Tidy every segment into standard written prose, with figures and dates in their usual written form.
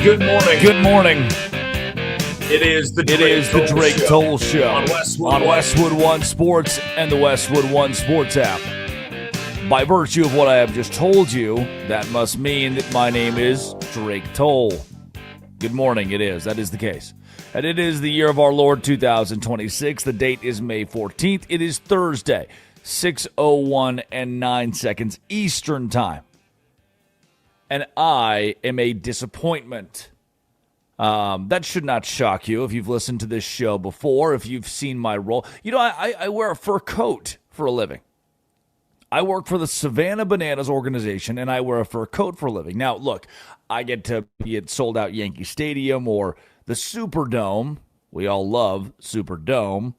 Good morning. Good morning. It is the Drake Toll Show on Westwood One Sports and the Westwood One Sports app. By virtue of what I have just told you, that must mean that my name is Drake Toll. Good morning, it is. That is the case. And it is the year of our Lord 2026. The date is May 14th. It is Thursday, 6:01 and 9 seconds Eastern Time. And I am a disappointment. That should not shock you if you've listened to this show before, if you've seen my role. You know, I wear a fur coat for a living. I work for the Savannah Bananas organization, and I wear a fur coat for a living. Now, look, I get to be at sold-out Yankee Stadium or the Superdome. We all love Superdome.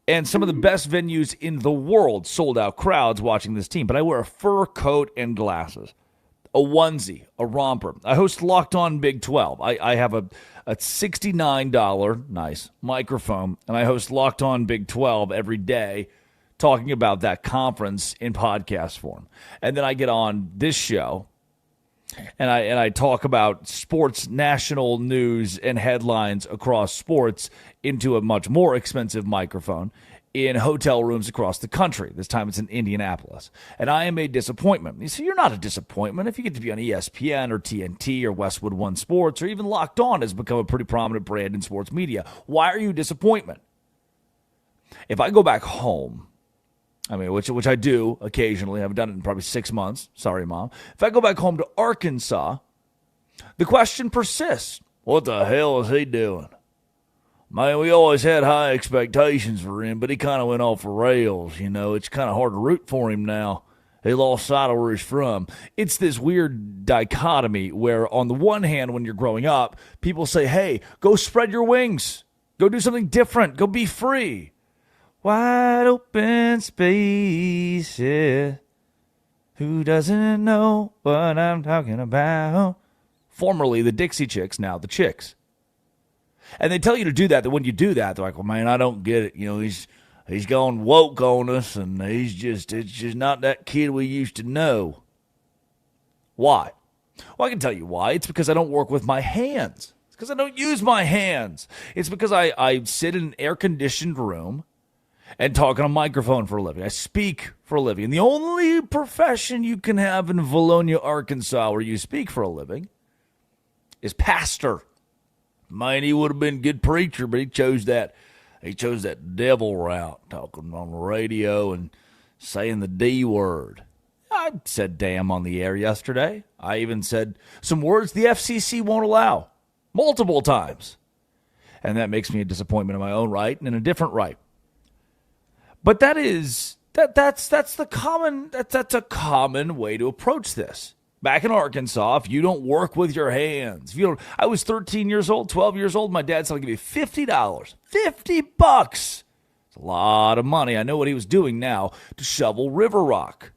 And some of the best venues in the world, sold-out crowds watching this team. But I wear a fur coat and glasses. A onesie, a romper. I host Locked On Big 12. I have a $69, nice, microphone, and I host Locked On Big 12 every day, talking about that conference in podcast form. And then I get on this show, and I talk about sports, national news, and headlines across sports into a much more expensive microphone in hotel rooms across the country. This time it's in Indianapolis. And I am a disappointment. You see, you're not a disappointment. If you get to be on ESPN or TNT or Westwood One Sports or even Locked On has become a pretty prominent brand in sports media. Why are you a disappointment? If I go back home, I mean, which I do occasionally. I've done it in probably 6 months. Sorry, Mom. If I go back home to Arkansas, the question persists. What the hell is he doing? Man, we always had high expectations for him, but he kind of went off the rails, you know. It's kind of hard to root for him now. He lost sight of where he's from. It's this weird dichotomy where, on the one hand, when you're growing up, people say, hey, go spread your wings. Go do something different. Go be free. Wide open space, yeah. Who doesn't know what I'm talking about? Formerly the Dixie Chicks, now the Chicks. And they tell you to do that when you do that, they're like, well, man, I don't get it. You know, he's gone woke on us, and it's just not that kid we used to know. Why? Well, I can tell you why. It's because I don't work with my hands. It's because I don't use my hands. It's because I sit in an air-conditioned room and talk on a microphone for a living. I speak for a living. And the only profession you can have in Valonia, Arkansas, where you speak for a living is pastor. Man, he would have been a good preacher, but he chose that devil route, talking on the radio and saying the D word. I said damn on the air yesterday. I even said some words the FCC won't allow multiple times. And that makes me a disappointment in my own right and in a different right. But that's a common way to approach this. Back in Arkansas, if you don't work with your hands, I was 13 years old, 12 years old. My dad said, I'll give you $50. $50. It's a lot of money. I know what he was doing now to shovel river rock.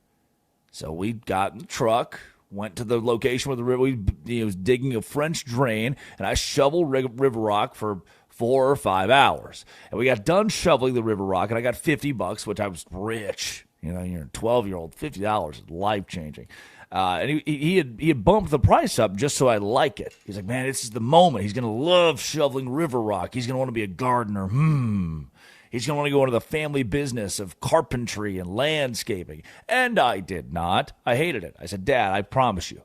So we got in the truck, went to the location where the river, he was digging a French drain, and I shoveled river rock for 4 or 5 hours. And we got done shoveling the river rock, and I got $50, which I was rich. You know, you're a 12-year-old, $50 is life-changing. And he had bumped the price up just so I like it. He's like, man, this is the moment. He's going to love shoveling river rock. He's going to want to be a gardener. He's going to want to go into the family business of carpentry and landscaping. And I did not. I hated it. I said, Dad, I promise you,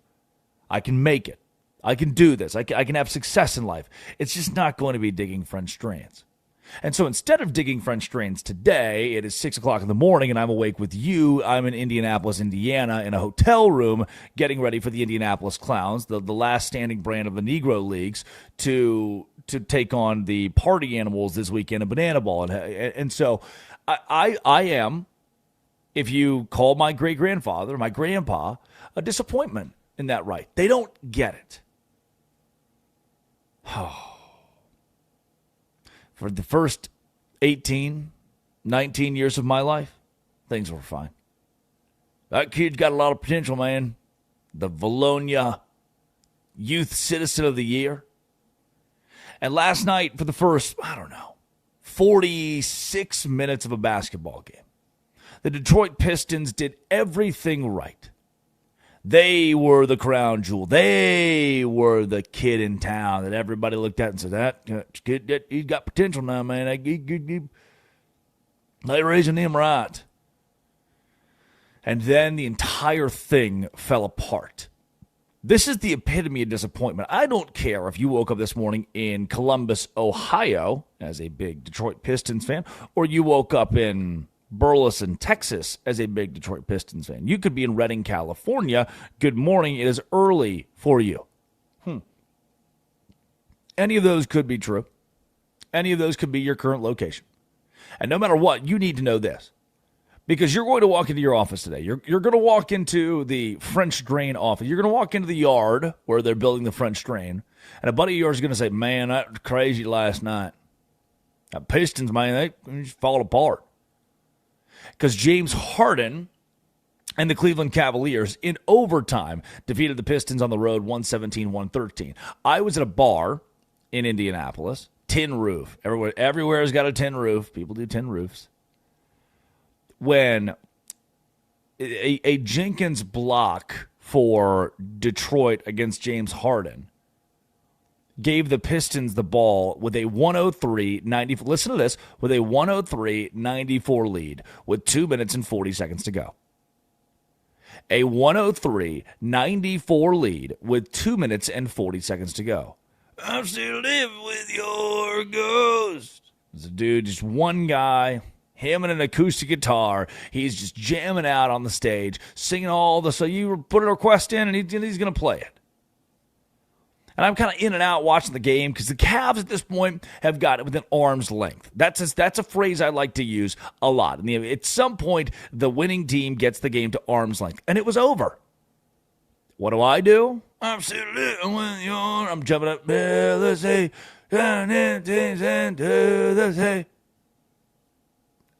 I can make it. I can do this. I can have success in life. It's just not going to be digging French drains. And so instead of digging French drains today, it is 6 o'clock in the morning and I'm awake with you. I'm in Indianapolis, Indiana, in a hotel room getting ready for the Indianapolis Clowns, the last standing brand of the Negro Leagues, to take on the Party Animals this weekend in Banana Ball. And so I am, if you call my great-grandfather, my grandpa, a disappointment in that right. They don't get it. For the first 18, 19 years of my life, things were fine. That kid's got a lot of potential, man. The Valonia Youth Citizen of the Year. And last night, for the first, 46 minutes of a basketball game, the Detroit Pistons did everything right. They were the crown jewel. They were the kid in town that everybody looked at and said, that kid, he's got potential now, man. They're raising him right. And then the entire thing fell apart. This is the epitome of disappointment. I don't care if you woke up this morning in Columbus, Ohio, as a big Detroit Pistons fan, or you woke up in Burleson, Texas, as a big Detroit Pistons fan. You could be in Redding, California. Good morning. It is early for you. Any of those could be true. Any of those could be your current location. And no matter what, you need to know this. Because you're going to walk into your office today. You're going to walk into the French Drain office. You're going to walk into the yard where they're building the French Drain. And a buddy of yours is going to say, man, that was crazy last night. That Pistons, man, they just fall apart. Because James Harden and the Cleveland Cavaliers in overtime defeated the Pistons on the road 117-113. I was at a bar in Indianapolis. Tin roof. Everywhere's got a tin roof. People do tin roofs. When a Jenkins block for Detroit against James Harden gave the Pistons the ball with a 103-94. Listen to this. With a 103-94 lead with 2 minutes and 40 seconds to go. A 103-94 lead with 2 minutes and 40 seconds to go. I'm still living with your ghost. There's a dude, just one guy. Him and an acoustic guitar. He's just jamming out on the stage, singing all the. So you put a request in, and he's going to play it. And I'm kind of in and out watching the game because the Cavs at this point have got it within arm's length. That's a phrase I like to use a lot. And at some point, the winning team gets the game to arm's length, and it was over. What do? I'm sitting with you. I'm jumping up. Let's say,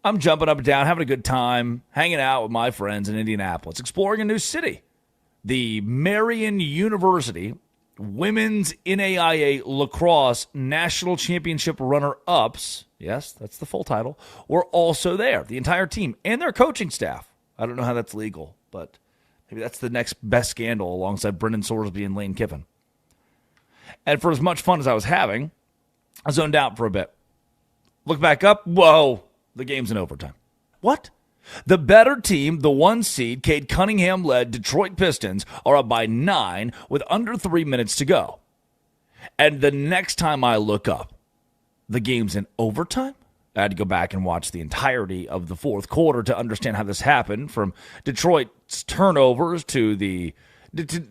I'm jumping up and down, having a good time, hanging out with my friends in Indianapolis, exploring a new city. The Marian University Women's NAIA Lacrosse National Championship runner-ups, yes, that's the full title, were also there, the entire team, and their coaching staff. I don't know how that's legal, but maybe that's the next best scandal alongside Brendan Sorsby and Lane Kiffin. And for as much fun as I was having, I zoned out for a bit. Look back up, whoa. The game's in overtime. What? The better team, the 1 seed, Cade Cunningham-led Detroit Pistons, are up by 9 with under 3 minutes to go. And the next time I look up, the game's in overtime? I had to go back and watch the entirety of the fourth quarter to understand how this happened, from Detroit's turnovers to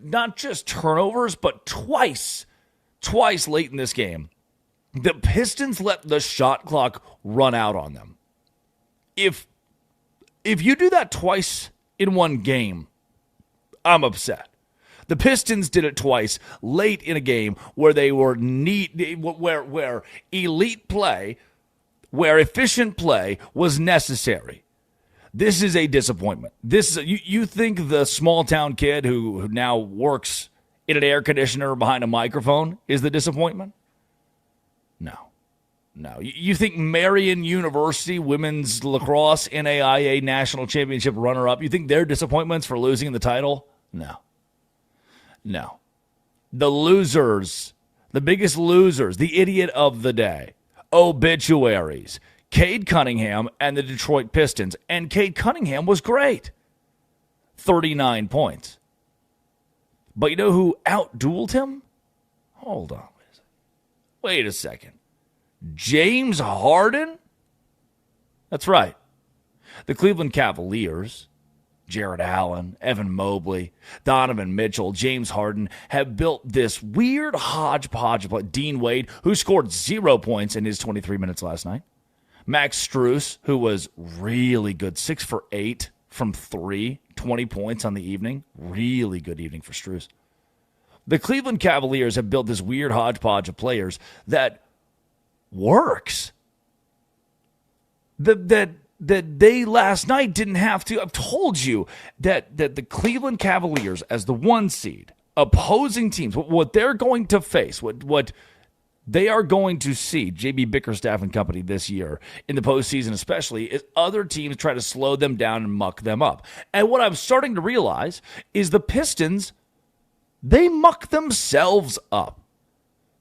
not just turnovers, but twice late in this game. The Pistons let the shot clock run out on them. If you do that twice in one game, I'm upset. The Pistons did it twice late in a game where they were where elite play, where efficient play was necessary. This is a disappointment. You think the small town kid who now works in an air conditioner behind a microphone is the disappointment? No. You think Marian University Women's Lacrosse NAIA National Championship runner-up, you think they're disappointments for losing the title? No. The losers, the biggest losers, the idiot of the day, obituaries, Cade Cunningham and the Detroit Pistons. And Cade Cunningham was great. 39 points. But you know who out-dueled him? Hold on. Wait a second. James Harden? That's right. The Cleveland Cavaliers, Jared Allen, Evan Mobley, Donovan Mitchell, James Harden have built this weird hodgepodge of Dean Wade, who scored 0 points in his 23 minutes last night. Max Strus, who was really good, 6 for 8 from 3, 20 points on the evening. Really good evening for Strus. The Cleveland Cavaliers have built this weird hodgepodge of players that works. That they last night didn't have to. I've told you that the Cleveland Cavaliers, as the 1 seed, opposing teams, what they're going to face, what they are going to see JB Bickerstaff and company this year in the postseason, especially as other teams try to slow them down and muck them up. And what I'm starting to realize is the Pistons, they muck themselves up.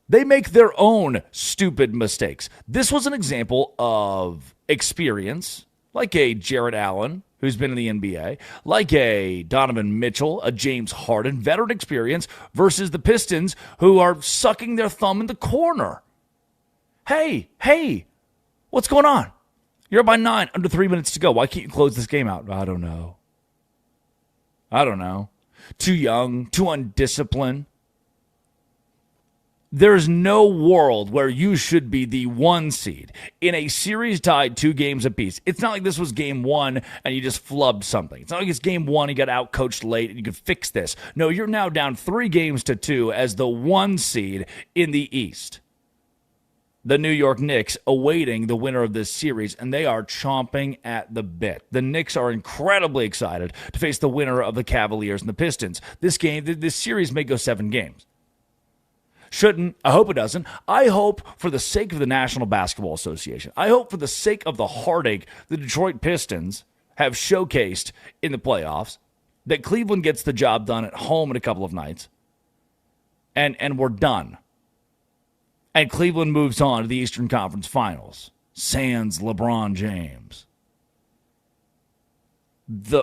They make their own stupid mistakes. This was an example of experience, like a Jarrett Allen, who's been in the NBA, like a Donovan Mitchell, a James Harden, veteran experience, versus the Pistons, who are sucking their thumb in the corner. Hey, what's going on? You're up by 9, under 3 minutes to go. Why can't you close this game out? I don't know. Too young, too undisciplined. There's no world where you should be the 1 seed in a series tied 2 games apiece. It's not like this was game 1 and you just flubbed something. It's not like it's game 1, you got outcoached late and you could fix this. No, you're now down 3 games to 2 as the 1 seed in the East. The New York Knicks awaiting the winner of this series, and they are chomping at the bit. The Knicks are incredibly excited to face the winner of the Cavaliers and the Pistons. This series may go 7 games. Shouldn't. I hope it doesn't. I hope for the sake of the National Basketball Association, I hope for the sake of the heartache the Detroit Pistons have showcased in the playoffs, that Cleveland gets the job done at home in a couple of nights, and we're done. And Cleveland moves on to the Eastern Conference Finals. Sans LeBron James.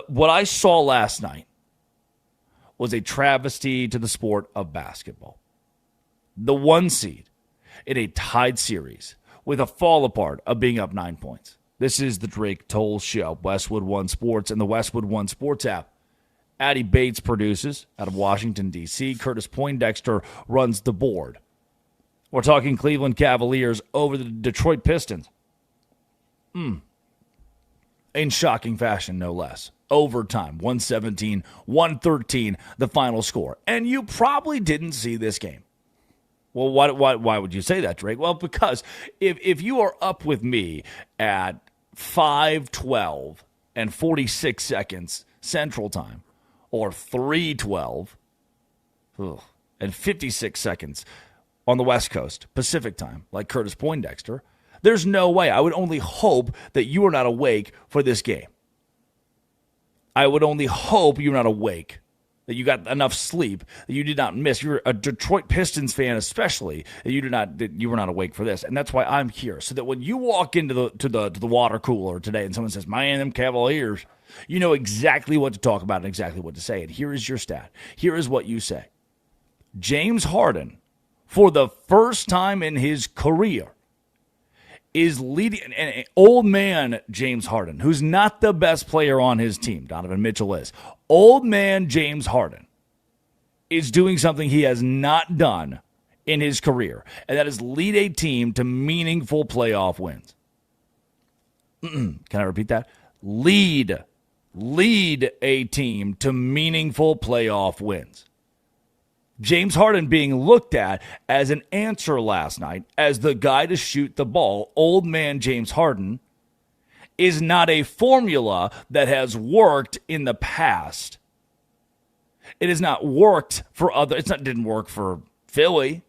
What I saw last night was a travesty to the sport of basketball. The 1 seed in a tied series with a fall apart of being up 9 points. This is the Drake Toll Show, Westwood One Sports and the Westwood One Sports app. Addie Bates produces out of Washington, D.C. Curtis Poindexter runs the board. We're talking Cleveland Cavaliers over the Detroit Pistons. In shocking fashion, no less. Overtime, 117-113, the final score. And you probably didn't see this game. Well, why would you say that, Drake? Well, because if you are up with me at 5:12 and 46 seconds Central Time, or 3:12 and 56 seconds on the West Coast, Pacific Time, like Curtis Poindexter, there's no way. I would only hope that you are not awake for this game. I would only hope you're not awake, that you got enough sleep, that you did not miss. You're a Detroit Pistons fan, especially, that you were not awake for this. And that's why I'm here, so that when you walk into the water cooler today and someone says, "Man, them Cavaliers," you know exactly what to talk about and exactly what to say. And here is your stat. Here is what you say. James Harden, for the first time in his career, is leading, and old man James Harden, who's not the best player on his team, Donovan Mitchell is. Old man James Harden is doing something he has not done in his career, and that is lead a team to meaningful playoff wins. Can I repeat that? Lead a team to meaningful playoff wins. James Harden being looked at as an answer last night as the guy to shoot the ball. Old man James Harden is not a formula that has worked in the past. It has not worked for didn't work for Philly.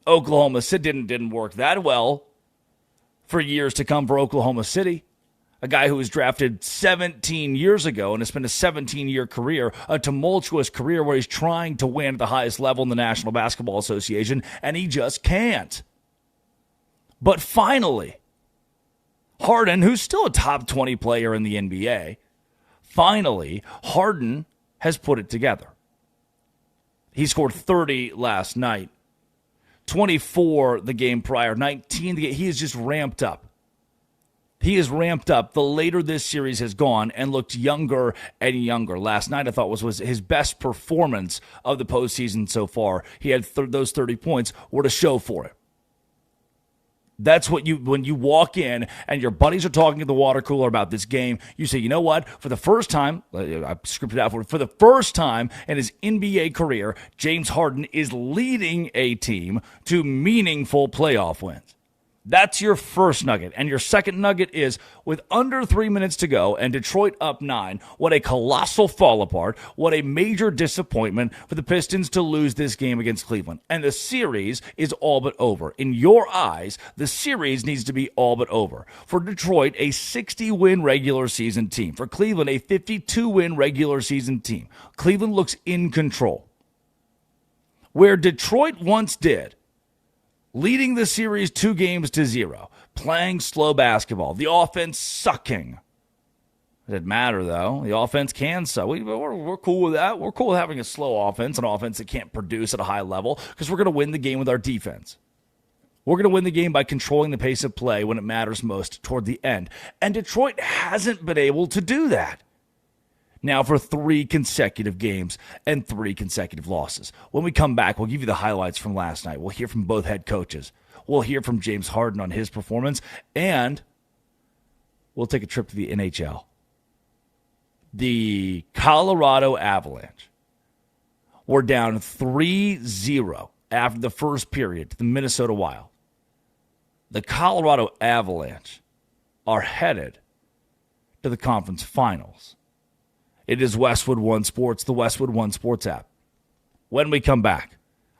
Oklahoma City didn't work that well for years to come for Oklahoma City. A guy who was drafted 17 years ago and has spent a 17-year career, a tumultuous career where he's trying to win at the highest level in the National Basketball Association, and he just can't. But finally, Harden, who's still a top 20 player in the NBA, finally, Harden has put it together. He scored 30 last night, 24 the game prior, 19 the game. He has just ramped up. He is ramped up the later this series has gone and looked younger and younger. Last night, I thought, was his best performance of the postseason so far. He had those 30 points were to show for it. That's what when you walk in and your buddies are talking at the water cooler about this game, you say, you know what? For the first time, I scripted out for the first time in his NBA career, James Harden is leading a team to meaningful playoff wins. That's your first nugget. And your second nugget is, with under 3 minutes to go and Detroit up 9, what a colossal fall apart. What a major disappointment for the Pistons to lose this game against Cleveland. And the series is all but over. In your eyes, the series needs to be all but over. For Detroit, a 60-win regular season team. For Cleveland, a 52-win regular season team. Cleveland looks in control. Where Detroit once did, leading the series 2-0, playing slow basketball, the offense sucking. It didn't matter, though. The offense can suck. We're cool with that. We're cool with having a slow offense, an offense that can't produce at a high level, because we're going to win the game with our defense. We're going to win the game by controlling the pace of play when it matters most toward the end. And Detroit hasn't been able to do that now for 3 consecutive games and 3 consecutive losses. When we come back, we'll give you the highlights from last night. We'll hear from both head coaches. We'll hear from James Harden on his performance, and we'll take a trip to the NHL. The Colorado Avalanche were down 3-0 after the first period to the Minnesota Wild. The Colorado Avalanche are headed to the conference finals. It is Westwood One Sports, the Westwood One Sports app. When we come back,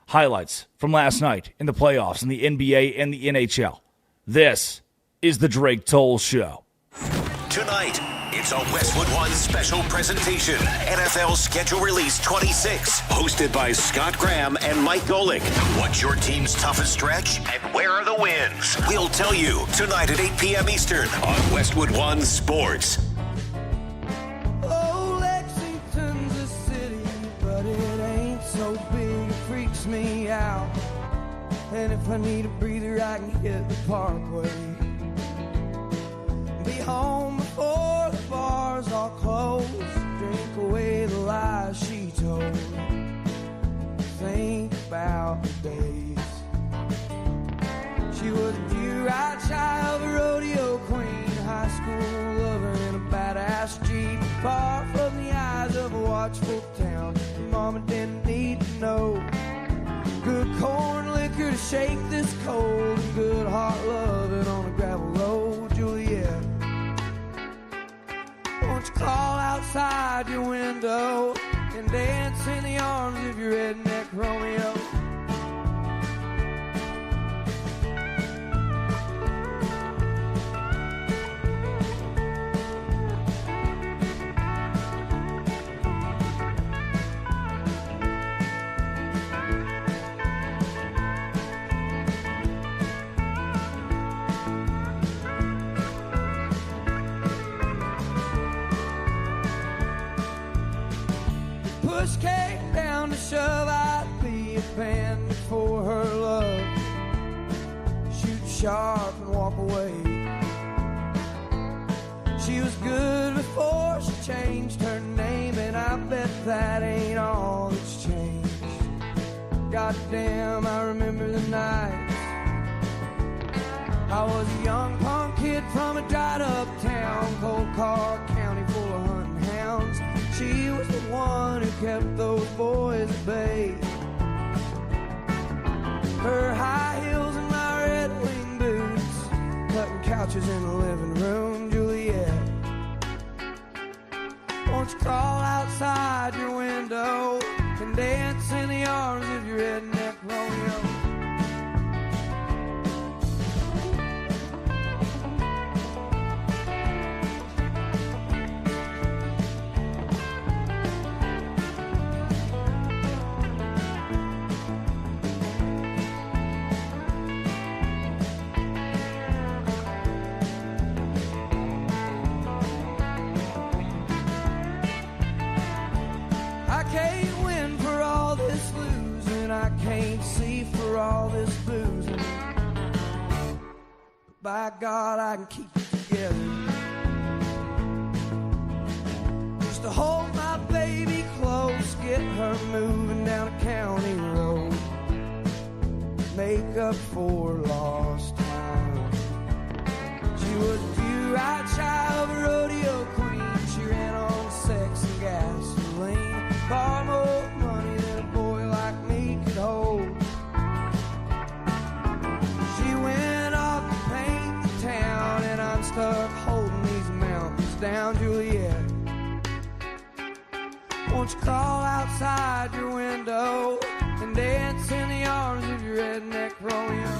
highlights from last night in the playoffs in the NBA and the NHL. This is the Drake Toll Show. Tonight, it's a Westwood One special presentation. NFL Schedule Release 26. Hosted by Scott Graham and Mike Golick. What's your team's toughest stretch and where are the wins? We'll tell you tonight at 8 p.m. Eastern on Westwood One Sports. Me out, and if I need a breather I can hit the parkway. Be home before the bars all close, drink away the lies she told, think about the days. She was a pure-eyed child, a rodeo queen, high school lover in a badass Jeep, far from the eyes of a watchful town. Mama didn't need to know. Good corn liquor to shake this cold, and good heart loving on a gravel road, Juliet. Won't you crawl outside your window and dance in the arms of your redneck Romeo? Push came down to shove, I'd be a band for her love. Shoot sharp and walk away. She was good before she changed her name, and I bet that ain't all that's changed. Goddamn, I remember the nights. I was a young punk kid from a dried up town, Cold Car County full of hunting hounds. She was the one who kept those boys at bay. Her high heels and my red wing boots, cutting couches in the living room, Juliet. Won't you crawl outside your window and dance in the arms of your redneck Romeo? I can't win for all this losing, I can't see for all this boozing, but by God I can keep it together. Just to hold my baby close, get her moving down a county road, make up for lost time. She was a pure-eyed child of a rodeo queen, she ran on sex and gasoline, far more money than a boy like me could hold. She went off to outside your window and dance in the arms of your redneck Romeo.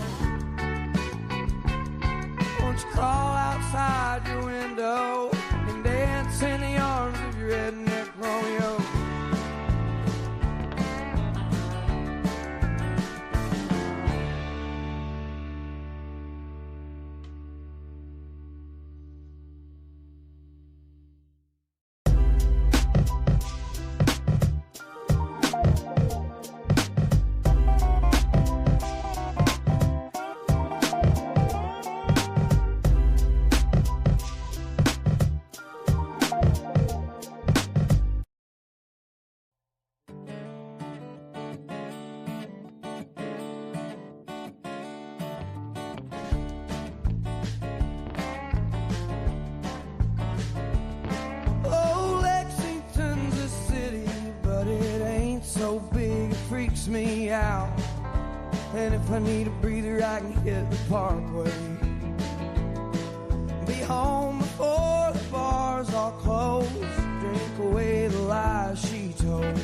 Won't you crawl outside your window and dance in the arms of your redneck Romeo? Me out, and if I need a breather I can hit the parkway. Be home before the bars all close, drink away the lies she told,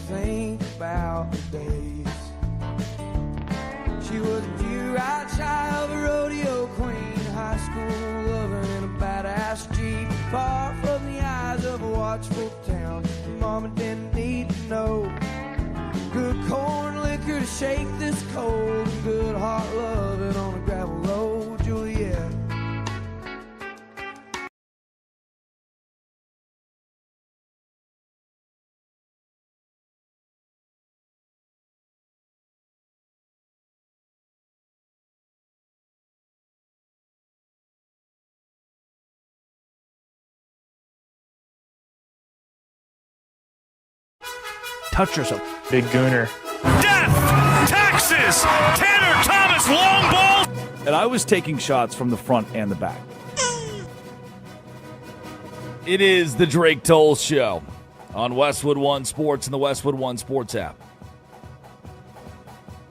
think about the days she was a pure-eyed child, a rodeo queen, high school lover in a badass Jeep, far from the eyes of a watchful town. Mama didn't need to know. Good corn liquor to shake this cold, good heart loving on a gravel road, Juliet. Touch yourself, big gooner. Death! Taxes! Tanner Thomas long ball! And I was taking shots from the front and the back. It is the Drake Toll Show on Westwood One Sports and the Westwood One Sports app.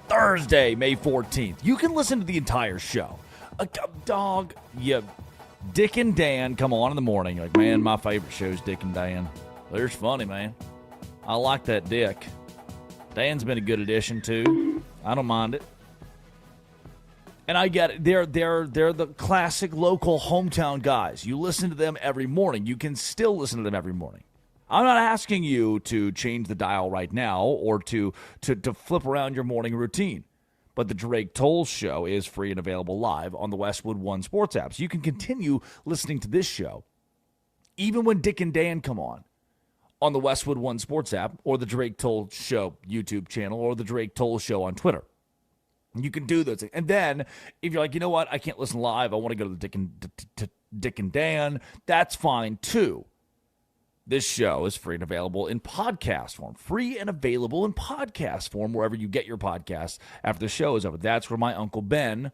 Thursday, May 14th. You can listen to the entire show. Dog, yeah, Dick and Dan come on in the morning. You're like, man, my favorite show is Dick and Dan. They're funny, man. I like that Dick. Dan's been a good addition, too. I don't mind it. And I get it. They're the classic local hometown guys. You listen to them every morning. You can still listen to them every morning. I'm not asking you to change the dial right now or to flip around your morning routine. But the Drake Toll Show is free and available live on the Westwood One Sports app. So you can continue listening to this show even when Dick and Dan come on the Westwood One Sports app or the Drake Toll Show YouTube channel or the Drake Toll Show on Twitter. You can do those things. And then if you're like, you know what, I can't listen live, I want to go to the Dick and Dan, that's fine too. This show is free and available in podcast form. Free and available in podcast form wherever you get your podcasts after the show is over. That's where my Uncle Ben,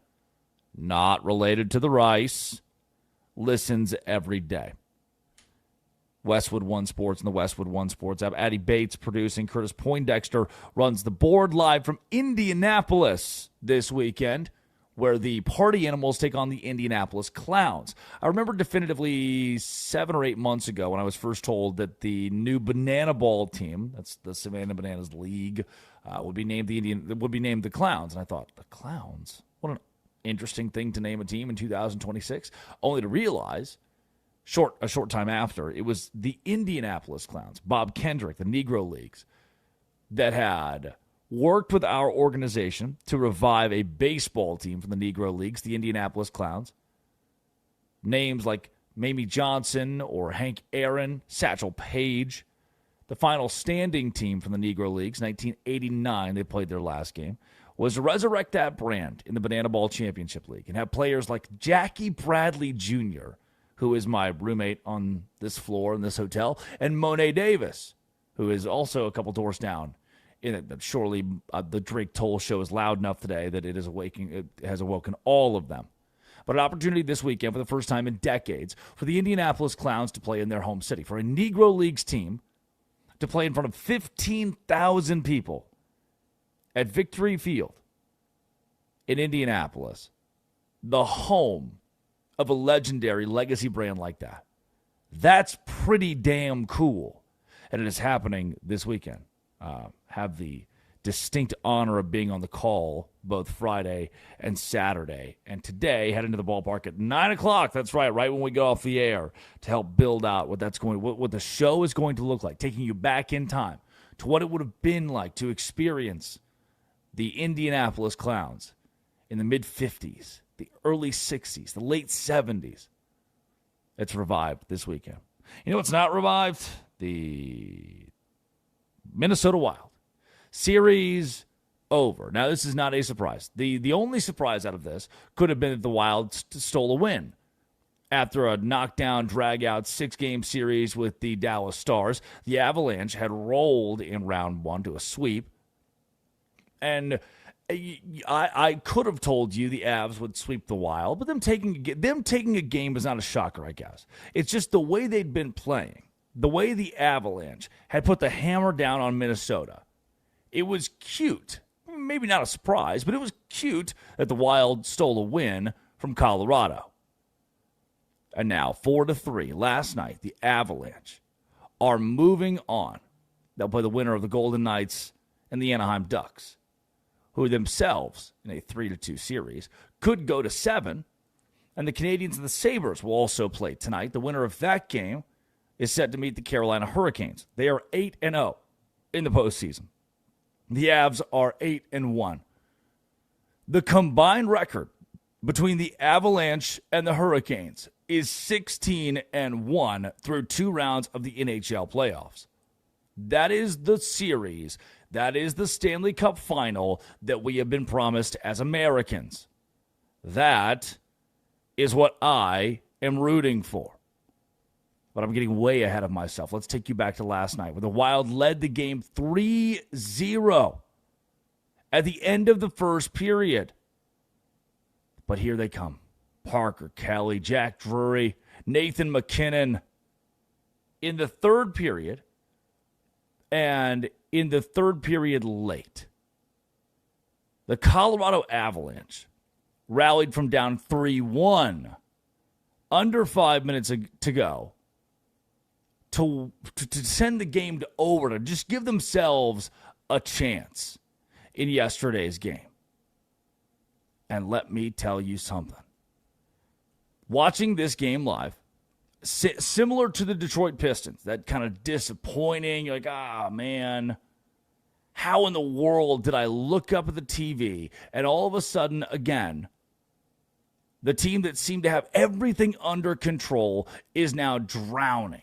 not related to the Rice, listens every day. Westwood One Sports and the Westwood One Sports app. Addie Bates producing. Curtis Poindexter runs the board live from Indianapolis this weekend, where the Party Animals take on the Indianapolis Clowns. I remember definitively 7 or 8 months ago when I was first told that the new Banana Ball team, that's the Savannah Bananas League, would be named the Clowns. And I thought, the Clowns? What an interesting thing to name a team in 2026. Only to realize a short time after, it was the Indianapolis Clowns, Bob Kendrick, the Negro Leagues, that had worked with our organization to revive a baseball team from the Negro Leagues, the Indianapolis Clowns. Names like Mamie Johnson or Hank Aaron, Satchel Paige. The final standing team from the Negro Leagues, 1989, they played their last game, was to resurrect that brand in the Banana Ball Championship League and have players like Jackie Bradley Jr., who is my roommate on this floor in this hotel, and Monet Davis, who is also a couple doors down. Surely the Drake Toll Show is loud enough today that it has awoken all of them. But an opportunity this weekend for the first time in decades for the Indianapolis Clowns to play in their home city, for a Negro Leagues team to play in front of 15,000 people at Victory Field in Indianapolis, the home of a legendary legacy brand like that. That's pretty damn cool. and it is happening this weekend. Have the distinct honor of being on the call both Friday and Saturday. And today, heading to the ballpark at 9 o'clock. That's right when we go off the air to help build out what the show is going to look like, taking you back in time to what it would have been like to experience the Indianapolis Clowns in the mid-50s, the early 60s, the late 70s. It's revived this weekend. You know what's not revived? The Minnesota Wild. Series over. Now, this is not a surprise. The only surprise out of this could have been that the Wild stole a win. After a knockdown, drag-out 6-game series with the Dallas Stars, the Avalanche had rolled in round 1 to a sweep. And I could have told you the Avs would sweep the Wild, but them taking a game is not a shocker, I guess. It's just the way they'd been playing, the way the Avalanche had put the hammer down on Minnesota. It was cute. Maybe not a surprise, but it was cute that the Wild stole a win from Colorado. And now, 4-3, last night, the Avalanche are moving on. They'll play the winner of the Golden Knights and the Anaheim Ducks, who themselves, in a 3-2 series, could go to 7. And the Canadiens and the Sabres will also play tonight. The winner of that game is set to meet the Carolina Hurricanes. They are 8-0 in the postseason. The Avs are 8-1. The combined record between the Avalanche and the Hurricanes is 16-1 through 2 rounds of the NHL playoffs. That is the series. That is the Stanley Cup final that we have been promised as Americans. That is what I am rooting for. But I'm getting way ahead of myself. Let's take you back to last night, where the Wild led the game 3-0 at the end of the first period. But here they come. Parker Kelly, Jack Drury, Nathan McKinnon. In the third period, and in the third period late, the Colorado Avalanche rallied from down 3-1, under 5 minutes to go, to send the game to overtime, just give themselves a chance in yesterday's game. And let me tell you something. Watching this game live, similar to the Detroit Pistons, that kind of disappointing, you're like, man, how in the world did I look up at the TV and all of a sudden, again, the team that seemed to have everything under control is now drowning?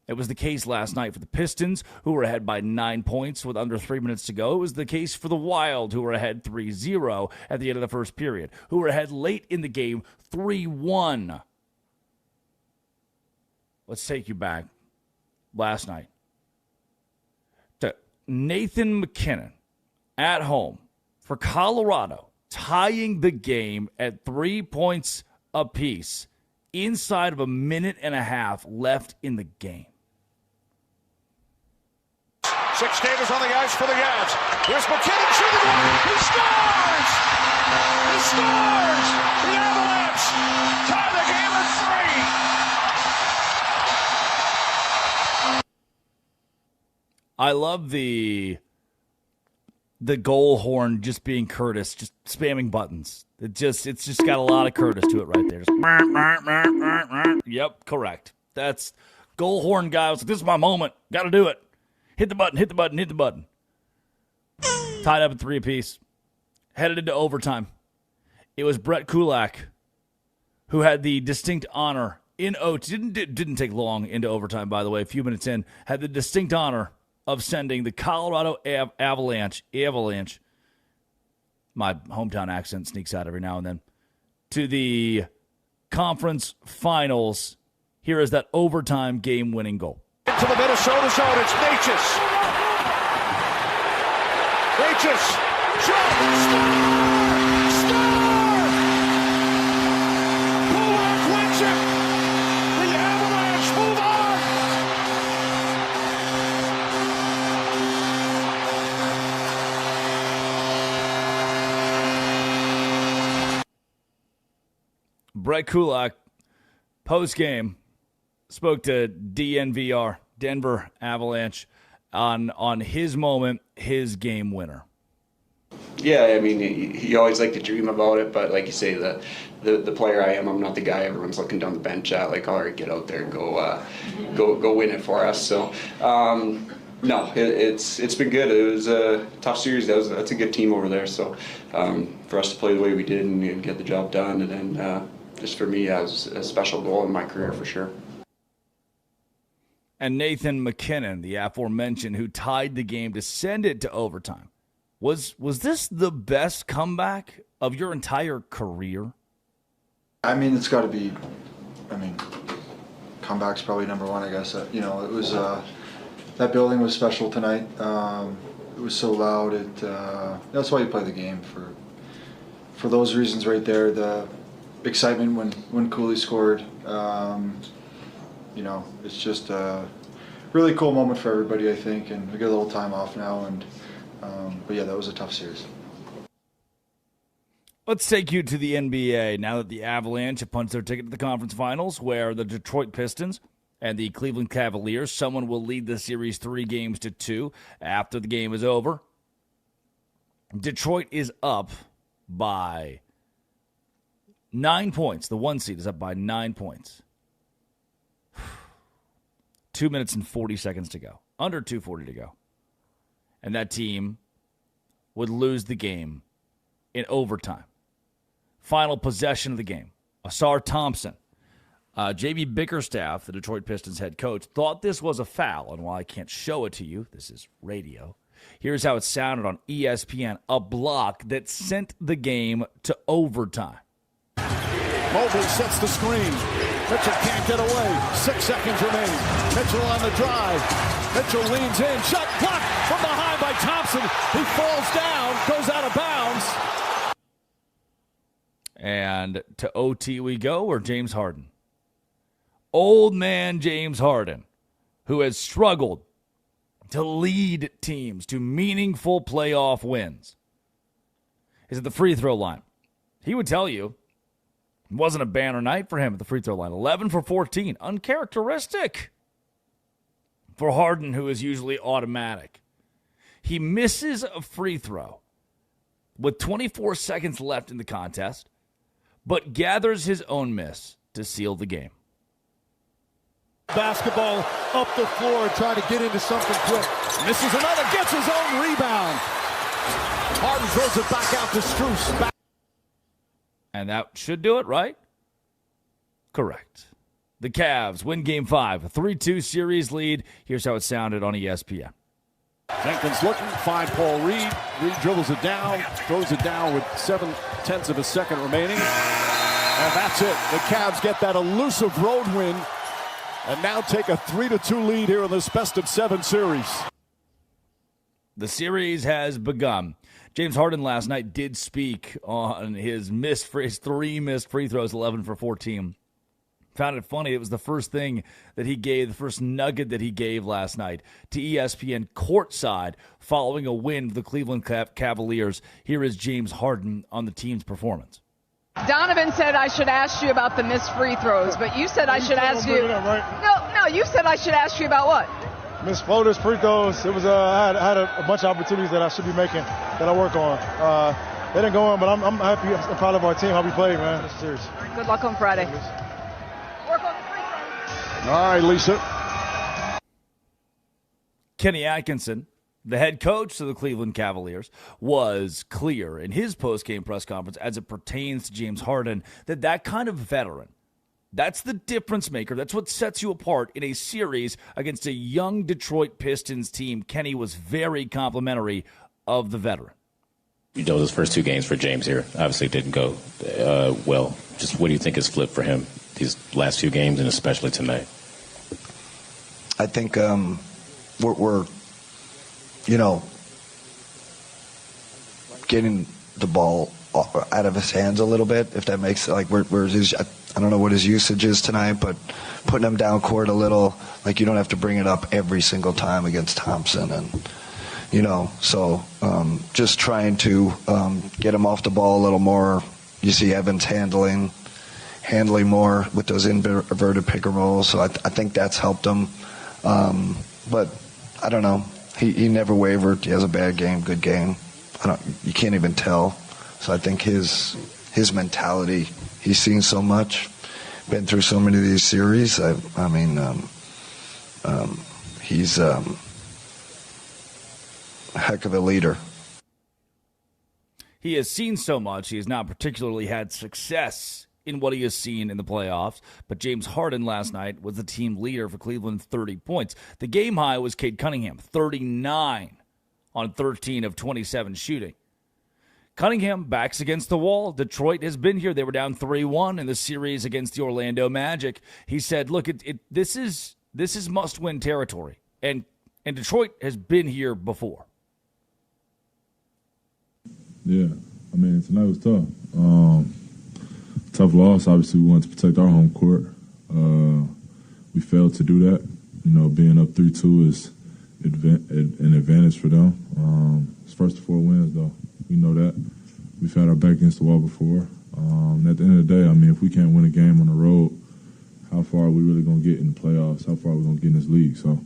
It was the case last night for the Pistons, who were ahead by 9 points with under 3 minutes to go. It was the case for the Wild, who were ahead 3-0 at the end of the first period, who were ahead late in the game 3-1. Let's take you back last night to Nathan McKinnon at home for Colorado, tying the game at 3 points apiece inside of a minute and a half left in the game. 6 skaters on the ice for the Avs. Here's McKinnon shooting one. He scores! He scores! The Avalanche tie the game at 3. I love the goal horn just being Curtis, just spamming buttons. It's just got a lot of Curtis to it right there. Just, yep, correct. That's goal horn guy. I was like, this is my moment. Got to do it. Hit the button, hit the button, hit the button. Tied up at 3 apiece. Headed into overtime. It was Brett Kulak who had the distinct honor in OT. Didn't take long into overtime, by the way. A few minutes in. Had the distinct honor of sending the Colorado Avalanche, my hometown accent sneaks out every now and then, to the conference finals. Here is that overtime game-winning goal. To the Minnesota zone, it's Natchez. Shot! Score! Kulak wins it! The Avalanche move on! Brett Kulak, post-game, spoke to DNVR, Denver Avalanche on his moment, his game winner. Yeah, I mean, you always like to dream about it, but like you say, the player I am, I'm not the guy everyone's looking down the bench at. Like, all right, get out there and go win it for us. So, no, it's been good. It was a tough series. That's a good team over there. So, for us to play the way we did and get the job done, and then just for me, that was a special goal in my career for sure. And Nathan McKinnon, the aforementioned, who tied the game to send it to overtime. Was this the best comeback of your entire career? I mean, it's got to be. I mean, comeback's probably number one, I guess. It was that building was special tonight. It was so loud. That's why you play the game for those reasons right there. The excitement when Cooley scored. It's just a really cool moment for everybody, I think, and we get a little time off now. But yeah, that was a tough series. Let's take you to the NBA now that the Avalanche have punched their ticket to the conference finals, where the Detroit Pistons and the Cleveland Cavaliers, someone will lead the series 3-2 after the game is over. Detroit is up by 9 points. The 1 seed is up by 9 points. 2 minutes and 40 seconds to go. Under 2:40 to go. And that team would lose the game in overtime. Final possession of the game. Asar Thompson, J.B. Bickerstaff, the Detroit Pistons head coach, thought this was a foul. And while I can't show it to you, this is radio. Here's how it sounded on ESPN. A block that sent the game to overtime. Mobley sets the screen. Mitchell can't get away. 6 seconds remain. Mitchell on the drive. Mitchell leans in. Shot blocked from behind by Thompson. He falls down, goes out of bounds. And to OT we go, or James Harden. Old man James Harden, who has struggled to lead teams to meaningful playoff wins, is at the free throw line. He would tell you it wasn't a banner night for him at the free throw line. 11 for 14. Uncharacteristic for Harden, who is usually automatic. He misses a free throw with 24 seconds left in the contest, but gathers his own miss to seal the game. Basketball up the floor, trying to get into something quick. Misses another, gets his own rebound. Harden throws it back out to Strus. And that should do it, right? Correct. The Cavs win Game 5, a 3-2 series lead. Here's how it sounded on ESPN. Jenkins looking, find Paul Reed. Reed dribbles it down, throws it down with 7/10 of a second remaining. And that's it. The Cavs get that elusive road win and now take a 3-2 lead here in this best-of-7 series. The series has begun. James Harden last night did speak on his 3 missed free throws, 11 for 14. Found it funny. It was the first thing that he gave, the first nugget that he gave last night to ESPN courtside following a win for the Cleveland Cavaliers. Here is James Harden on the team's performance. Donovan said I should ask you about the missed free throws, but you said I should ask you. No, you said I should ask you about what? Missed floaters, free throws. It was I had a bunch of opportunities that I should be making that I work on. They didn't go on, but I'm happy. I'm proud of our team, how we played, man. It's serious. Good luck on Friday. Work on the free throws. All right, Lisa. Kenny Atkinson, the head coach of the Cleveland Cavaliers, was clear in his post-game press conference as it pertains to James Harden that kind of veteran, that's the difference maker. That's what sets you apart in a series against a young Detroit Pistons team. Kenny was very complimentary of the veteran. Those first 2 games for James here obviously didn't go well. Just what do you think has flipped for him these last few games and especially tonight? I think we're getting the ball out of his hands a little bit, if that makes like where's his, I don't know what his usage is tonight, but putting him down court a little, like you don't have to bring it up every single time against Thompson, and so just trying to get him off the ball a little more. You see Evans handling more with those inverted pick and rolls, so I think that's helped him. But I don't know. He never wavered. He has a bad game, good game. You can't even tell. So I think his mentality, he's seen so much, been through so many of these series. He's a heck of a leader. He has seen so much. He has not particularly had success in what he has seen in the playoffs. But James Harden last night was the team leader for Cleveland, 30 points. The game high was Cade Cunningham, 39 on 13 of 27 shooting. Cunningham backs against the wall. Detroit has been here. They were down 3-1 in the series against the Orlando Magic. He said, look, this is must-win territory. And Detroit has been here before. Yeah, I mean, tonight was tough. Tough loss. Obviously, we wanted to protect our home court. We failed to do that. Being up 3-2 is an advantage for them. It's first 4 wins, though. We know that. We've had our back against the wall before. At the end of the day, I mean, if we can't win a game on the road, how far are we really going to get in the playoffs? How far are we going to get in this league? So,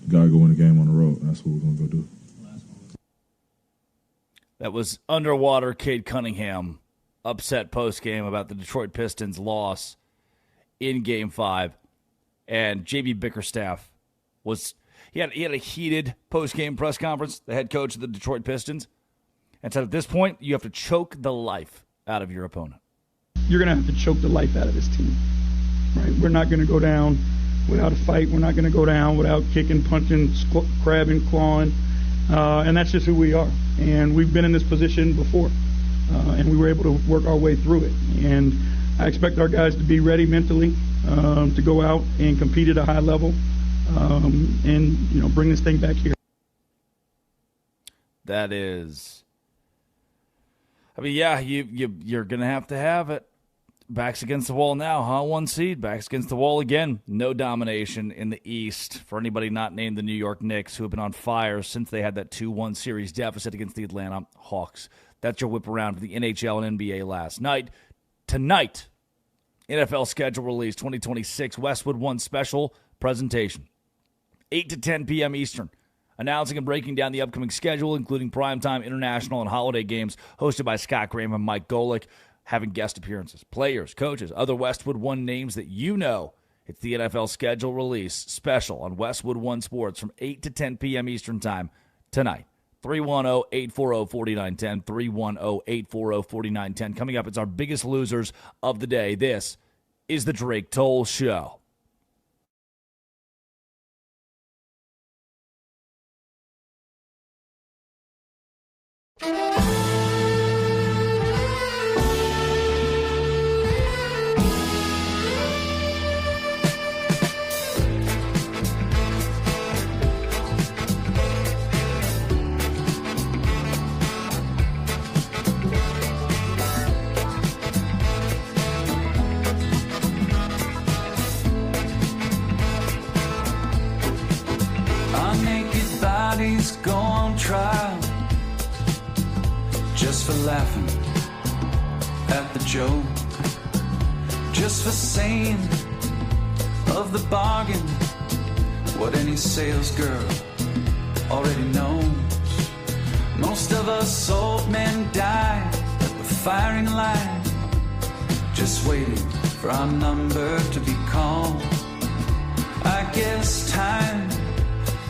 got to go win a game on the road, and that's what we're going to go do. That was underwater Cade Cunningham, upset post-game about the Detroit Pistons' loss in Game 5. And J.B. Bickerstaff he had a heated post-game press conference, the head coach of the Detroit Pistons, and said at this point, you have to choke the life out of your opponent. You're going to have to choke the life out of this team, right? We're not going to go down without a fight. We're not going to go down without kicking, punching, grabbing, clawing. And that's just who we are. And we've been in this position before, and we were able to work our way through it. And I expect our guys to be ready mentally to go out and compete at a high level and bring this thing back here. That is, you're going to have it. Backs against the wall now, huh? 1 seed, backs against the wall again. No domination in the East for anybody not named the New York Knicks, who have been on fire since they had that 2-1 series deficit against the Atlanta Hawks. That's your whip around for the NHL and NBA last night. Tonight, NFL schedule release 2026 Westwood One special presentation. 8 to 10 p.m. Eastern. Announcing and breaking down the upcoming schedule, including primetime, international, and holiday games, hosted by Scott Graham and Mike Golick. Having guest appearances, players, coaches, other Westwood One names that you know. It's the NFL schedule release special on Westwood One Sports from 8 to 10 p.m. Eastern Time tonight. 310-840-4910, 310-840-4910. Coming up, it's our biggest losers of the day. This is the Drake Toll Show. Go on trial just for laughing at the joke, just for saying of the bargain what any sales girl already knows. Most of us old men die at the firing line, just waiting for our number to be called. I guess time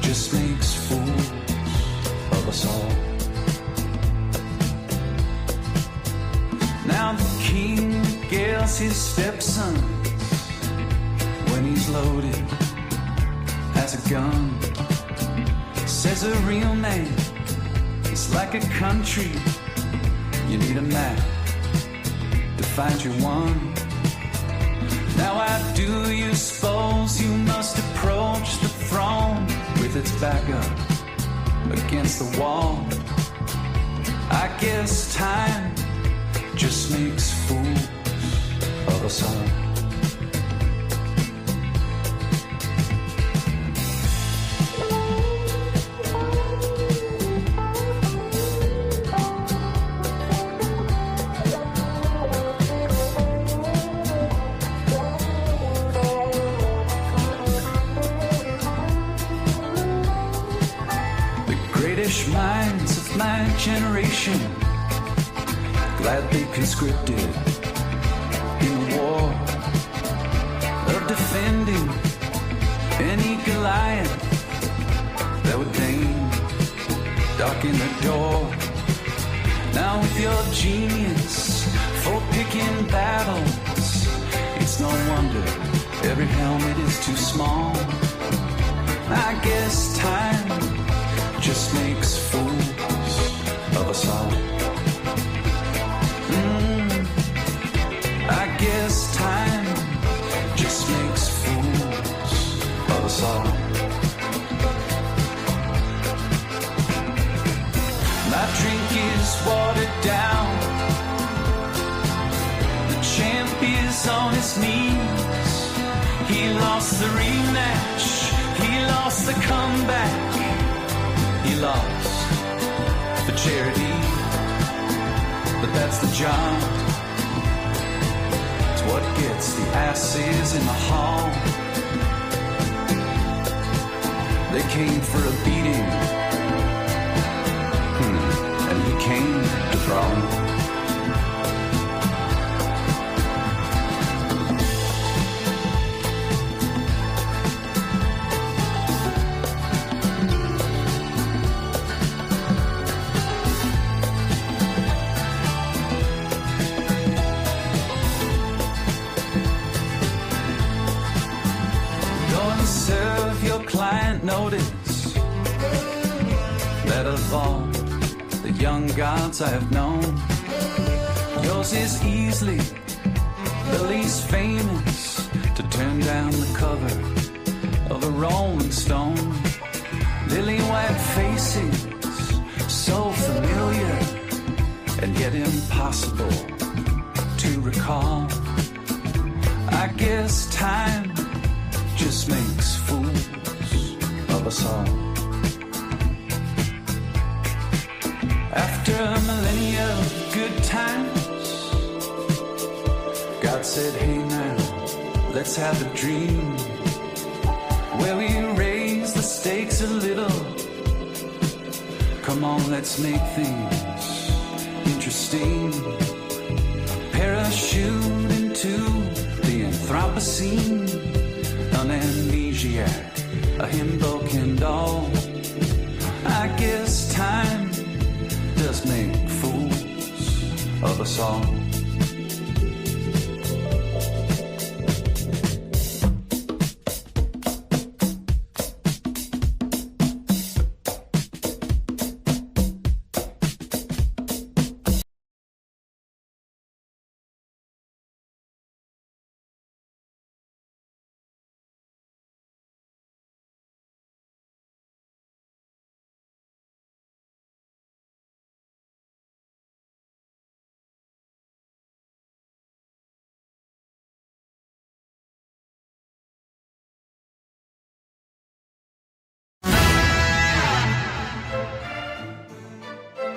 just makes fools of us all. Now the king gets his stepson when he's loaded as a gun. Says a real man is like a country. You need a map to find your one. Now I do you suppose you must approach the throne with its back up against the wall. I guess time just makes fools of us all. British minds of my generation, glad they conscripted in the war of defending any Goliath that would deign darken the door. Now with your genius for picking battles, it's no wonder every helmet is too small. I guess time just makes fools of us all. I guess time just makes fools of us all. My drink is watered down. The champ is on his knees. He lost the rematch. He lost the comeback. He lost the charity. But that's the job. It's what gets the asses in the hall. They came for a beating. And he came to brawl. Notice that of all the young gods I have known, yours is easily the least famous to turn down the cover of a Rolling Stone. Lily white faces, so familiar and yet impossible to recall. I guess time just makes fools of us all. After a millennia of good times, God said, hey now, let's have a dream where we raise the stakes a little. Come on, let's make things interesting. Parachute into the Anthropocene, an amnesiac, a himbo Kendall. I guess time does make fools of us all.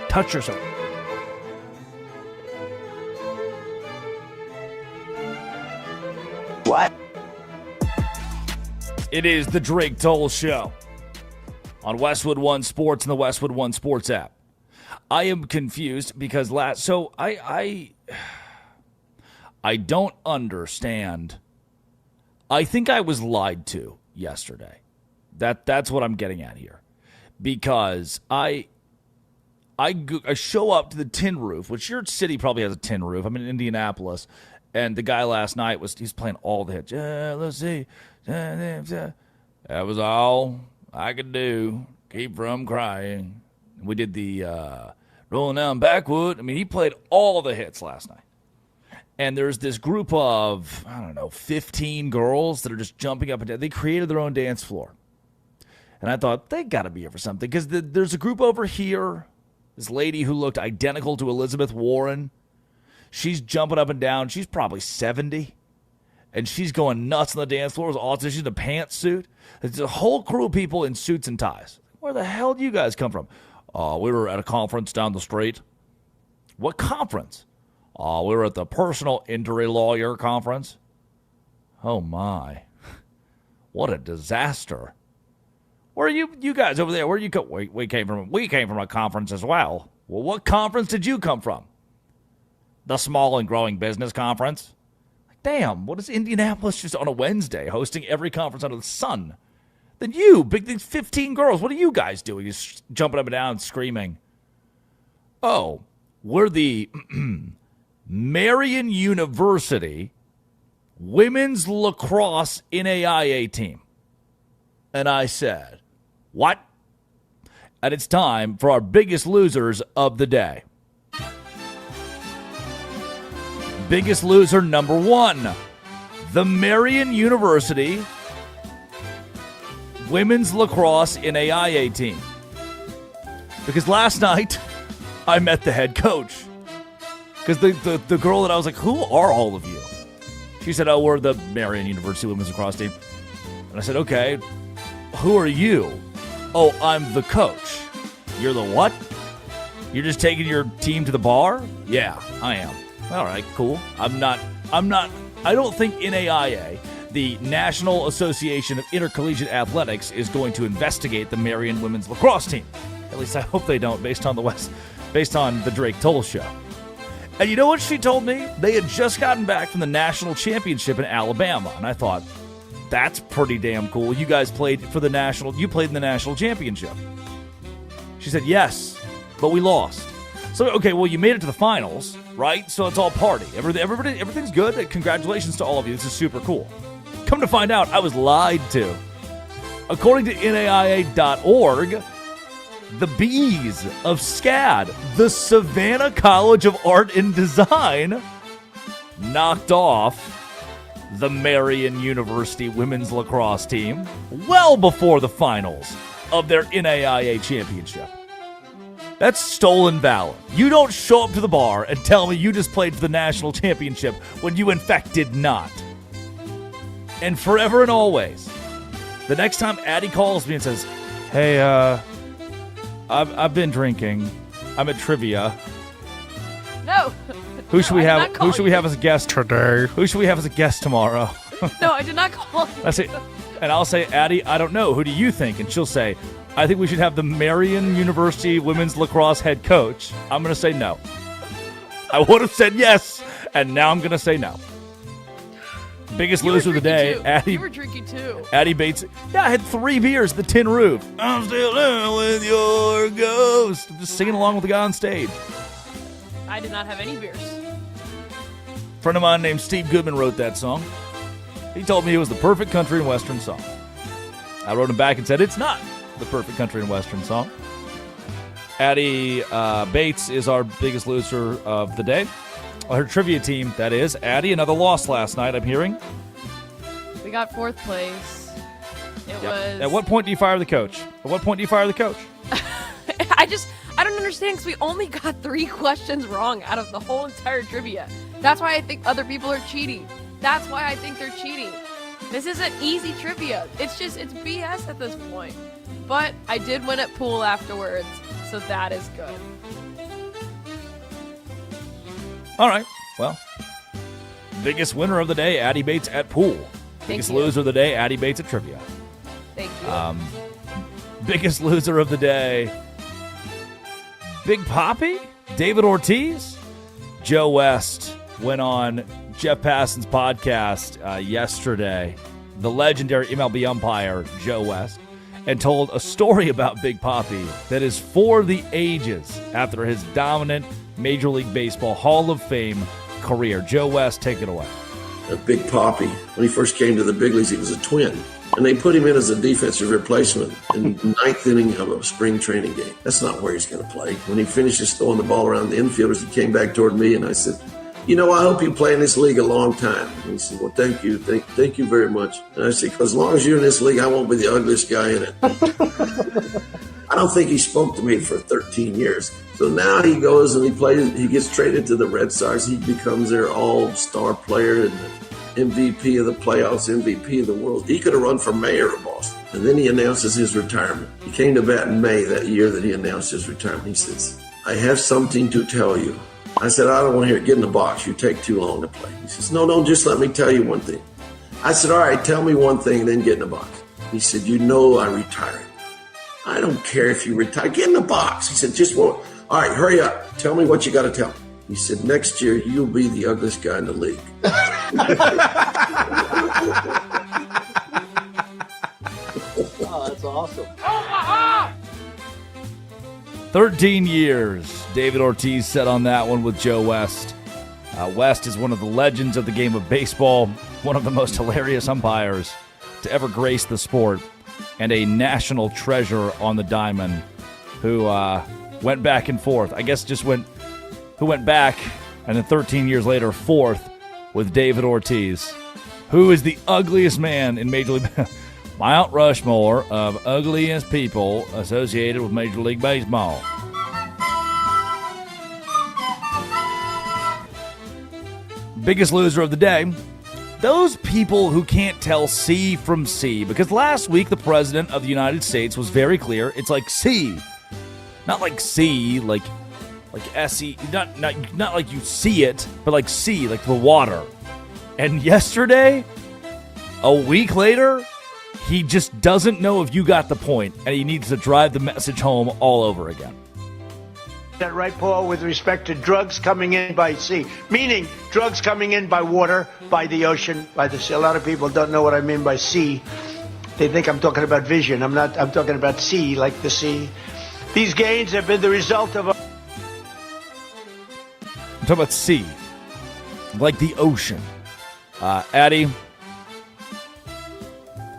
Touch yourself. What? It is the Drake Toll Show on Westwood One Sports and the Westwood One Sports app. I am confused because I don't understand. I think I was lied to yesterday. That's what I'm getting at here, because I show up to the tin roof, which your city probably has a tin roof. I'm in Indianapolis, and the guy last night he's playing all the hits. Let's see. That was all I could do. Keep from crying. We did the Rolling Down Backwood. I mean, he played all the hits last night. And there's this group of, 15 girls that are just jumping up and down. They created their own dance floor. And I thought, they got to be here for something. Because there's a group over here. This lady who looked identical to Elizabeth Warren, she's jumping up and down. She's probably 70, and she's going nuts on the dance floor. Also, she's in a pantsuit. It's a whole crew of people in suits and ties. Where the hell do you guys come from? We were at a conference down the street. What conference? We were at the personal injury lawyer conference. Oh, my. What a disaster. Where are you guys over there? Where you come? We came from a conference as well. Well, what conference did you come from? The Small and Growing Business Conference. Damn, what is Indianapolis just on a Wednesday hosting every conference under the sun? Then you, big 15 girls, what are you guys doing? Just jumping up and down, screaming. Oh, we're the Marion University Women's Lacrosse NAIA team. And I said, what? And it's time for our biggest losers of the day. Biggest loser number 1, the Marion University Women's Lacrosse NAIA team. Because last night, I met the head coach. Because the girl that I was like, who are all of you? She said, oh, we're the Marion University Women's Lacrosse team. And I said, okay, who are you? Oh, I'm the coach. You're the what? You're just taking your team to the bar? Yeah, I am. All right, cool. I don't think NAIA, the National Association of Intercollegiate Athletics, is going to investigate the Marion Women's Lacrosse team. At least I hope they don't, based on the Drake Toll show. And you know what she told me? They had just gotten back from the national championship in Alabama. And I thought, that's pretty damn cool. You guys played in the national championship. She said, yes, but we lost. So, okay, well, you made it to the finals, right? So it's all party. Everything's good. Congratulations to all of you. This is super cool. Come to find out, I was lied to. According to NAIA.org, the Bees of SCAD, the Savannah College of Art and Design, knocked off the Marion University Women's Lacrosse team well before the finals of their NAIA championship. That's stolen valor. You don't show up to the bar and tell me you just played for the national championship when you in fact did not. And forever and always, the next time Addie calls me and says, hey, I've been drinking. I'm at trivia. No. Who should we have as a guest today? Who should we have as a guest tomorrow? No, I did not call you. That's it. And I'll say, Addie, I don't know. Who do you think? And she'll say, I think we should have the Marion University Women's Lacrosse head coach. I'm going to say no. I would have said yes, and now I'm going to say no. Biggest loser of the day, too. Addie. You were drinking too. Addie Bates. Yeah, I had 3 beers at the Tin Roof. I'm still in with your ghost. I'm just singing along with the guy on stage. I did not have any beers. A friend of mine named Steve Goodman wrote that song. He told me it was the perfect country and western song. I wrote him back and said, it's not the perfect country and western song. Addie Bates is our biggest loser of the day. Her trivia team, that is. Addie, another loss last night, I'm hearing. We got 4th place. It was... At what point do you fire the coach? At what point do you fire the coach? I don't understand, because we only got 3 questions wrong out of the whole entire trivia. That's why I think other people are cheating. That's why I think they're cheating. This isn't easy trivia. It's BS at this point. But I did win at pool afterwards, so that is good. All right. Well, biggest winner of the day, Addie Bates at pool. Biggest loser of the day, Addie Bates at trivia. Thank you. Biggest loser of the day, Big Papi, David Ortiz. Joe West went on Jeff Passan's podcast yesterday, the legendary MLB umpire, Joe West, and told a story about Big Papi that is for the ages after his dominant Major League Baseball Hall of Fame career. Joe West, take it away. Big Papi, when he first came to the big leagues, he was a twin. And they put him in as a defensive replacement in the 9th inning of a spring training game. That's not where he's going to play. When he finishes throwing the ball around the infielders, he came back toward me and I said, I hope you play in this league a long time. And he said, well, thank you. Thank you very much. And I said, as long as you're in this league, I won't be the ugliest guy in it. I don't think he spoke to me for 13 years. So now he goes and he gets traded to the Red Sox. He becomes their all-star player and MVP of the playoffs, MVP of the world. He could have run for mayor of Boston. And then he announces his retirement. He came to bat in May that year that he announced his retirement. He says, I have something to tell you. I said, I don't want to hear it. Get in the box. You take too long to play. He says, no, just let me tell you one thing. I said, all right, tell me one thing, then get in the box. He said, I'm retiring. I don't care if you retire. Get in the box. He said, just won't. All right, hurry up. Tell me what you got to tell. He said, next year, you'll be the ugliest guy in the league. Oh, that's awesome. 13 years, David Ortiz said on that one with Joe West. West is one of the legends of the game of baseball, one of the most hilarious umpires to ever grace the sport, and a national treasure on the diamond who went back and forth. I guess who went back and then 13 years later forth with David Ortiz, who is the ugliest man in Major League Mount Rushmore of ugliest people associated with Major League Baseball. Biggest loser of the day, those people who can't tell C from C. Because last week the President of the United States was very clear. It's like C. Not like C, like S-E. Not like you see it, but like C, like the water. And yesterday, a week later, he just doesn't know if you got the point, and he needs to drive the message home all over again. That right, Paul, with respect to drugs coming in by sea, meaning drugs coming in by water, by the ocean, by the sea. A lot of people don't know what I mean by sea. They think I'm talking about vision. I'm not. I'm talking about sea, like the sea. These gains have been the result of I'm talking about sea, like the ocean. Addie,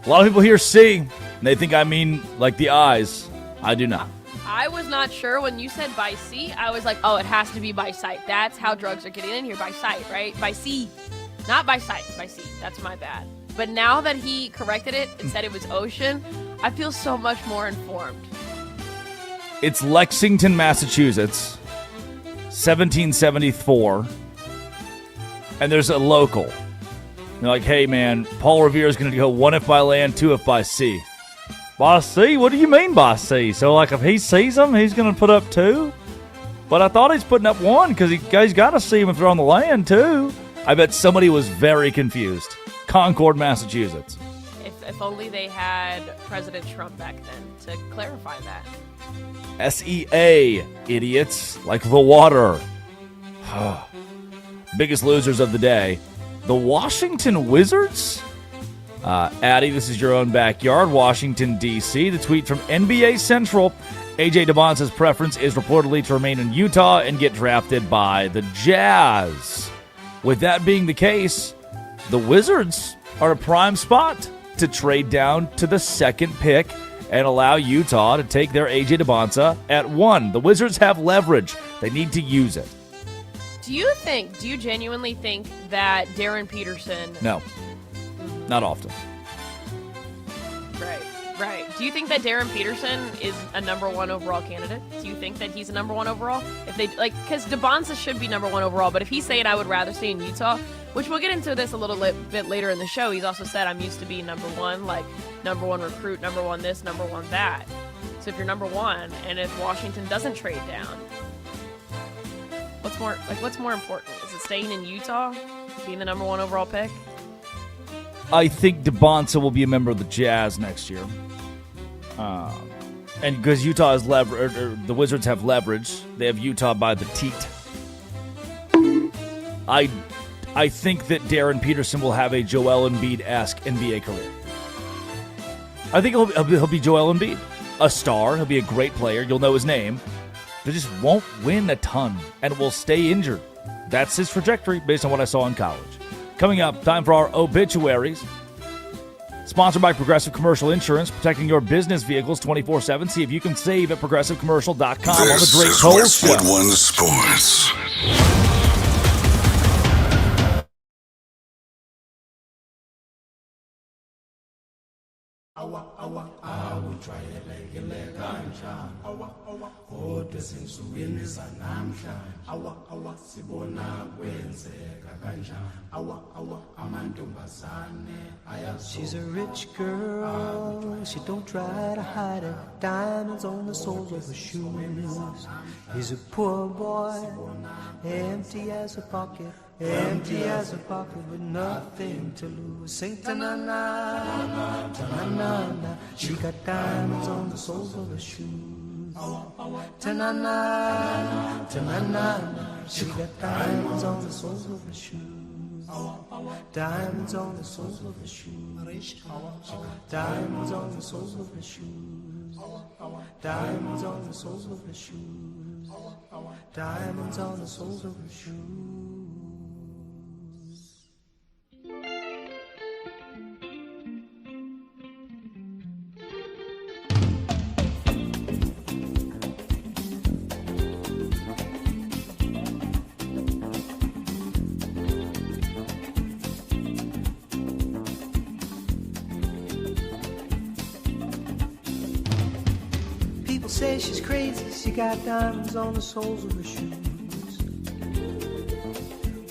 a lot of people hear sea, and they think I mean like the eyes. I do not. I was not sure when you said by sea. I was like, oh, it has to be by sight. That's how drugs are getting in here, by sight, right? By sea. Not by sight, by sea. That's my bad. But now that he corrected it and said it was ocean, I feel so much more informed. It's Lexington, Massachusetts, 1774. And there's a local. They're like, hey, man, Paul Revere is going to go 1 if by land, 2 if by sea. By sea? What do you mean by sea? So, like, if he sees them, he's going to put up 2? But I thought he's putting up 1 because he's got to see him if they're on the land, too. I bet somebody was very confused. Concord, Massachusetts. If only they had President Trump back then to clarify that. SEA, idiots, like the water. Biggest losers of the day. The Washington Wizards? Addie, this is your own backyard, Washington, D.C. The tweet from NBA Central. A.J. DeBonce's preference is reportedly to remain in Utah and get drafted by the Jazz. With that being the case, the Wizards are a prime spot to trade down to the 2nd pick and allow Utah to take their A.J. DeBonce at 1. The Wizards have leverage. They need to use it. Do you genuinely think that Darren Peterson... No. Not often. Right. Do you think that Darren Peterson is a number 1 overall candidate? Do you think that he's a number 1 overall? If they because DeBonce should be number 1 overall, but if he's saying I would rather stay in Utah, which we'll get into this a little bit later in the show, he's also said I'm used to being number 1, like number 1 recruit, number 1 this, number 1 that. So if you're number 1, and if Washington doesn't trade down, what's more important? Is it staying in Utah, being the number 1 overall pick? I think DeBonce will be a member of the Jazz next year. And because Utah has the Wizards have leverage, they have Utah by the teat. I think that Darren Peterson will have a Joel Embiid-esque NBA career. I think he'll be Joel Embiid. A star. He'll be a great player. You'll know his name. They just won't win a ton and will stay injured. That's his trajectory based on what I saw in college. Coming up, time for our obituaries. Sponsored by Progressive Commercial Insurance, protecting your business vehicles 24/7. See if you can save at progressivecommercial.com on the Drake Toll Show. Westwood One Sports. She's a rich girl, she don't try to hide it. Diamonds on the soles of her shoes. He's a poor boy, empty as a pocket. Empty as a pocket with nothing to lose. Sing ta-na-na, ta-na-na-na. She got diamonds on the soles of her shoes. Ta-na-na, ta-na-na-na. She got diamonds on the soles of her shoes. Diamonds on the soles of her shoes. Diamonds on the soles of her shoes. Diamonds on the soles of her shoes. Diamonds on the soles of her shoes. Say she's crazy, she got diamonds on the soles of her shoes.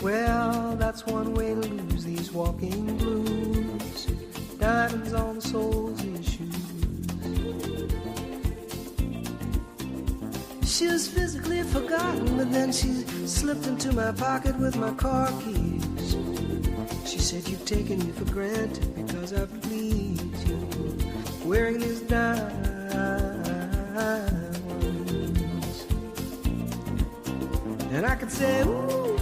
Well, that's one way to lose these walking blues. Diamonds on the soles of your shoes. She was physically forgotten, but then she slipped into my pocket with my car keys. She said, you've taken me for granted because I please you. Wearing these diamonds. And I could say, ooh,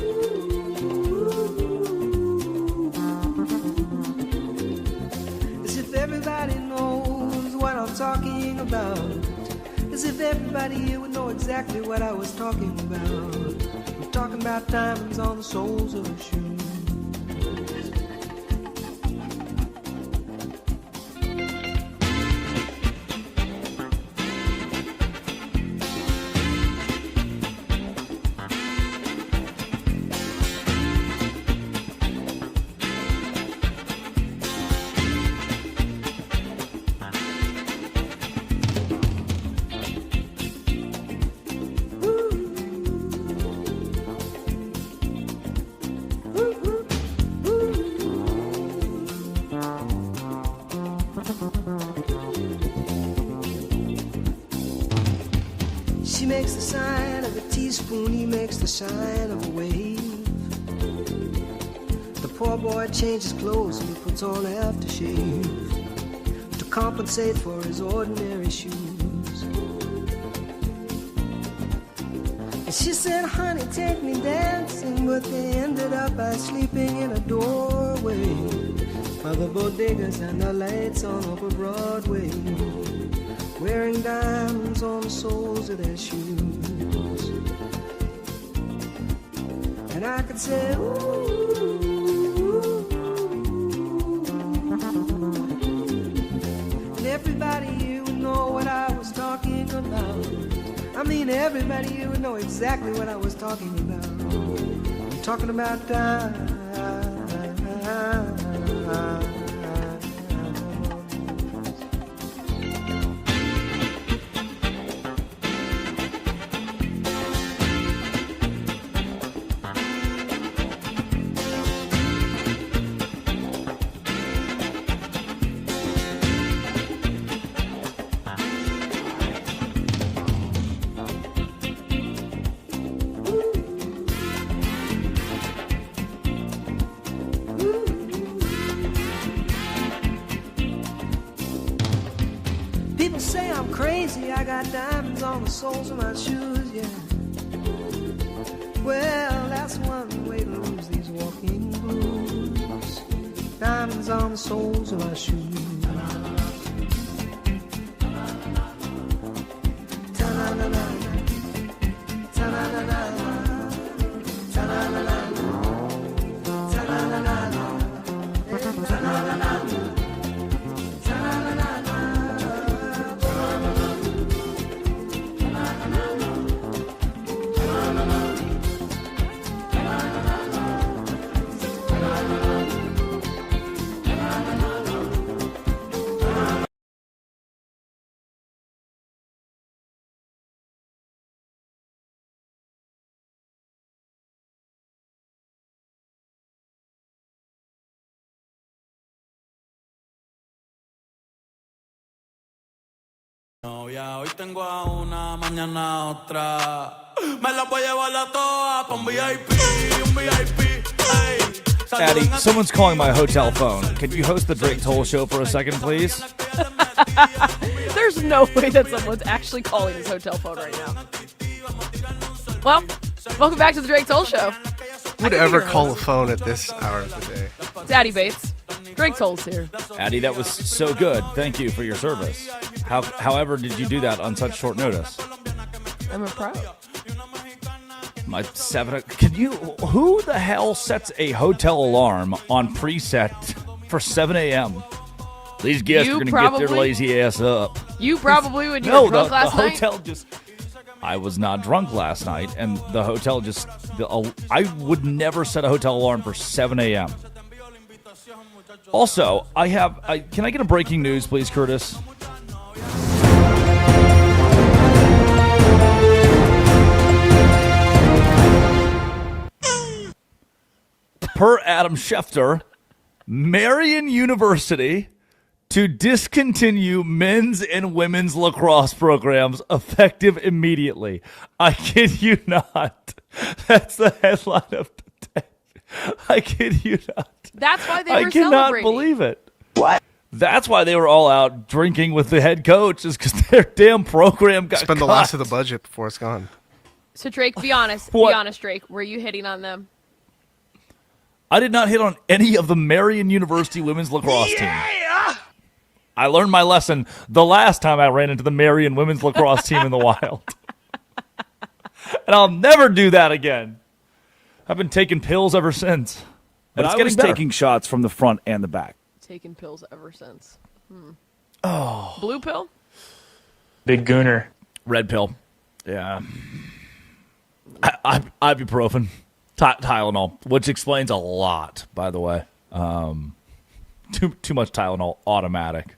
as if everybody knows what I'm talking about. As if everybody here would know exactly what I was talking about. I'm talking about diamonds on the soles of her shoes. She makes the sign of a teaspoon, he makes the sign of a wave. The poor boy changes clothes and he puts on aftershave to compensate for his ordinary shoes. And she said, honey, take me dancing, but they ended up by sleeping in a doorway by the bodegas and the lights on Upper Broadway, wearing diamonds on the soles of their shoes. And I could say, ooh, and everybody here would know what I was talking about. I mean, everybody here would know exactly what I was talking about. I'm talking about diamonds. People say I'm crazy, I got diamonds on the soles of my shoes, yeah. Well, that's one way to lose these walking blues. Diamonds on the soles of my shoes. Ya hoy tengo a una, mañana a otra. Me la voy a llevar a todas pa' un VIP, un VIP. Addie, someone's calling my hotel phone. Can you host the Drake Toll Show for a second, please? There's no way that someone's actually calling his hotel phone right now. Well, welcome back to the Drake Toll Show. Who would ever call a phone at this hour of the day? It's Addie Bates. Drake Toll's here. Addie, that was so good. Thank you for your service. However, did you do that on such short notice? I'm proud. My 7. Who the hell sets a hotel alarm on preset for 7 a.m.? These guests are going to get their lazy ass up. You probably when you were drunk last night. Hotel I was not drunk last night, and the hotel I would never set a hotel alarm for 7 a.m. Also, can I get a breaking news, please, Curtis? Per Adam Schefter, Marian University to discontinue men's and women's lacrosse programs effective immediately. I kid you not. That's the headline of the day. I kid you not. That's why they were celebrating. I cannot believe it. What? That's why they were all out drinking with the head coach, is because their damn program got Spend the last of the budget before it's gone. So, Drake, be honest. Be honest, Drake. Were you hitting on them? I did not hit on any of the Marian University women's lacrosse team. I learned my lesson the last time I ran into the Marian women's lacrosse team in the wild. And I'll never do that again. I've been taking pills ever since. But I was taking shots from the front and the back. Taking pills ever since. Oh. Blue pill? Big gooner. Red pill. Yeah. Ibuprofen. Tylenol, which explains a lot, by the way. Too much Tylenol, automatic.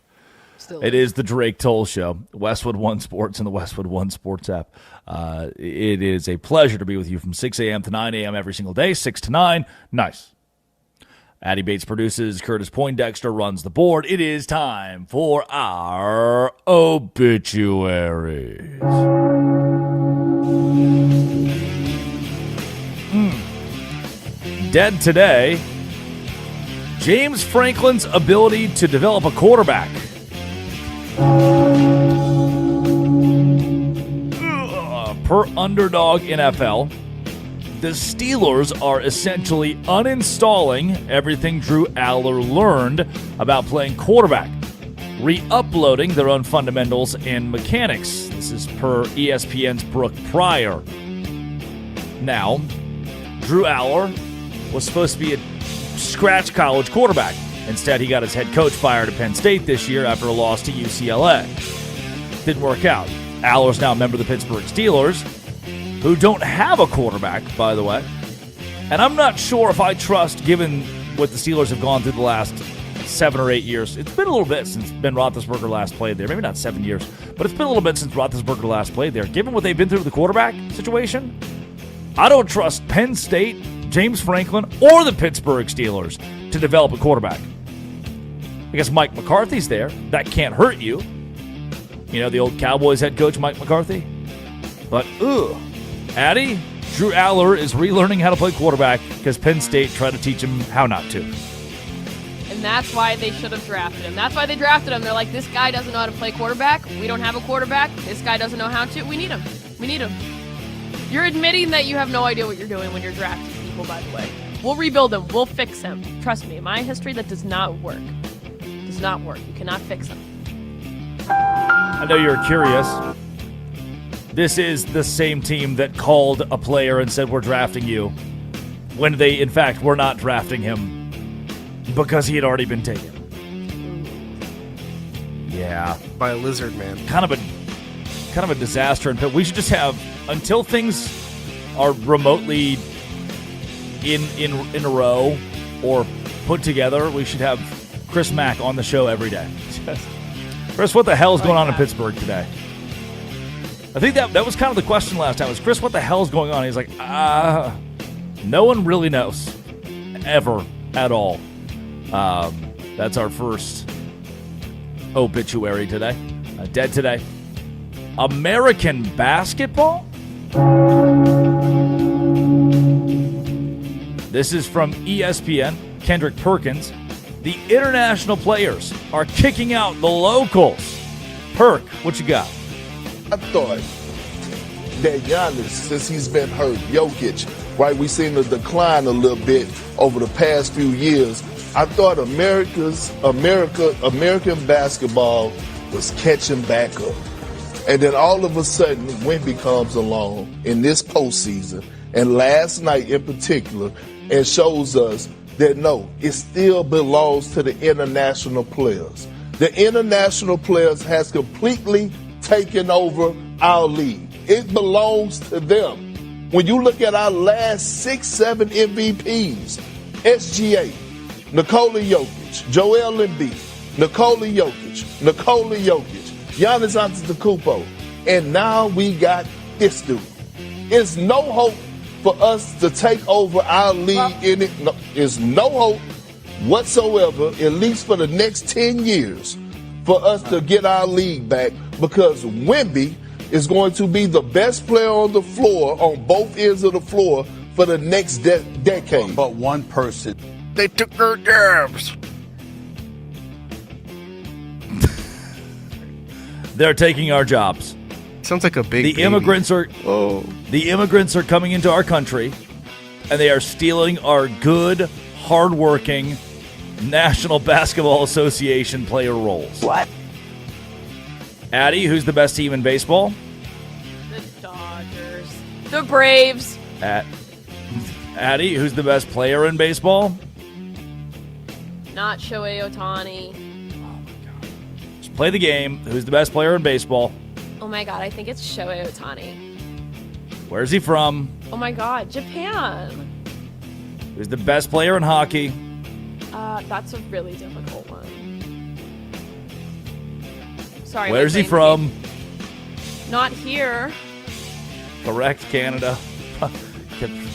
It is the Drake Toll Show, Westwood One Sports and the Westwood One Sports app. It is a pleasure to be with you from 6 a.m. to 9 a.m. every single day, 6 to 9. Nice. Addie Bates produces, Curtis Poindexter runs the board. It is time for our obituaries. Dead today, James Franklin's ability to develop a quarterback. Per Underdog NFL, the Steelers are essentially uninstalling everything Drew Aller learned about playing quarterback, re-uploading their own fundamentals and mechanics. This is per ESPN's Brooke Pryor. Now, Drew Aller was supposed to be a scratch college quarterback. Instead, he got his head coach fired at Penn State this year after a loss to UCLA. Didn't work out. Aller's now a member of the Pittsburgh Steelers, who don't have a quarterback, by the way. And I'm not sure if I trust, given what the Steelers have gone through the last 7 or 8 years. It's been a little bit since Ben Roethlisberger last played there. Maybe not 7 years, but it's been a little bit since Roethlisberger last played there. Given what they've been through with the quarterback situation, I don't trust Penn State, James Franklin, or the Pittsburgh Steelers to develop a quarterback. I guess Mike McCarthy's there. That can't hurt you. You know, the old Cowboys head coach, Mike McCarthy. But, Addie, Drew Aller is relearning how to play quarterback because Penn State tried to teach him how not to. And that's why they should have drafted him. That's why they drafted him. They're like, this guy doesn't know how to play quarterback. We don't have a quarterback. This guy doesn't know how to. We need him. We need him. You're admitting that you have no idea what you're doing when you're drafting people, by the way. We'll rebuild him. We'll fix him. Trust me, in my history, that does not work. Does not work. You cannot fix him. I know you're curious. This is the same team that called a player and said, we're drafting you, when they, in fact, were not drafting him because he had already been taken. Yeah. By a lizard man. Kind of a disaster. But we should just have, until things are remotely in a row or put together, we should have Chris Mack on the show every day. Chris, what the hell is going on in Pittsburgh today? I think that was kind of the question last time. Was Chris, what the hell is going on? He's like, no one really knows. Ever. At all. That's our first obituary today. Dead today. American basketball? This is from ESPN, Kendrick Perkins. The international players are kicking out the locals. Perk, what you got? I thought that Giannis, since he's been hurt, Jokic, right, we seen a decline a little bit over the past few years. I thought American basketball was catching back up. And then all of a sudden, Wemby comes along in this postseason, and last night in particular, and shows us that no, it still belongs to the international players. The international players has completely taken over our league. It belongs to them. When you look at our last 6-7 MVPs, SGA, Nikola Jokic, Joel Embiid, Nikola Jokic, Giannis Antetokounmpo, and now we got this dude. There's no hope for us to take over our league in it. No, there's no hope whatsoever, at least for the next 10 years, for us to get our league back, because Wemby is going to be the best player on the floor, on both ends of the floor, for the next decade. But one person. They took their jobs. They're taking our jobs. Sounds like a big The immigrants are coming into our country, and they are stealing our good, hardworking National Basketball Association player roles. What? Addie, who's the best team in baseball? The Dodgers. The Braves. Addie, who's the best player in baseball? Not Shohei Ohtani. Just play the game. Who's the best player in baseball? Oh my god, I think it's Shohei Ohtani. Where's he from? Oh my god, Japan. Who's the best player in hockey? That's a really difficult one. Sorry. Where's he from? Not here. Correct, Canada.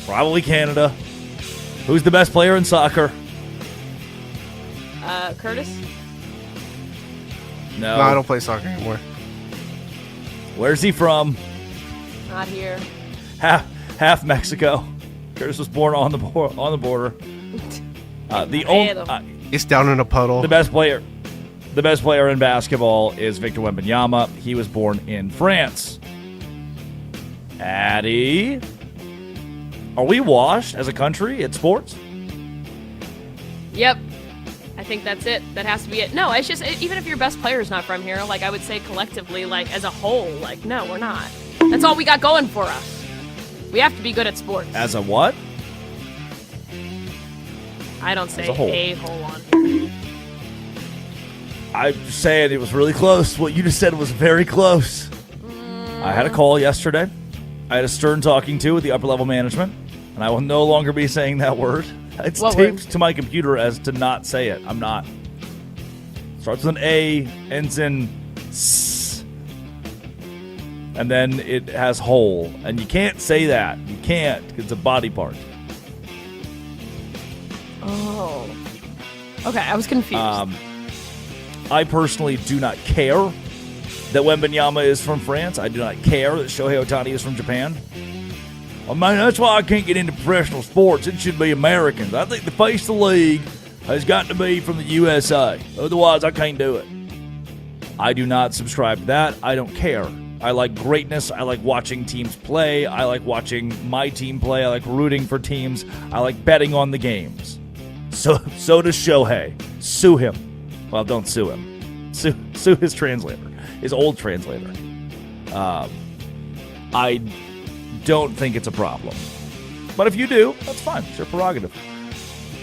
Probably Canada. Who's the best player in soccer? Curtis? No. No, I don't play soccer anymore. Where's he from? Not here. Half Mexico. Curtis was born on the border. It's down in a puddle. The best player in basketball is Victor Wembanyama. He was born in France. Addie, are we washed as a country at sports? Yep. I think that's it. That has to be it. No, it's just, even if your best player is not from here, like, I would say collectively, like, as a whole, like, no, we're not. That's all we got going for us. We have to be good at sports. As a what? I don't say a whole one. I'm just saying it was really close. What you just said was very close. I had a call yesterday. I had a stern talking to with the upper level management, and I will no longer be saying that word. It's taped to my computer as to not say it. I'm not. Starts with an A, ends in S, and then it has hole. And you can't say that. You can't. It's a body part. Oh. Okay, I was confused. I personally do not care that Wembanyama is from France. I do not care that Shohei Ohtani is from Japan. I mean, that's why I can't get into professional sports. It should be Americans. I think the face of the league has got to be from the USA. Otherwise, I can't do it. I do not subscribe to that. I don't care. I like greatness. I like watching teams play. I like watching my team play. I like rooting for teams. I like betting on the games. So does Shohei. Sue him. Well, don't sue him. Sue his translator, his old translator. I don't think it's a problem. But if you do, that's fine. It's your prerogative.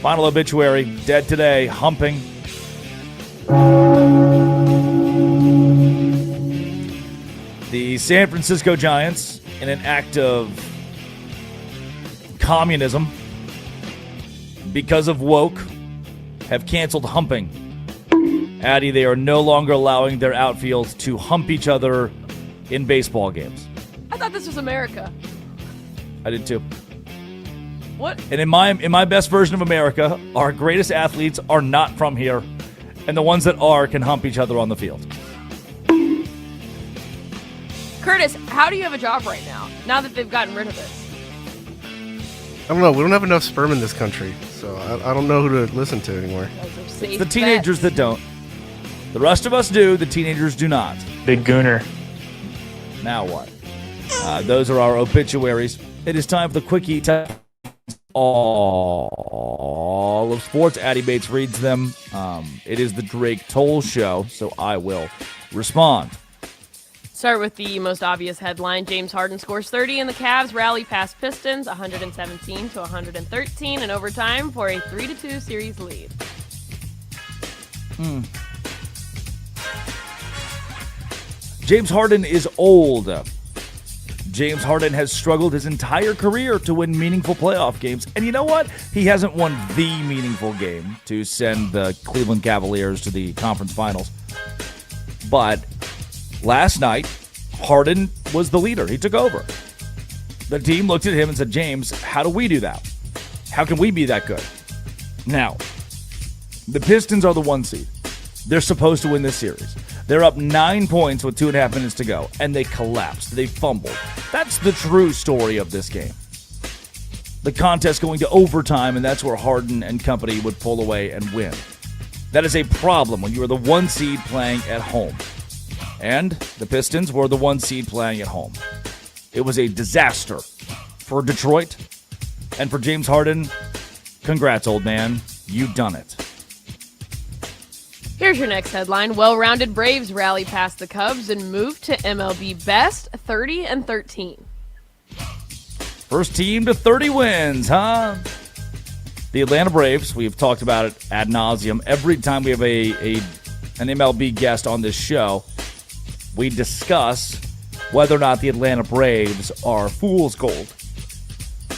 Final obituary, dead today, humping. The San Francisco Giants, in an act of communism, because of woke, have canceled humping. Addie, they are no longer allowing their outfields to hump each other in baseball games. I thought this was America. I did too. What? And in my best version of America, our greatest athletes are not from here, and the ones that are can hump each other on the field. Curtis, how do you have a job right now that they've gotten rid of it? don't know. We don't have enough sperm in this country, so I don't know who to listen to anymore. It's the teenagers that don't. The rest of us do. The teenagers do not. Big Gooner. Now what? Those are our obituaries. It is time for the quickie. All of sports. Addy Bates reads them. It is the Drake Toll Show, so I will respond. Start with the most obvious headline. James Harden scores 30 and the Cavs rally past Pistons 117-113 in overtime for a 3-2 series lead. James Harden is old. James Harden has struggled his entire career to win meaningful playoff games. And you know what? He hasn't won the meaningful game to send the Cleveland Cavaliers to the conference finals. But last night, Harden was the leader. He took over. The team looked at him and said, James, how do we do that? How can we be that good? Now, the Pistons are the 1 seed. They're supposed to win this series. They're up 9 points with 2.5 minutes to go, and they collapsed. They fumbled. That's the true story of this game. The contest going to overtime, and that's where Harden and company would pull away and win. That is a problem when you are the 1 seed playing at home. And the Pistons were the 1 seed playing at home. It was a disaster for Detroit. And for James Harden, congrats, old man. You done it. Here's your next headline. Well-rounded Braves rally past the Cubs and move to MLB best 30-13. First team to 30 wins, huh? The Atlanta Braves, we've talked about it ad nauseum. Every time we have an MLB guest on this show, we discuss whether or not the Atlanta Braves are fool's gold.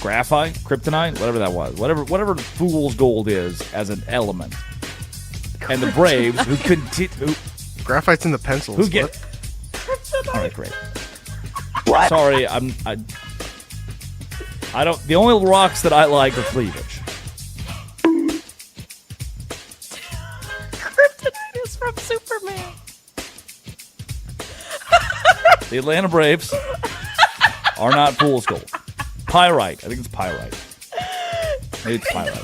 Graphite, kryptonite, whatever that was. Whatever fool's gold is as an element. And the Braves, who continue... Graphite's in the pencils. Who get... All right, great. What? Sorry, I don't... The only rocks that I like are cleavage. Kryptonite is from Superman. The Atlanta Braves are not fool's gold. Pyrite. I think it's pyrite. Maybe it's pyrite.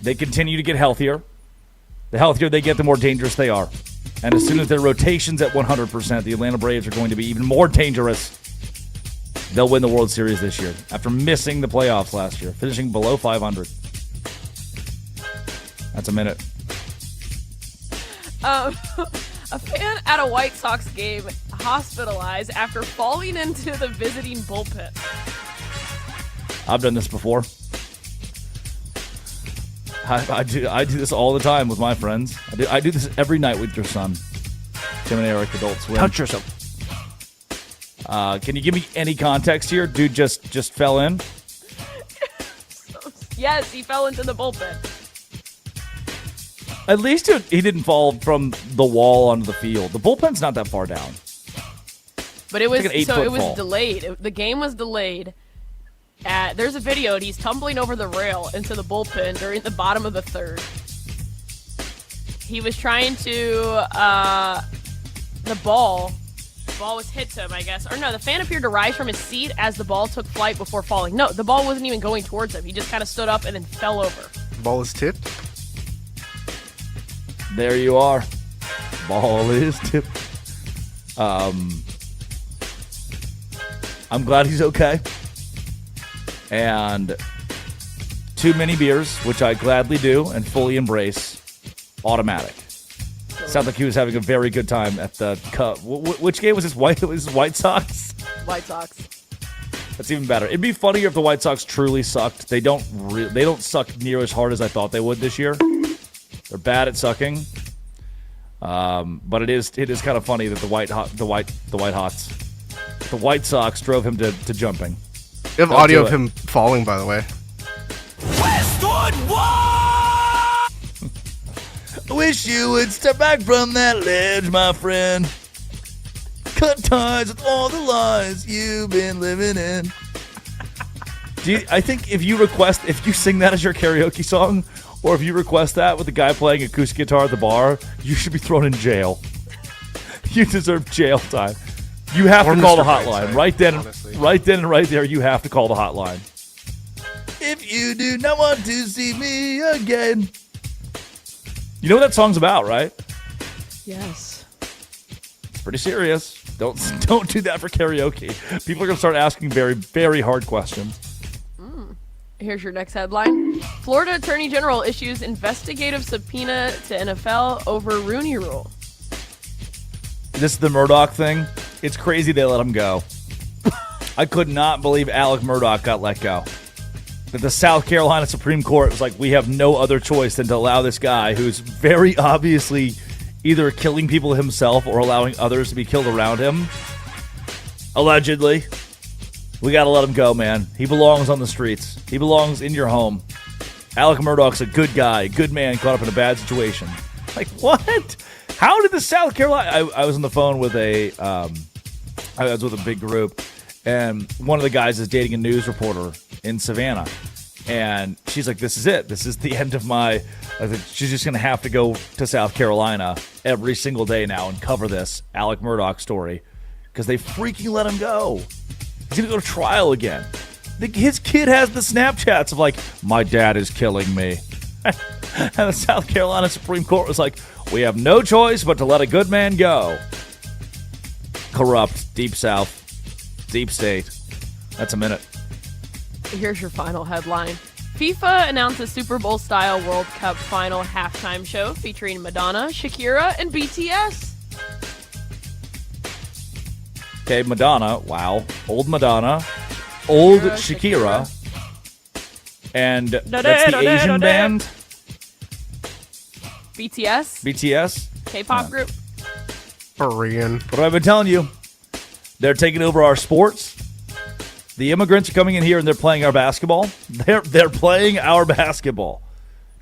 They continue to get healthier. The healthier they get, the more dangerous they are. And as soon as their rotation's at 100%, the Atlanta Braves are going to be even more dangerous. They'll win the World Series this year after missing the playoffs last year, finishing below 500. That's a minute. A fan at a White Sox game hospitalized after falling into the visiting bullpen. I've done this before. I do this all the time with my friends. I do this every night with your son. Tim and Eric, Adult Swim. Touch yourself. Can you give me any context here? Dude just fell in? Yes, he fell into the bullpen. At least he didn't fall from the wall onto the field. The bullpen's not that far down. But it was like it was delayed. The game was delayed. There's a video, and he's tumbling over the rail into the bullpen during the bottom of the third. He was trying to, the ball was hit to him, I guess. Or no, the fan appeared to rise from his seat as the ball took flight before falling. No, the ball wasn't even going towards him. He just kind of stood up and then fell over. Ball is tipped? There you are. Ball is tipped. I'm glad he's okay. And too many beers, which I gladly do and fully embrace, automatic. Sounds like he was having a very good time at the Cup. Which game was this? White Sox? White Sox. That's even better. It'd be funnier if the White Sox truly sucked. They don't suck near as hard as I thought they would this year. They're bad at sucking. But it is kind of funny that the White Sox drove him to jumping. You have audio of him falling, by the way. Westwood I wish you would step back from that ledge, my friend. Cut ties with all the lies you've been living in. I think if you sing that as your karaoke song, or if you request that with the guy playing acoustic guitar at the bar, you should be thrown in jail. You deserve jail time. You have to call the hotline. Right then and right there, you have to call the hotline. you do not want to see me again. You know what that song's about, right? Yes. It's pretty serious. Don't do that for karaoke. People are going to start asking very, very hard questions. Here's your next headline. Florida Attorney General issues investigative subpoena to NFL over Rooney Rule. This is the Murdoch thing. It's crazy they let him go. I could not believe Alec Murdoch got let go. That the South Carolina Supreme Court was like, we have no other choice than to allow this guy who's very obviously either killing people himself or allowing others to be killed around him. Allegedly. We got to let him go, man. He belongs on the streets. He belongs in your home. Alec Murdoch's a good guy, good man caught up in a bad situation. Like, what? How did the South Carolina... I was on the phone with I was with a big group, and one of the guys is dating a news reporter in Savannah. And she's like, this is it. This is the end of my... I think she's just going to have to go to South Carolina every single day now and cover this Alec Murdoch story because they freaking let him go. He's going to go to trial again. His kid has the Snapchats of like, my dad is killing me. And the South Carolina Supreme Court was like, we have no choice but to let a good man go. Corrupt, deep South, deep state. That's a minute. Here's your final headline. FIFA announces Super Bowl-style World Cup final halftime show featuring Madonna, Shakira, and BTS. Okay, Madonna. Wow. Old Madonna. Old Shakira. And that's the Asian band? BTS. BTS? K-pop group. Korean. What have I been telling you? They're taking over our sports. The immigrants are coming in here and they're playing our basketball. They're playing our basketball.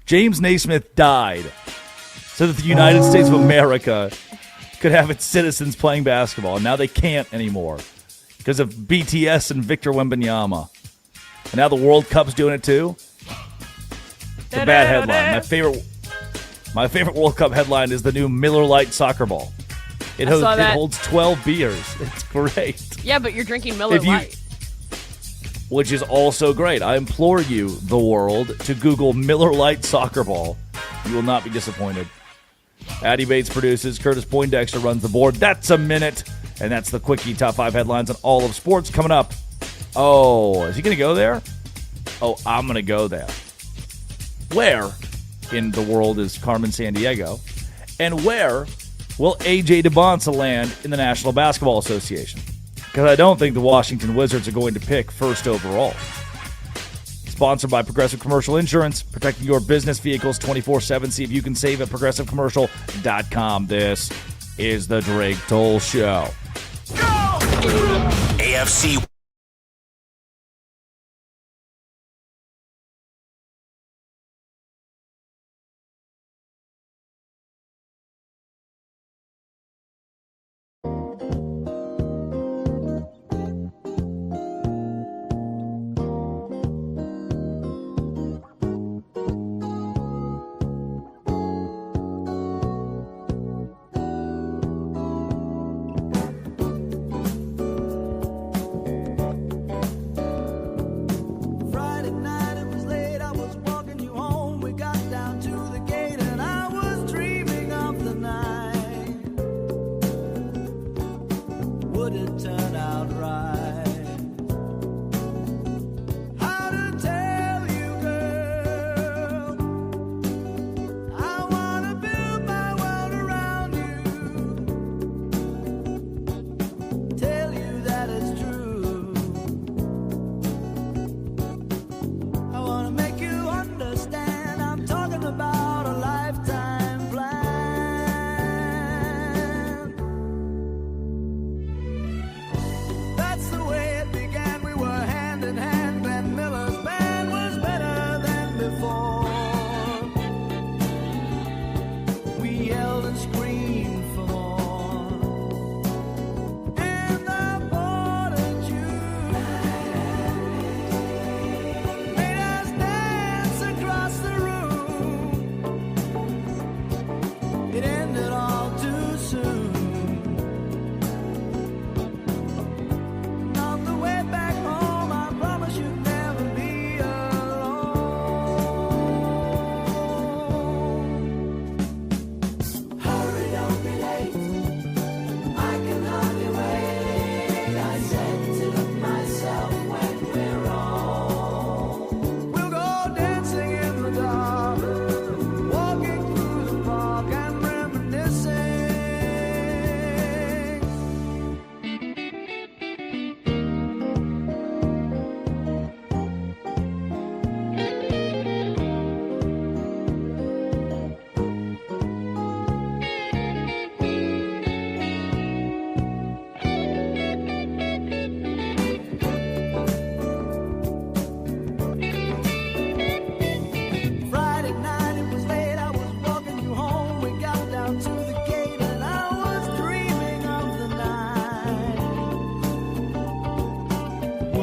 James Naismith died so that the United States of America could have its citizens playing basketball. And now they can't anymore because of BTS and Victor Wembanyama. And now the World Cup's doing it too. It's a bad headline. My favorite World Cup headline is the new Miller Lite soccer ball. It holds 12 beers. It's great. Yeah, but you're drinking Miller Lite. Which is also great. I implore you, the world, to Google Miller Lite soccer ball. You will not be disappointed. Addy Bates produces. Curtis Poindexter runs the board. That's a minute. And that's the Quickie Top 5 headlines on all of sports coming up. Oh, is he going to go there? Oh, I'm going to go there. Where in the world is Carmen Sandiego? And where will A.J. DeBonsa land in the National Basketball Association? Because I don't think the Washington Wizards are going to pick first overall. Sponsored by Progressive Commercial Insurance, protecting your business vehicles 24/7. See if you can save at progressivecommercial.com. This is the Drake Toll Show. AFC.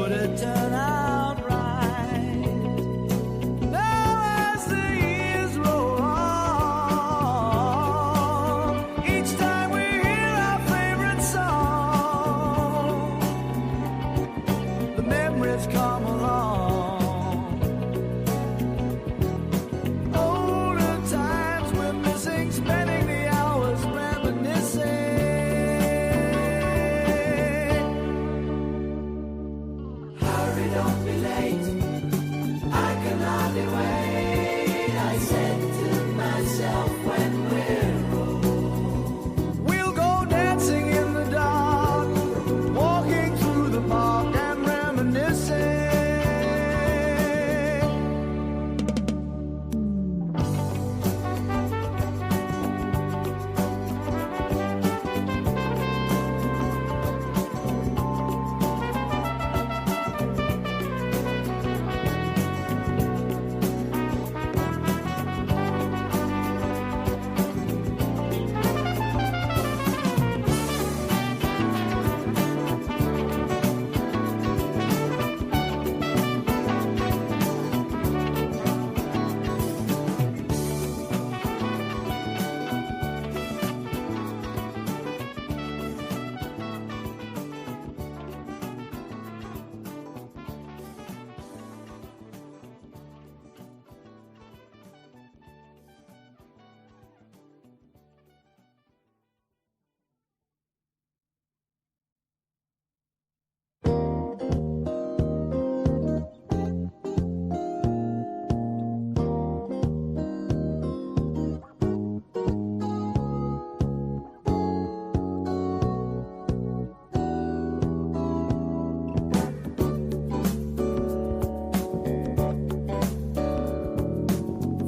would it turn out right? Now as the years roll on, each time we hear our favorite song, the memories come along. Older times we're missing, spending the hours reminiscing. Hurry, don't be late, I can hardly wait, I said to myself when we're old. We'll go dancing in the dark, walking through the park and reminiscing.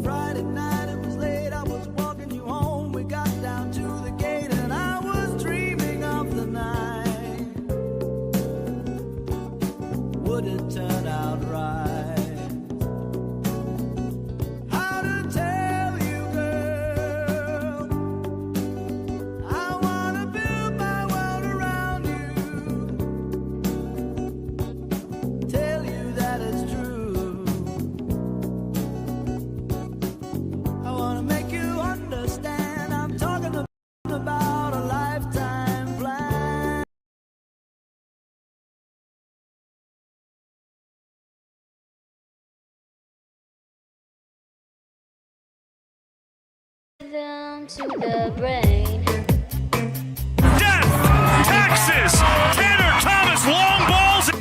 Friday night, it was late, I was walking you home. We got down to the gate and I was dreaming of the night. Would it turn out right? How to tell you, girl, I wanna build my world around you. Tell you that it's true. I wanna make you understand. I'm talking about a lifetime plan. Rhythm to the brain. Death, taxes, Tanner Thomas, long balls.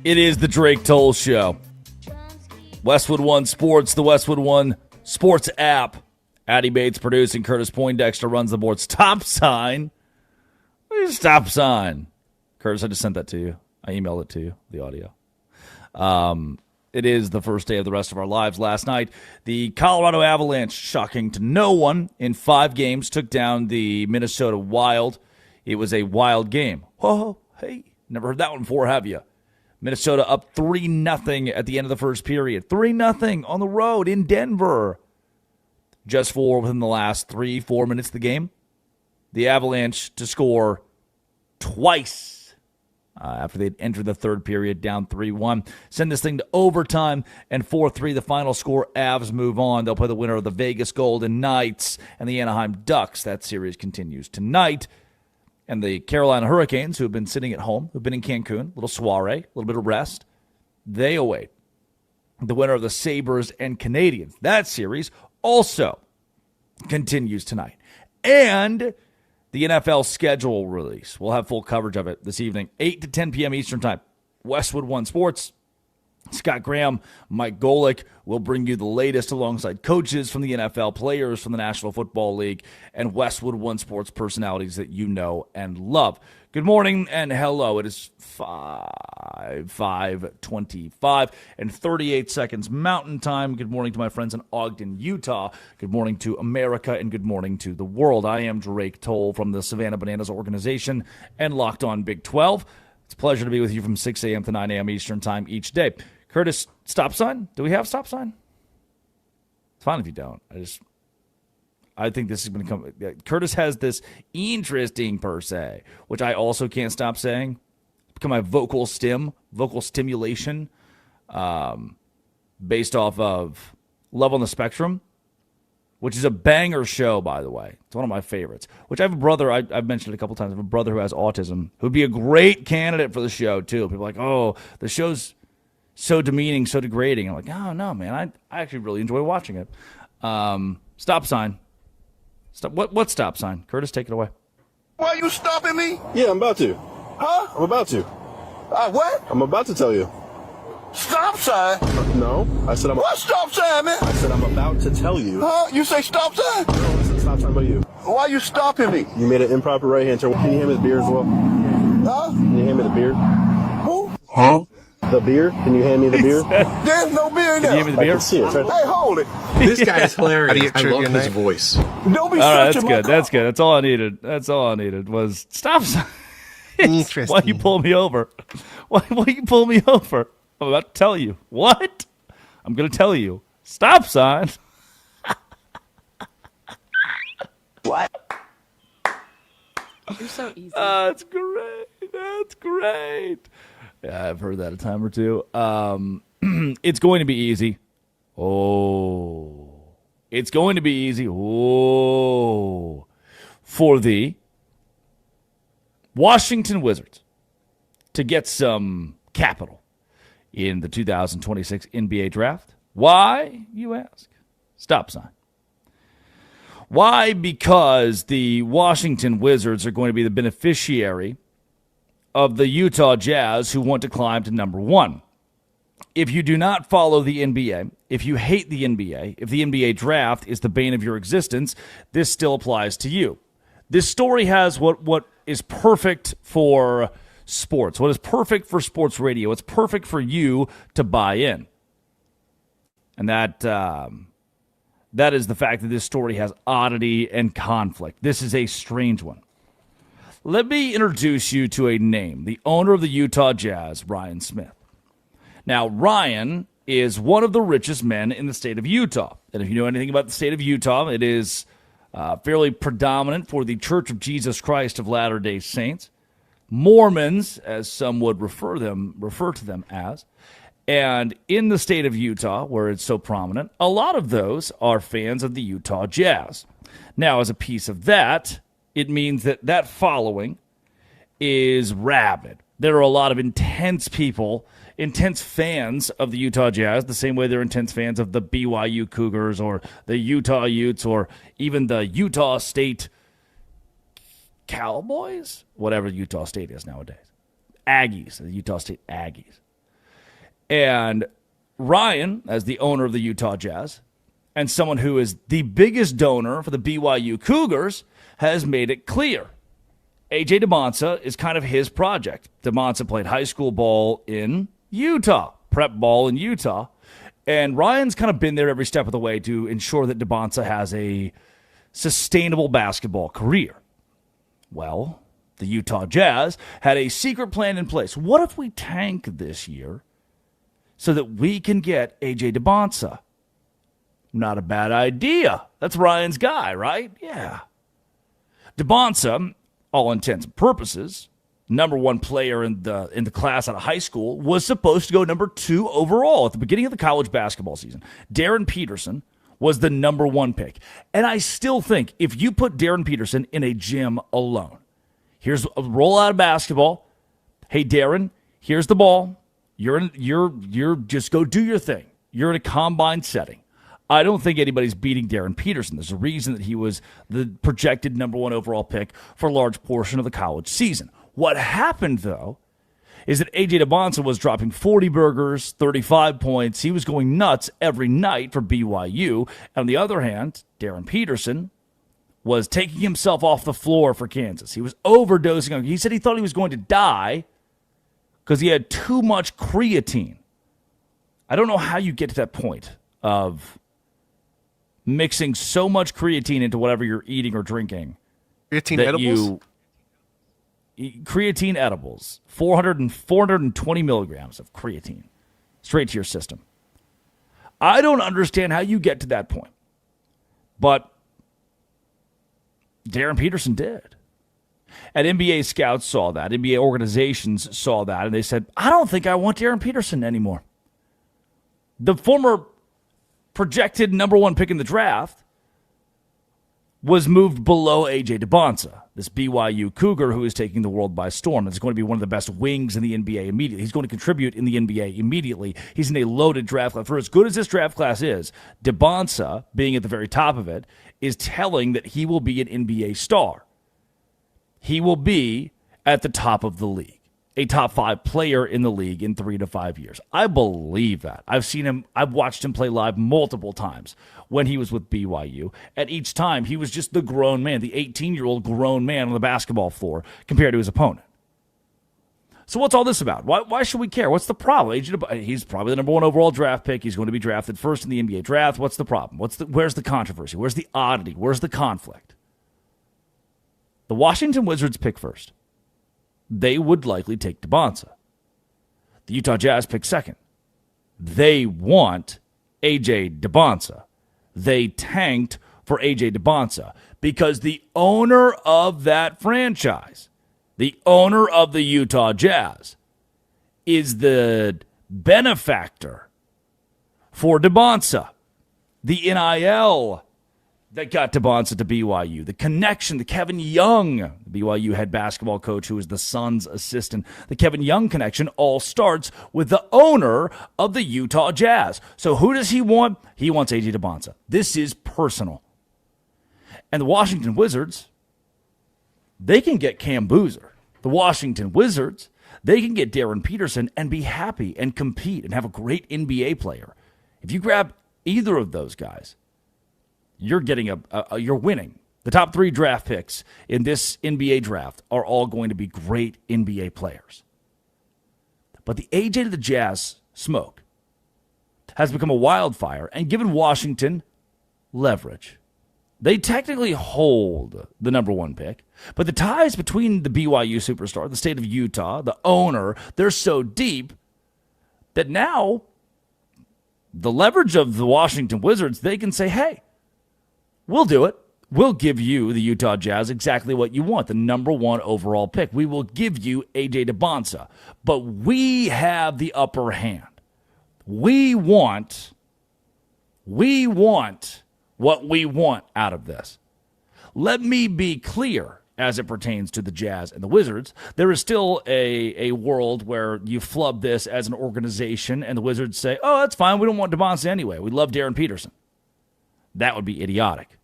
It is the Drake Toll Show. Westwood One Sports, the Westwood One Sports app. Addie Bates producing, Curtis Poindexter runs the board. Stop sign. Where's stop sign? Curtis, I just sent that to you. I emailed it to you, the audio. It is the first day of the rest of our lives. Last night, the Colorado Avalanche, shocking to no one, in 5 games, took down the Minnesota Wild. It was a wild game. Oh, hey, never heard that one before, have you? Minnesota up 3-0 at the end of the first period. 3-0 on the road in Denver. Just within the last 3-4 minutes of the game, the Avalanche to score twice after they'd entered the third period down 3-1. Send this thing to overtime, and 4-3 the final score. Avs move on. They'll play the winner of the Vegas Golden Knights and the Anaheim Ducks. That series continues tonight. And the Carolina Hurricanes, who have been sitting at home, who've been in Cancun, a little soiree, a little bit of rest, they await the winner of the Sabres and Canadiens. That series also continues tonight. And the NFL schedule release. We'll have full coverage of it this evening, 8 to 10 p.m. Eastern Time. Westwood One Sports. Scott Graham, Mike Golick will bring you the latest alongside coaches from the NFL, players from the National Football League, and Westwood One Sports personalities that you know and love. Good morning and hello. It is 5:25 and 38 seconds Mountain Time. Good morning to my friends in Ogden, Utah. Good morning to America and good morning to the world. I am Drake Toll from the Savannah Bananas organization and Locked On Big 12. It's a pleasure to be with you from 6 a.m. to 9 a.m. Eastern Time each day. Curtis, stop sign? Do we have stop sign? It's fine if you don't. I think this is going to come. Curtis has this interesting per se, which I also can't stop saying. kind of vocal stimulation, based off of Love on the Spectrum, which is a banger show, by the way. It's one of my favorites. Which I have a brother, I've mentioned it a couple times, I have a brother who has autism, who would be a great candidate for the show, too. People are like, oh, the show's so demeaning, so degrading. I'm like, oh, no, man, I actually really enjoy watching it. Stop sign. What stop sign? Curtis, take it away. Why you stopping me? Yeah, I'm about to. Huh? I'm about to. What? I'm about to tell you. Stop sign? No, I said I'm. What stop sign, man? I said I'm about to tell you. Huh? You say stop sign? No, I said stop sign by you. Why you stopping me? You made an improper right hand turn. Can you hand me the beer as well? Huh? Can you hand me the beer? Who? Huh? The beer? Can you hand me the beer? There's no beer in there. Can you give me the beer? I can see it. Right. Hey, hold it. This guy is hilarious. I love his voice. Don't be All right, searching that's good. my That's good. That's all I needed. That's all I needed was stop sign. Interesting. Why you pull me over? Why you pull me over? I'm about to tell you. What? I'm going to tell you. Stop sign. What? You're so easy. That's great. That's great. Yeah, I've heard that a time or two. It's going to be easy. Oh. It's going to be easy. Oh. For the Washington Wizards to get some capital in the 2026 NBA draft. Why, you ask? Stop sign. Why? Because the Washington Wizards are going to be the beneficiary of the Utah Jazz, who want to climb to number one. If you do not follow the NBA, if you hate the NBA, if the NBA draft is the bane of your existence, this still applies to you. This story has what is perfect for sports, what is perfect for sports radio. It's perfect for you to buy in. And that is the fact that this story has oddity and conflict. This is a strange one. Let me introduce you to a name, the owner of the Utah Jazz, Ryan Smith. Now, Ryan is one of the richest men in the state of Utah. And if you know anything about the state of Utah, it is fairly predominant for the Church of Jesus Christ of Latter-day Saints. Mormons, as some would refer to them as. And in the state of Utah, where it's so prominent, a lot of those are fans of the Utah Jazz. Now, as a piece of that, it means that following is rabid. There are a lot of intense people, intense fans of the Utah Jazz, the same way they're intense fans of the BYU Cougars or the Utah Utes or even the Utah State Cowboys, whatever Utah State is nowadays. Aggies, the Utah State Aggies. And Ryan, as the owner of the Utah Jazz, and someone who is the biggest donor for the BYU Cougars, has made it clear. A.J. DeBonsa is kind of his project. DeBonsa played high school ball in Utah, prep ball in Utah, and Ryan's kind of been there every step of the way to ensure that DeBonsa has a sustainable basketball career. Well, the Utah Jazz had a secret plan in place. What if we tank this year so that we can get A.J. DeBonsa? Not a bad idea. That's Ryan's guy, right? Yeah. DeBonsa, all intents and purposes, number one player in the class out of high school, was supposed to go number 2 overall at the beginning of the college basketball season. Darren Peterson was the number 1 pick. And I still think if you put Darren Peterson in a gym alone, here's a rollout of basketball. Hey, Darren, here's the ball. You're just go do your thing. You're in a combine setting. I don't think anybody's beating Darren Peterson. There's a reason that he was the projected number 1 overall pick for a large portion of the college season. What happened, though, is that A.J. DeBonsa was dropping 40 burgers, 35 points. He was going nuts every night for BYU. On the other hand, Darren Peterson was taking himself off the floor for Kansas. He was overdosing. He said he thought he was going to die because he had too much creatine. I don't know how you get to that point of mixing so much creatine into whatever you're eating or drinking. Creatine edibles? Creatine edibles. 420 milligrams of creatine straight to your system. I don't understand how you get to that point. But Darren Peterson did. And NBA scouts saw that. NBA organizations saw that. And they said, I don't think I want Darren Peterson anymore. The former projected number one pick in the draft was moved below A.J. DeBonsa, this BYU Cougar who is taking the world by storm. It's going to be one of the best wings in the NBA immediately. He's going to contribute in the NBA immediately. He's in a loaded draft class. For as good as this draft class is, DeBonsa, being at the very top of it, is telling that he will be an NBA star. He will be at the top of the league, a top 5 player in the league in 3 to 5 years. I believe that. I've watched him play live multiple times when he was with BYU. And each time, he was just the grown man, the 18-year-old grown man on the basketball floor compared to his opponent. So what's all this about? Why should we care? What's the problem? He's probably the number 1 overall draft pick. He's going to be drafted first in the NBA draft. What's the problem? Where's the controversy? Where's the oddity? Where's the conflict? The Washington Wizards pick first. They would likely take DeBonsa. The Utah Jazz pick second. They want A.J. DeBonsa. They tanked for A.J. DeBonsa because the owner of that franchise, the owner of the Utah Jazz, is the benefactor for DeBonsa. The NIL that got DeBonsa to BYU, the connection, the Kevin Young, the BYU head basketball coach who is the Suns' assistant, the Kevin Young connection all starts with the owner of the Utah Jazz. So who does he want? He wants A.J. DeBonsa. This is personal. And the Washington Wizards, they can get Cam Boozer. The Washington Wizards, they can get Darren Peterson and be happy and compete and have a great NBA player. If you grab either of those guys, you're getting you're winning. The top 3 draft picks in this NBA draft are all going to be great NBA players. But the AJ to the Jazz smoke has become a wildfire and given Washington leverage. They technically hold the number 1 pick, but the ties between the BYU superstar, the state of Utah, the owner, they're so deep that now the leverage of the Washington Wizards, they can say, hey, we'll do it. We'll give you, the Utah Jazz, exactly what you want, the number 1 overall pick. We will give you A.J. DeBonsa, but we have the upper hand. We want what we want out of this. Let me be clear as it pertains to the Jazz and the Wizards. There is still a world where you flub this as an organization and the Wizards say, oh, that's fine. We don't want DeBonsa anyway. We love Darren Peterson. That would be idiotic.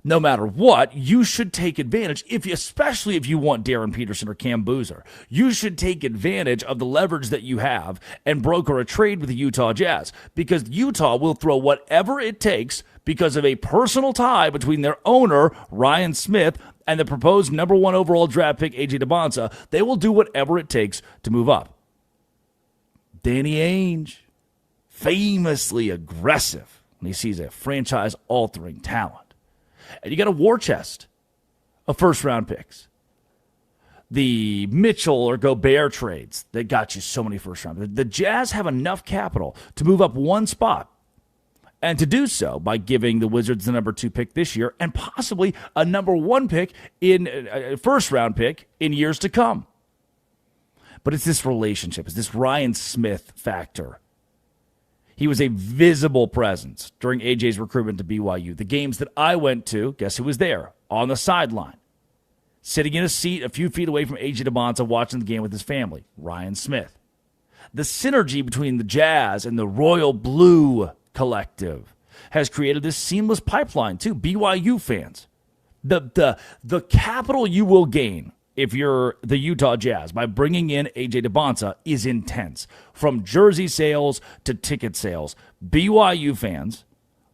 No matter what, you should take advantage, especially if you want Darren Peterson or Cam Boozer. You should take advantage of the leverage that you have and broker a trade with the Utah Jazz because Utah will throw whatever it takes because of a personal tie between their owner, Ryan Smith, and the proposed number 1 overall draft pick, A.J. DeBonsa. They will do whatever it takes to move up. Danny Ainge, famously aggressive when he sees a franchise-altering talent. And you got a war chest of first-round picks. The Mitchell or Gobert trades that got you so many first-round. The Jazz have enough capital to move up 1 spot, and to do so by giving the Wizards the number 2 pick this year and possibly a number 1 pick in a first-round pick in years to come. But it's this relationship. It's this Ryan Smith factor. He was a visible presence during AJ's recruitment to BYU. The games that I went to, guess who was there? On the sideline. Sitting in a seat a few feet away from AJ DeBonsa watching the game with his family. Ryan Smith. The synergy between the Jazz and the Royal Blue collective has created this seamless pipeline to BYU fans. The capital you will gain if you're the Utah Jazz by bringing in A.J. DeBonsa is intense. From jersey sales to ticket sales, BYU fans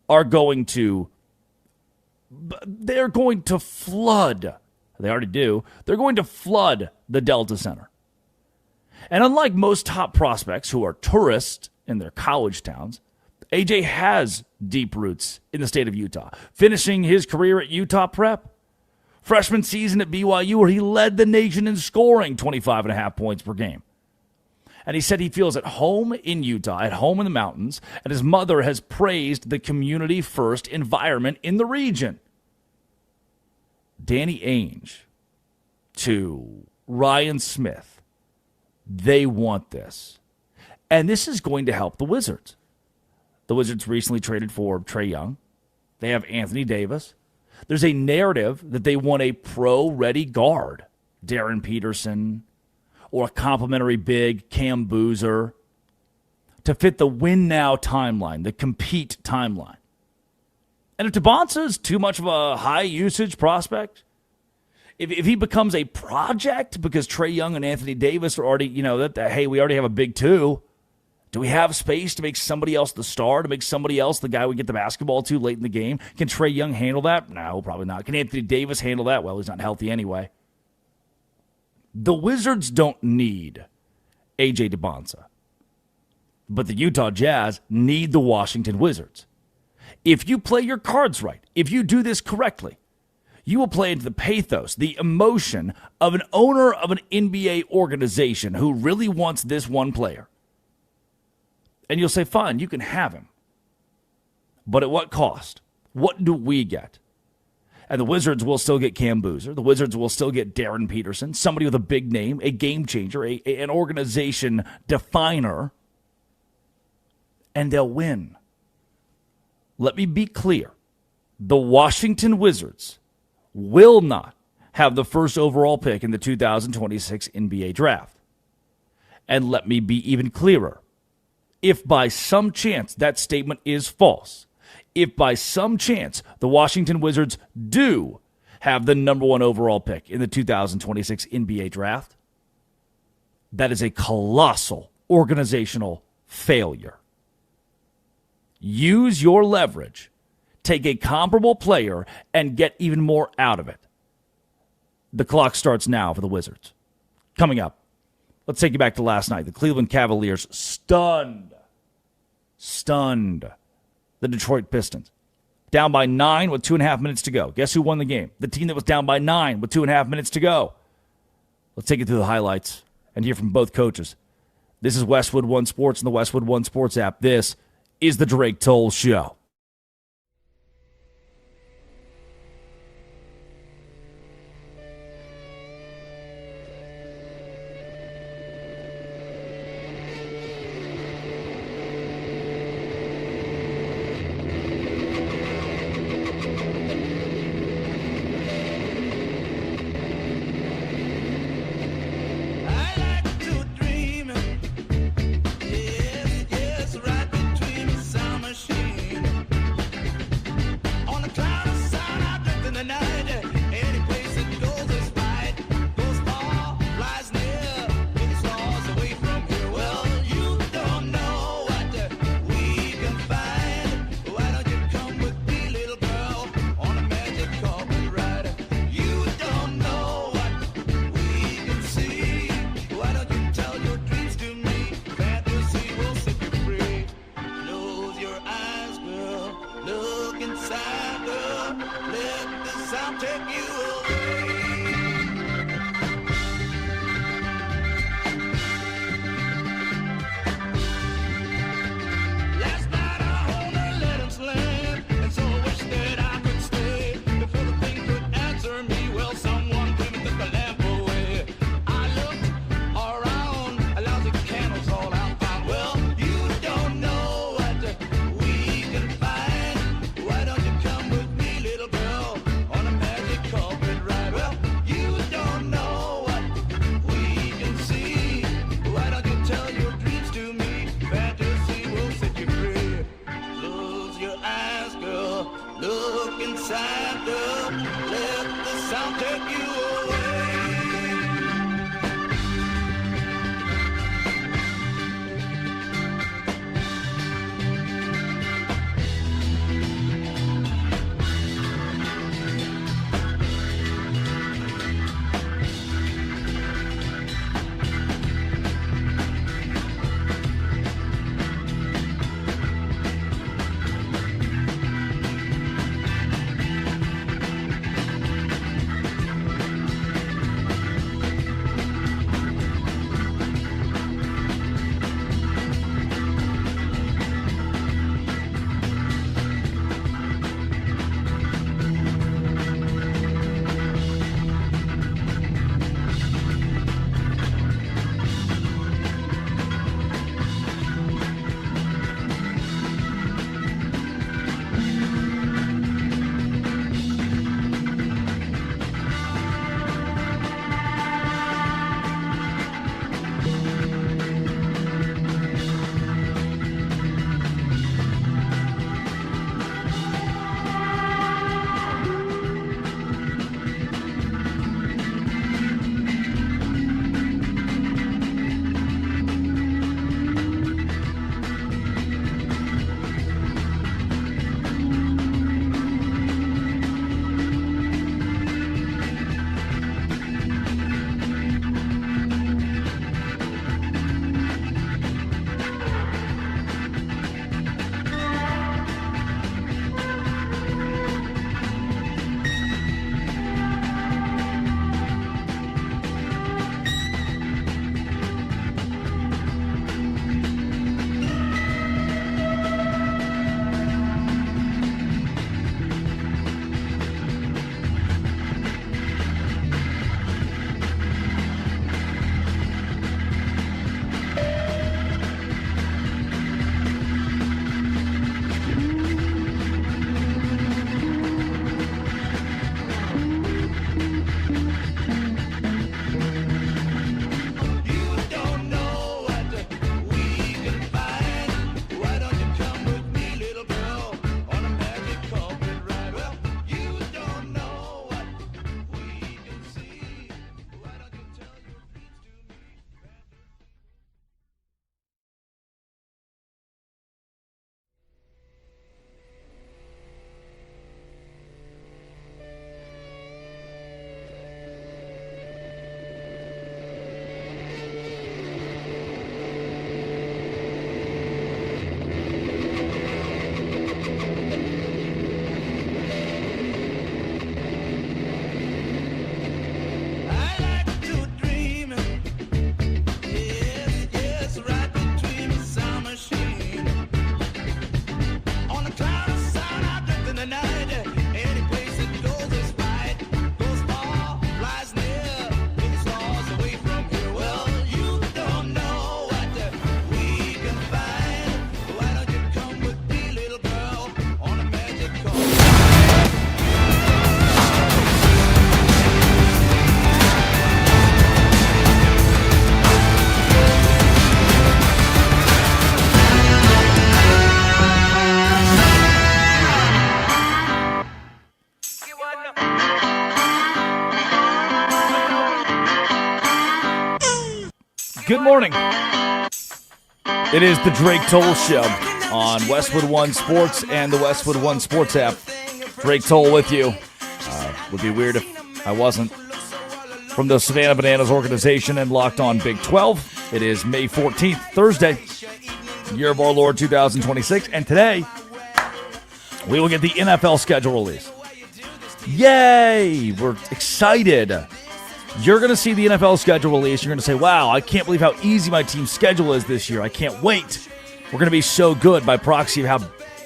are going to flood. They already do. They're going to flood the Delta Center. And unlike most top prospects who are tourists in their college towns, A.J. has deep roots in the state of Utah, finishing his career at Utah Prep. Freshman season at BYU where he led the nation in scoring 25.5 points per game. And he said he feels at home in Utah, at home in the mountains, and his mother has praised the community-first environment in the region. Danny Ainge to Ryan Smith. They want this. And this is going to help the Wizards. The Wizards recently traded for Trae Young. They have Anthony Davis. There's a narrative that they want a pro-ready guard, Darren Peterson, or a complimentary big, Cam Boozer, to fit the win-now timeline, the compete timeline. And if Tabonsa is too much of a high-usage prospect, if he becomes a project because Trae Young and Anthony Davis are already, hey, we already have a big two, do we have space to make somebody else the star, to make somebody else the guy we get the basketball to late in the game? Can Trae Young handle that? No, probably not. Can Anthony Davis handle that? Well, he's not healthy anyway. The Wizards don't need A.J. Tabonsa, but the Utah Jazz need the Washington Wizards. If you play your cards right, if you do this correctly, you will play into the pathos, the emotion of an owner of an NBA organization who really wants this one player. And you'll say, fine, you can have him. But at what cost? What do we get? And the Wizards will still get Cam Boozer. The Wizards will still get Darren Peterson, somebody with a big name, a game changer, an organization definer. And they'll win. Let me be clear. The Washington Wizards will not have the first overall pick in the 2026 NBA draft. And let me be even clearer. If by some chance that statement is false, if by some chance the Washington Wizards do have the number one overall pick in the 2026 NBA draft, that is a colossal organizational failure. Use your leverage, take a comparable player, and get even more out of it. The clock starts now for the Wizards. Coming up, let's take you back to last night. The Cleveland Cavaliers stunned the Detroit Pistons. Down by 9 with 2.5 minutes to go. Guess who won the game? The team that was down by 9 with 2.5 minutes to go. Let's take you through the highlights and hear from both coaches. This is Westwood One Sports and the Westwood One Sports app. This is the Drake Toll Show. Yes, right between the sound machine. morning. It is the Drake Toll Show on Westwood One Sports and the Westwood One Sports app. Drake Toll with you. Would be weird if I wasn't. From the Savannah Bananas organization and Locked On Big 12, it is May 14th, Thursday, year of our Lord 2026, and today we will get the NFL schedule release. Yay! We're excited. You're going to see the NFL schedule release. You're going to say, wow, I can't believe how easy my team's schedule is this year. I can't wait. We're going to be so good by proxy of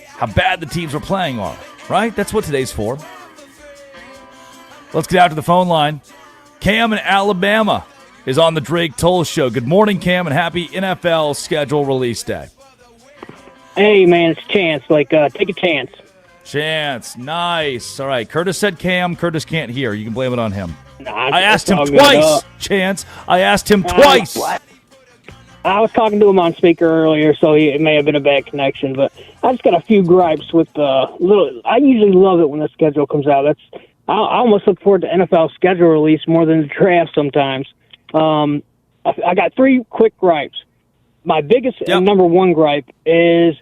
how bad the teams we're playing are, right? That's what today's for. Let's get out to the phone line. Cam in Alabama is on the Drake Toll Show. Good morning, Cam, and happy NFL schedule release day. Hey, man, it's Chance. Take a chance. Chance, nice. All right, Curtis said Cam. Curtis can't hear. You can blame it on him. Nah, I asked him twice, Chance. I asked him twice. I was talking to him on speaker earlier, so it may have been a bad connection. But I just got a few gripes with I usually love it when the schedule comes out. I almost look forward to NFL schedule release more than the draft sometimes. I got three quick gripes. My biggest and number one gripe is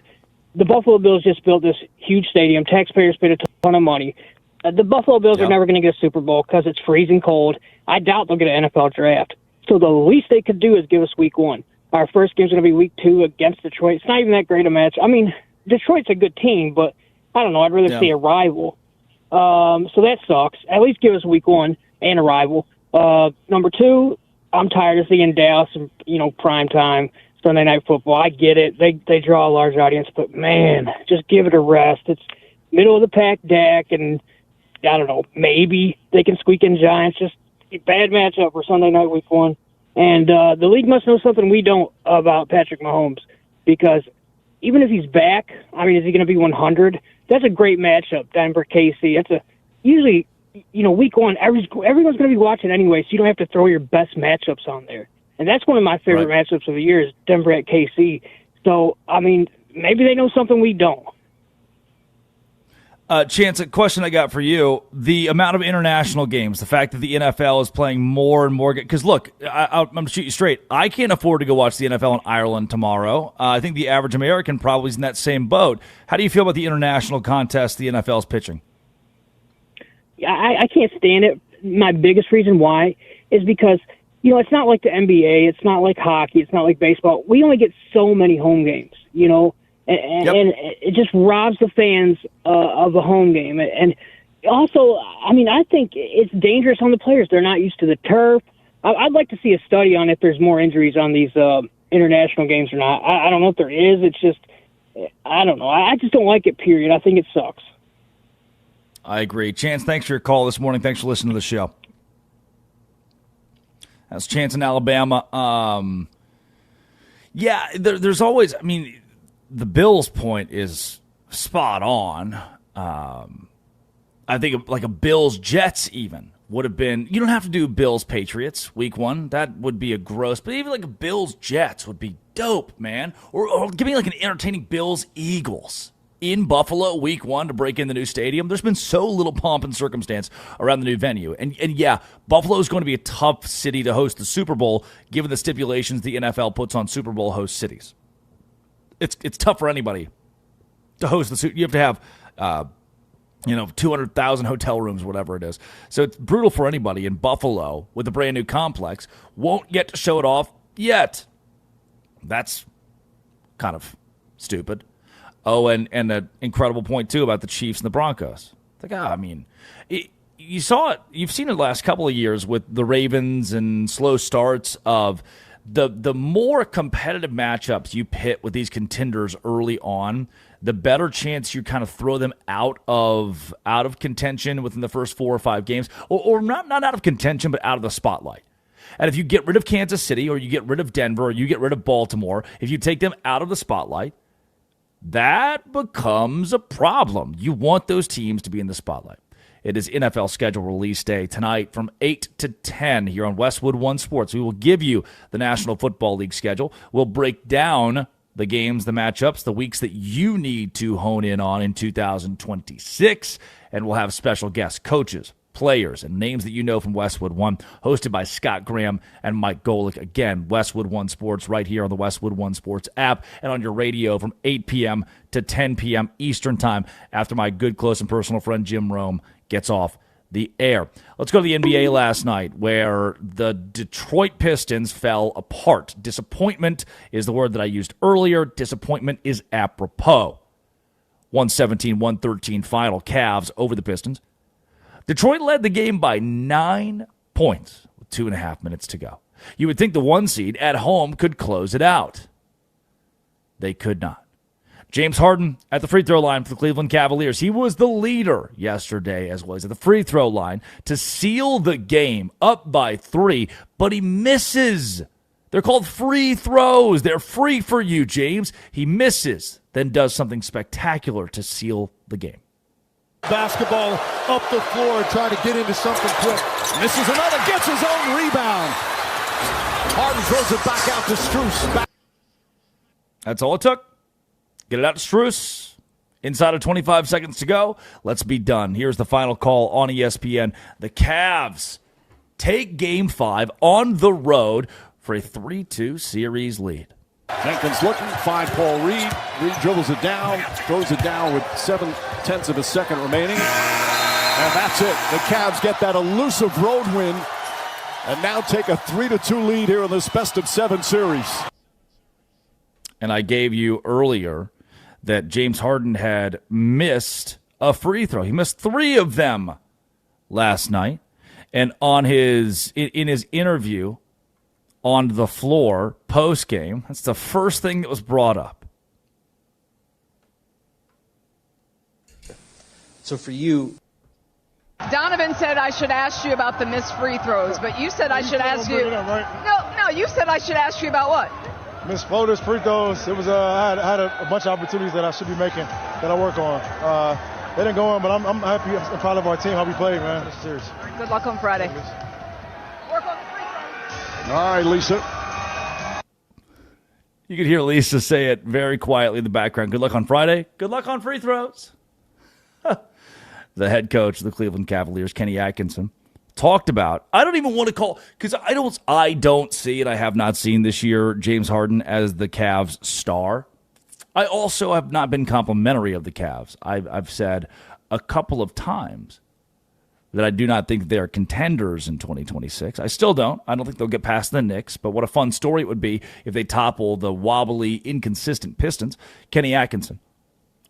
the Buffalo Bills just built this huge stadium. Taxpayers paid a ton of money. The Buffalo Bills are never going to get a Super Bowl because it's freezing cold. I doubt they'll get an NFL draft. So the least they could do is give us week one. Our first game's going to be week 2 against Detroit. It's not even that great a match. I mean, Detroit's a good team, but I don't know. I'd rather see a rival. So that sucks. At least give us week 1 and a rival. Number 2, I'm tired of seeing Dallas and, prime time, Sunday Night Football. I get it. They draw a large audience, but man, just give it a rest. It's middle of the pack Dak, and I don't know, maybe they can squeak in Giants. Just a bad matchup for Sunday night week 1. And the league must know something we don't about Patrick Mahomes, because even if he's back, I mean, is he going to be 100? That's a great matchup, Denver, KC. That's usually, week 1, everyone's going to be watching anyway, so you don't have to throw your best matchups on there. And that's one of my favorite matchups of the year is Denver at KC. So, I mean, maybe they know something we don't. Chance, a question I got for you. The amount of international games, the fact that the NFL is playing more and more. Because, look, I'm going to shoot you straight. I can't afford to go watch the NFL in Ireland tomorrow. I think the average American probably is in that same boat. How do you feel about the international contest the NFL's pitching? I can't stand it. My biggest reason why is because, it's not like the NBA. It's not like hockey. It's not like baseball. We only get so many home games, And it just robs the fans of a home game. And also, I mean, I think it's dangerous on the players. They're not used to the turf. I'd like to see a study on if there's more injuries on these international games or not. I don't know if there is. It's just, I don't know. I just don't like it, period. I think it sucks. I agree. Chance, thanks for your call this morning. Thanks for listening to the show. That's Chance in Alabama. There's always, I mean, the Bills' point is spot on. I think like a Bills-Jets even would have been, you don't have to do Bills-Patriots week 1. That would be a gross, but even like a Bills-Jets would be dope, man. Or give me like an entertaining Bills-Eagles in Buffalo week 1 to break in the new stadium. There's been so little pomp and circumstance around the new venue. And yeah, Buffalo is going to be a tough city to host the Super Bowl given the stipulations the NFL puts on Super Bowl host cities. It's tough for anybody to host the Super Bowl. You have to have 200,000 hotel rooms, whatever it is. So it's brutal for anybody in Buffalo with a brand new complex. Won't get to show it off yet. That's kind of stupid. Oh, and an incredible point, too, about the Chiefs and the Broncos. You saw it. You've seen it the last couple of years with the Ravens and slow starts of the more competitive matchups you pit with these contenders early on, the better chance you kind of throw them out of contention within the first 4 or 5 games, or not out of contention, but out of the spotlight. And if you get rid of Kansas City, or you get rid of Denver, or you get rid of Baltimore, if you take them out of the spotlight, that becomes a problem. You want those teams to be in the spotlight. It is NFL schedule release day tonight from 8 to 10 here on Westwood One Sports. We will give you the National Football League schedule. We'll break down the games, the matchups, the weeks that you need to hone in on in 2026, and we'll have special guest coaches players and names that you know from Westwood One, hosted by Scott Graham and Mike Golick. Again, Westwood One Sports right here on the Westwood One Sports app and on your radio from 8 p.m. to 10 p.m. Eastern Time after my good, close, and personal friend Jim Rome gets off the air. Let's go to the NBA last night, where the Detroit Pistons fell apart. Disappointment is the word that I used earlier. Disappointment is apropos. 117-113 final. Cavs over the Pistons. Detroit led the game by 9 points with 2.5 minutes to go. You would think the 1 seed at home could close it out. They could not. James Harden at the free throw line for the Cleveland Cavaliers. He was the leader yesterday as well. He's at the free throw line to seal the game up by 3, but he misses. They're called free throws. They're free for you, James. He misses, then does something spectacular to seal the game. Basketball up the floor, trying to get into something quick. Misses another, gets his own rebound. Harden throws it back out to Strus. That's all it took. Get it out to Strus. Inside of 25 seconds to go. Let's be done. Here's the final call on ESPN. The Cavs take Game 5 on the road for a 3-2 series lead. Jenkins looking, finds Paul Reed. Reed dribbles it down, throws it down with 7/10 of a second remaining. And that's it. The Cavs get that elusive road win and now take a 3-2 lead here in this best of 7 series. And I gave you earlier that James Harden had missed a free throw. He missed 3 of them last night. And on in his interview on the floor post-game, that's the first thing that was brought up. So for you, Donovan said I should ask you about the missed free throws, but you said I should ask you. No, you said I should ask you about what? Missed floaters, free throws. It was I had a bunch of opportunities that I should be making that I work on. They didn't go in, but I'm happy and proud of our team, how we played, man. It's serious. Good luck on Friday. Work on the free throws. All right, Lisa. You could hear Lisa say it very quietly in the background. Good luck on Friday. Good luck on free throws. The head coach of the Cleveland Cavaliers, Kenny Atkinson, talked about, I don't even want to call, because I don't see, and I have not seen this year, James Harden as the Cavs star. I also have not been complimentary of the Cavs. I've said a couple of times that I do not think they are contenders in 2026. I still don't. I don't think they'll get past the Knicks, but what a fun story it would be if they topple the wobbly, inconsistent Pistons. Kenny Atkinson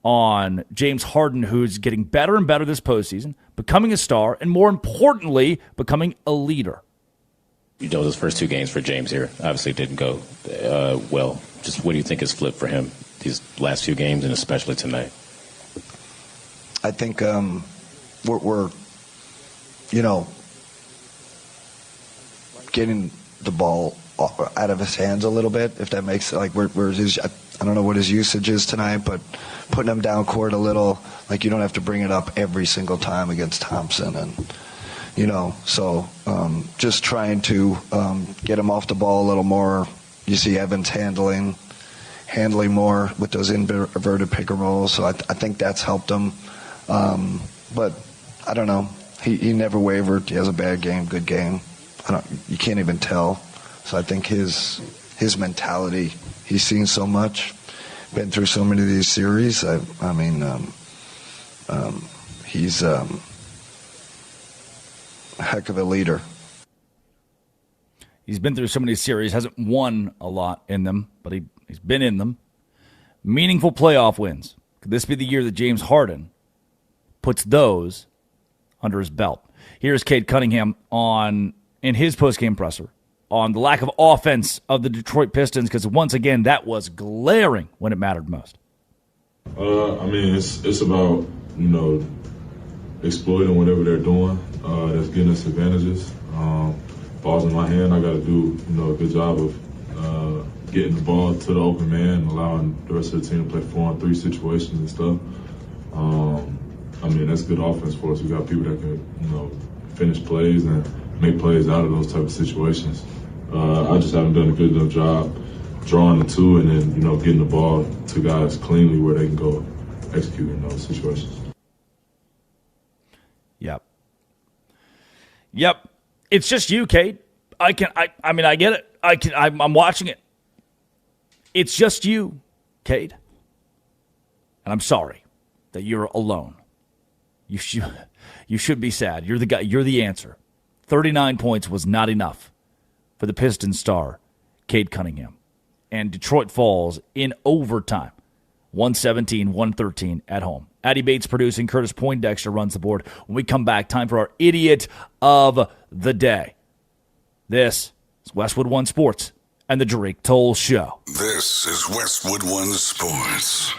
on James Harden, who's getting better and better this postseason, becoming a star, and more importantly, becoming a leader. You know, those first 2 games for James here obviously didn't go well. Just what do you think has flipped for him these last few games, and especially tonight? I think we're getting the ball out of his hands a little bit, if that makes like where his, I don't know what his usage is tonight, but putting him down court a little, like you don't have to bring it up every single time against Thompson, and so just trying to get him off the ball a little more. You see Evans handling more with those inverted pick and rolls, so I think that's helped him. But I don't know. He never wavered. He has a bad game, good game. You can't even tell. So I think his mentality, he's seen so much, been through so many of these series. He's a heck of a leader. He's been through so many series, hasn't won a lot in them, but he's been in them. Meaningful playoff wins. Could this be the year that James Harden puts those under his belt? Here's Cade Cunningham in his postgame presser on the lack of offense of the Detroit Pistons, because once again, that was glaring when it mattered most. It's about, exploiting whatever they're doing that's getting us advantages. Ball's in my hand, I got to do, a good job of getting the ball to the open man and allowing the rest of the team to play 4-on-3 situations and stuff. That's good offense for us. We got people that can, finish plays and make plays out of those type of situations. I just haven't done a good enough job drawing the 2 and then, getting the ball to guys cleanly where they can go execute in those situations. Yep. Yep. It's just you, Kate. I mean, I get it. I'm watching it. It's just you, Kate. And I'm sorry that you're alone. You should be sad. You're the guy. You're the answer. 39 points was not enough for the Pistons star, Cade Cunningham. And Detroit falls in overtime, 117-113 at home. Addie Bates producing. Curtis Poindexter runs the board. When we come back, time for our Idiot of the Day. This is Westwood One Sports and the Drake Toll Show. This is Westwood One Sports.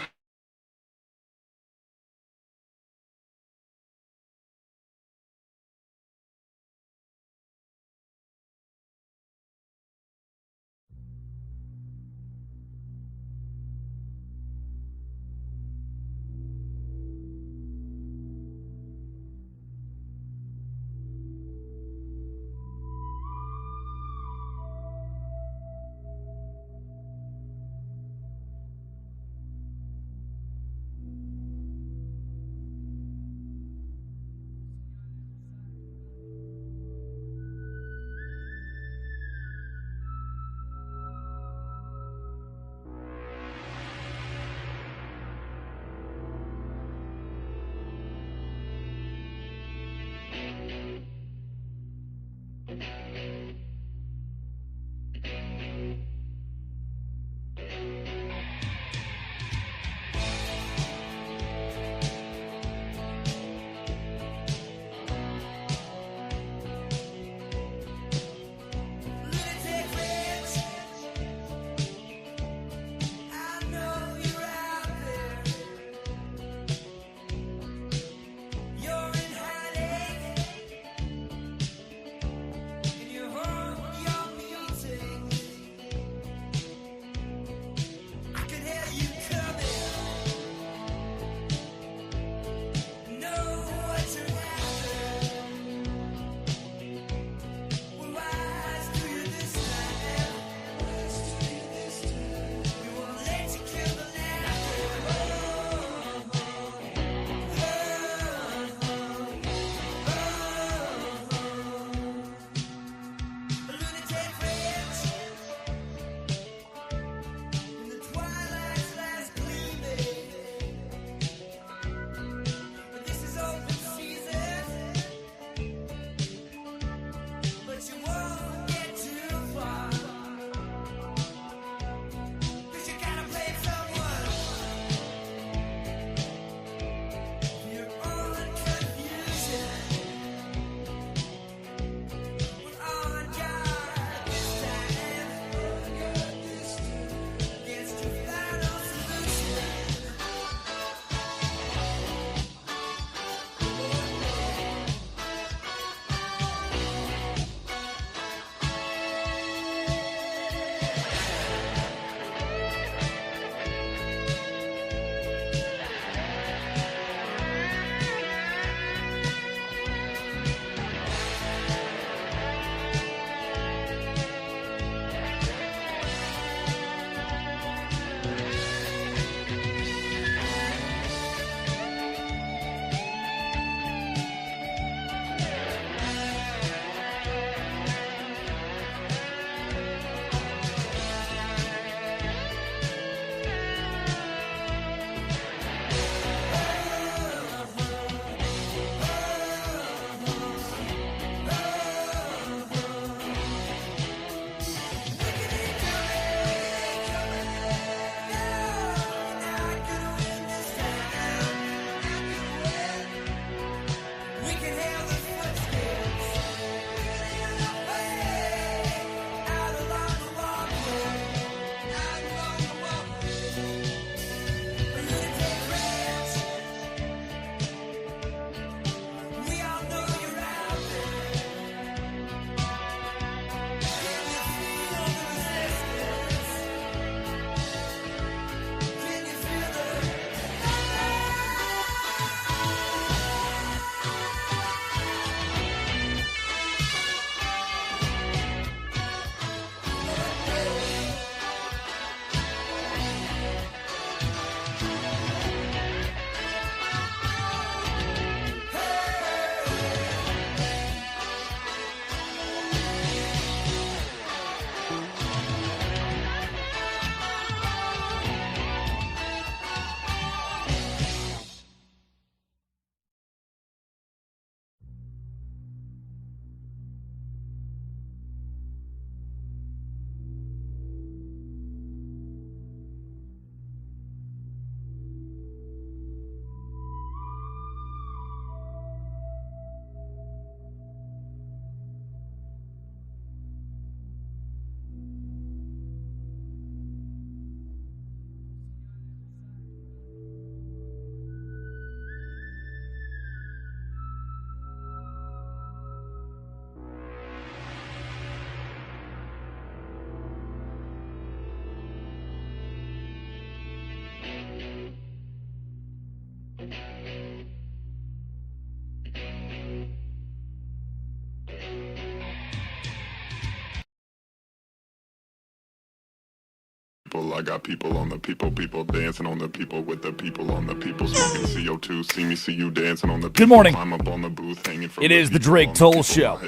I got people on the people dancing on the people with the people on the people smoking CO2. See me, see you dancing on the people. Good morning. I'm up on the booth hanging from It is the Drake Toll Show.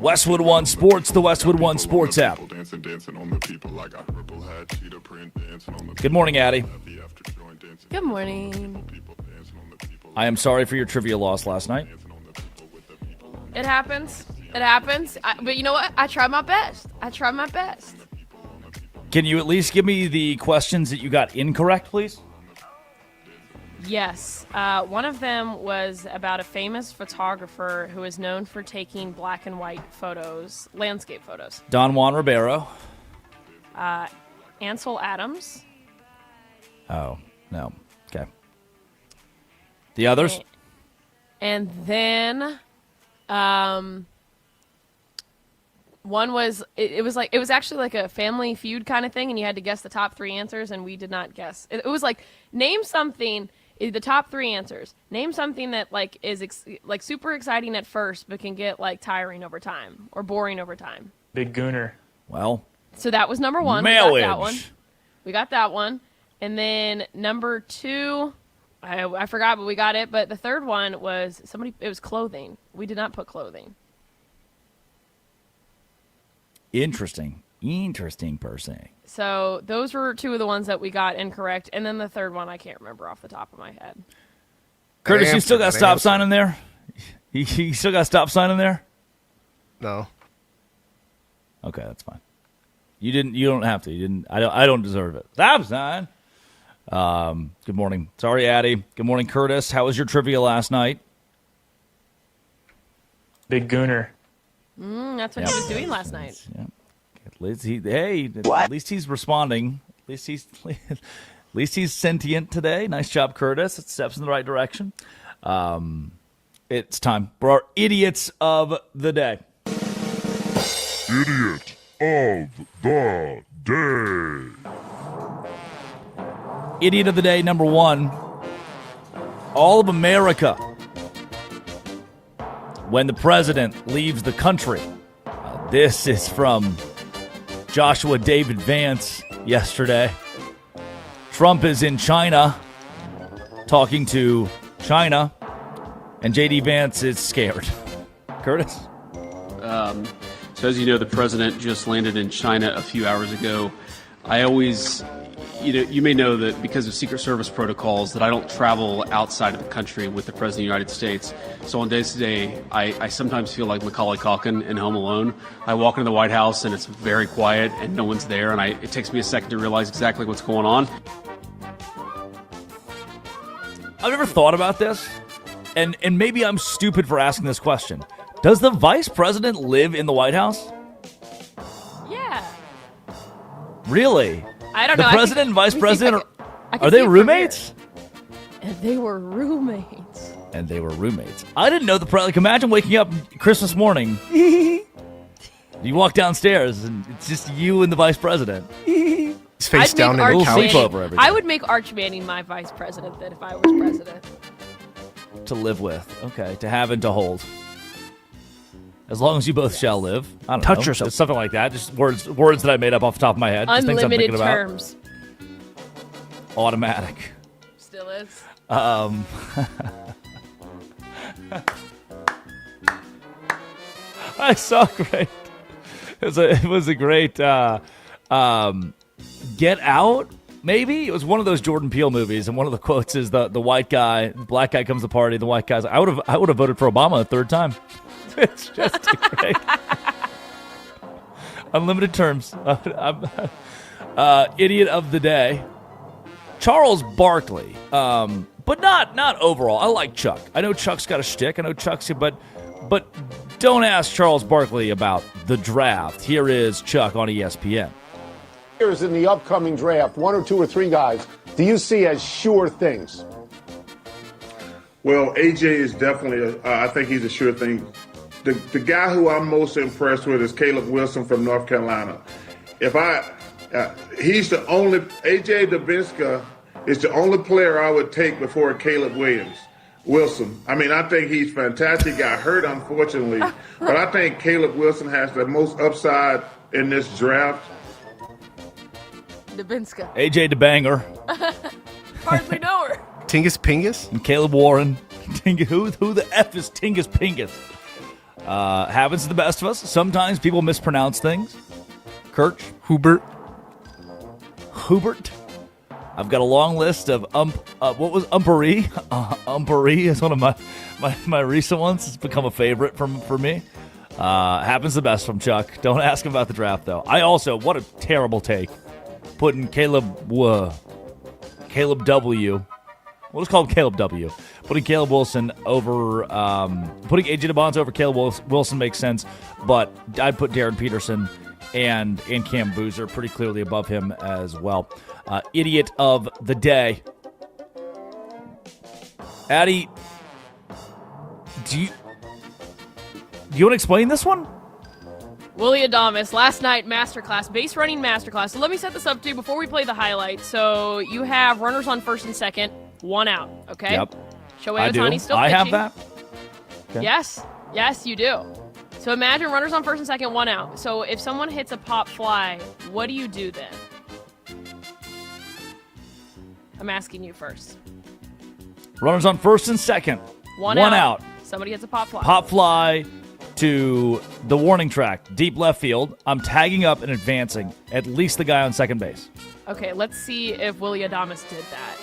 Westwood One Sports, the Westwood One Sports app. Good morning, Addie. Good morning. I am sorry for your trivia loss last night. It happens. It happens. But you know what? I tried my best. Can you at least give me the questions that you got incorrect, please? Yes. One of them was about a famous photographer who is known for taking black and white photos, landscape photos. Don Juan Ribeiro. Ansel Adams. Oh, no. Okay. The others? And then one was it was actually like a Family Feud kind of thing, and you had to guess the top 3 answers, and we did not guess. It was like, name something, the top 3 answers. Name something that like is like super exciting at first, but can get like tiring over time or boring over time. Big Gooner. Well, so that was number 1. We got that one. And then number 2, I forgot, but we got it. But the third one was it was clothing. We did not put clothing. Interesting person. So those were 2 of the ones that we got incorrect. And then the third one, I can't remember off the top of my head. Curtis, you still got stop sign in there? You still got stop sign in there? No. Okay, that's fine. You don't have to. You didn't. I don't deserve it. Stop sign. Good morning. Sorry, Addie. Good morning, Curtis. How was your trivia last night? Big Gooner. That's what he was doing last night. Yeah. At least he's responding. At least he's sentient today. Nice job, Curtis. It steps in the right direction. It's time for our idiots of the day. Idiot of the day. Idiot of the day number 1. All of America. When the president leaves the country. This is from Joshua David Vance yesterday. Trump is in China talking to China, and J.D. Vance is scared. Curtis? So as you know, the president just landed in China a few hours ago. I always, you may know that because of Secret Service protocols that I don't travel outside of the country with the President of the United States. So on days today, I sometimes feel like Macaulay Culkin in Home Alone. I walk into the White House and it's very quiet and no one's there, and it takes me a second to realize exactly what's going on. I've never thought about this, and maybe I'm stupid for asking this question. Does the vice president live in the White House? Yeah. Really? I don't know. The president and vice president, are they roommates? And they were roommates. I didn't know the president. Like, imagine waking up Christmas morning. You walk downstairs, and it's just you and the vice president. He's face down in the couch. I would make Arch Manning my vice president then if I was president. To live with. Okay. To have and to hold. As long as you both shall live. I don't know. Touch yourself. It's something like that. Just words that I made up off the top of my head. Just things I'm Unlimited thinking about. terms. Automatic. Still is. I saw great. It was a great Get Out, maybe? It was one of those Jordan Peele movies, and one of the quotes is the white guy, the black guy comes to the party, the white guy's like, I would have voted for Obama a third time. It's just great. Unlimited terms. Idiot of the day. Charles Barkley. But not overall. I like Chuck. I know Chuck's got a shtick. I know Chuck's, but don't ask Charles Barkley about the draft. Here is Chuck on ESPN. Here's in the upcoming draft, 1 or 2 or 3 guys do you see as sure things? Well, AJ is definitely, I think he's a sure thing. The guy who I'm most impressed with is Caleb Wilson from North Carolina. He's the only, AJ Dubinska is the only player I would take before Caleb Wilson. I mean, I think he's fantastic. He got hurt, unfortunately. But I think Caleb Wilson has the most upside in this draft. Dubinska. AJ DeBanger. Hardly know her. Tingus Pingus? And Caleb Warren. Who the F is Tingus Pingus? Happens to the best of us. Sometimes people mispronounce things. Kirch. Hubert. I've got a long list of what was Umpery? Umpery is one of my recent ones. It's become a favorite for me. Happens the best from Chuck. Don't ask him about the draft, though. I also, what a terrible take. Putting Caleb W. What is called Caleb W. Putting Caleb Wilson over, putting AJ DeBonds over Caleb Wilson makes sense, but I'd put Darren Peterson and Cam Boozer pretty clearly above him as well. Idiot of the day. Addie, do you want to explain this one? Willie Adames, last night, masterclass, base running masterclass. So let me set this up, too, before we play the highlight. So you have runners on first and second, 1 out, okay? Yep. Shohei Ohtani's still I pitching. have that. Okay. Yes, you do. So imagine runners on first and second, 1 out. So if someone hits a pop fly, what do you do then? I'm asking you first. Runners on first and second. 1 out. Somebody hits a pop fly. Pop fly to the warning track, deep left field. I'm tagging up and advancing at least the guy on second base. Okay, let's see if Willie Adames did that.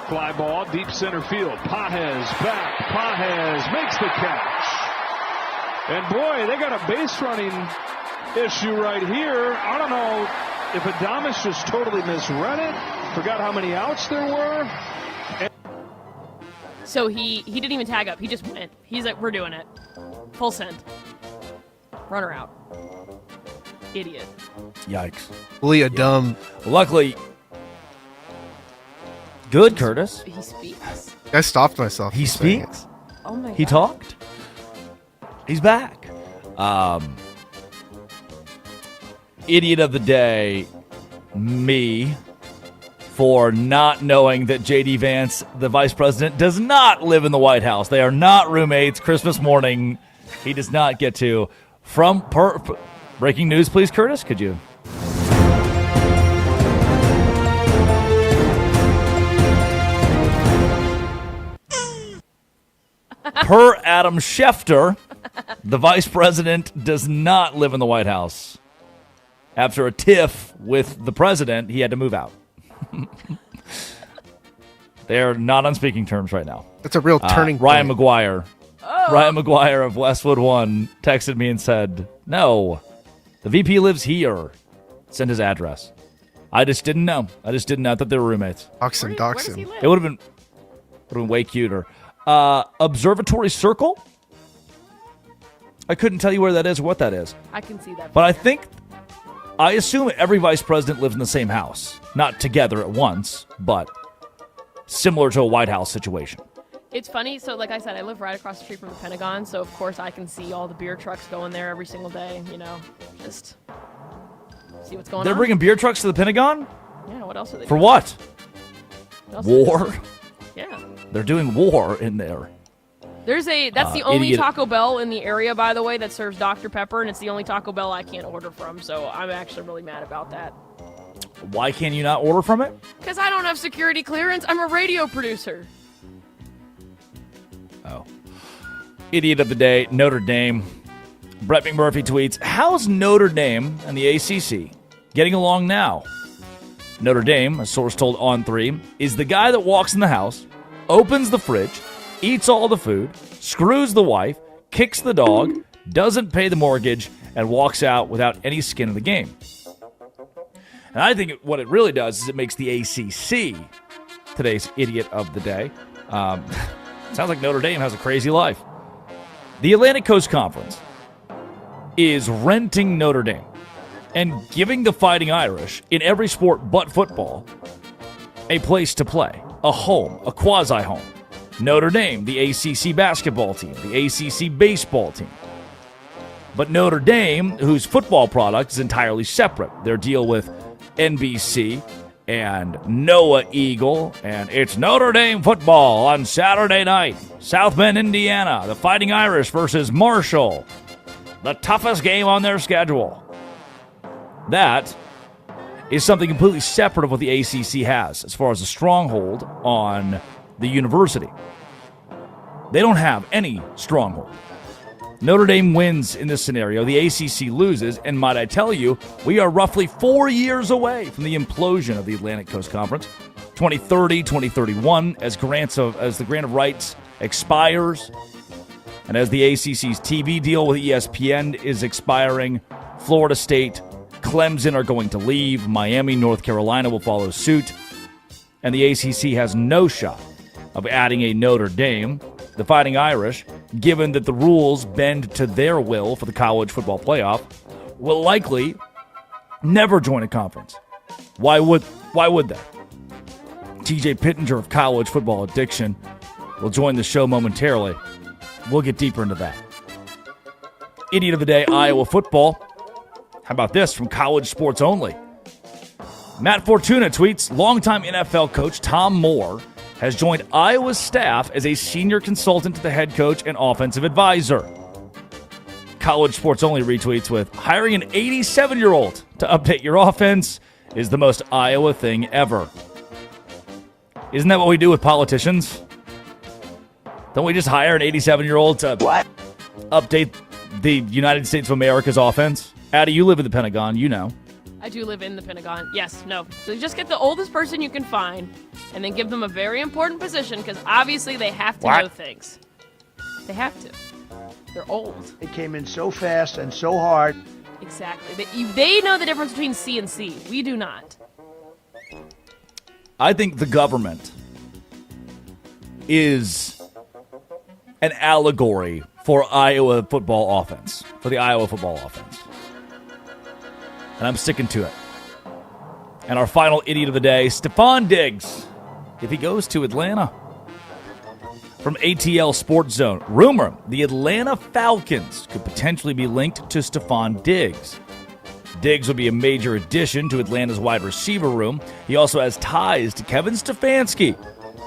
Fly ball, deep center field. Pages back. Pages makes the catch. And boy, they got a base running issue right here. I don't know if Adames just totally misread it, forgot how many outs there were. So he didn't even tag up. He just went. He's like, we're doing it. Full send. Runner out. Idiot. Yikes. Willie Adam. Luckily, good, Curtis. He speaks. I stopped myself. He speaks? Oh my God. He talked? He's back. Idiot of the day, me, for not knowing that J.D. Vance, the vice president, does not live in the White House. They are not roommates. Christmas morning, he does not get to. Breaking news, please, Curtis, could you? Per Adam Schefter, the vice president does not live in the White House. After a tiff with the president, he had to move out. They're not on speaking terms right now. That's a real turning Ryan point. McGuire. Oh. Ryan McGuire of Westwood One texted me and said, no, the VP lives here. Send his address. I just didn't know. I thought they were roommates. Where does he live? It would have been way cuter. Observatory Circle? I couldn't tell you where that is or what that is. I can see that. But I assume every vice president lives in the same house. Not together at once, but similar to a White House situation. It's funny. So like I said, I live right across the street from the Pentagon. So, of course, I can see all the beer trucks going there every single day, just see what's going on. They're bringing beer trucks to the Pentagon? Yeah, what else are they For doing? what? What else are they War? doing? Yeah. They're doing war in there. That's the only idiot. Taco Bell in the area, by the way, that serves Dr. Pepper, and it's the only Taco Bell I can't order from, so I'm actually really mad about that. Why can you not order from it? Because I don't have security clearance. I'm a radio producer. Oh. Idiot of the day, Notre Dame. Brett McMurphy tweets, how's Notre Dame and the ACC getting along now? Notre Dame, a source told On3, is the guy that walks in the house, opens the fridge, eats all the food, screws the wife, kicks the dog, doesn't pay the mortgage, and walks out without any skin in the game. And I think what it really does is it makes the ACC today's idiot of the day. Sounds like Notre Dame has a crazy life. The Atlantic Coast Conference is renting Notre Dame and giving the Fighting Irish, in every sport but football, a place to play, a home, a quasi-home. Notre Dame, the ACC basketball team, the ACC baseball team. But Notre Dame, whose football product is entirely separate. Their deal with NBC and Noah Eagle, and it's Notre Dame football on Saturday night. South Bend, Indiana, the Fighting Irish versus Marshall. the toughest game on their schedule. That is something completely separate of what the ACC has as far as a stronghold on the university. They don't have any stronghold. Notre Dame wins in this scenario. The ACC loses, and might I tell you, we are roughly 4 years away from the implosion of the Atlantic Coast Conference. 2030, 2031, as the grant of rights expires, and as the ACC's TV deal with ESPN is expiring, Florida State, Clemson are going to leave. Miami, North Carolina will follow suit, and the ACC has no shot of adding a Notre Dame. The Fighting Irish, given that the rules bend to their will for the college football playoff, will likely never join a conference. Why would they? TJ Pittenger of College Football Addiction will join the show momentarily. We'll get deeper into that. Idiot of the Day, Iowa football. How about this from College Sports Only? Matt Fortuna tweets, longtime NFL coach Tom Moore has joined Iowa's staff as a senior consultant to the head coach and offensive advisor. College Sports Only retweets with, hiring an 87-year-old to update your offense is the most Iowa thing ever. Isn't that what we do with politicians? Don't we just hire an 87-year-old to update the United States of America's offense? Addie, you live in the Pentagon, you know. I do live in the Pentagon. Yes, no. So you just get the oldest person you can find and then give them a very important position because obviously they have to know things. They have to. They're old. It came in so fast and so hard. Exactly. They know the difference between C and C. We do not. I think the government is an allegory for Iowa football offense, for the Iowa football offense. And I'm sticking to it. And our final idiot of the day, Stephon Diggs, if he goes to Atlanta. From ATL Sports Zone, rumor, the Atlanta Falcons could potentially be linked to Stephon Diggs. Diggs would be a major addition to Atlanta's wide receiver room. He also has ties to Kevin Stefanski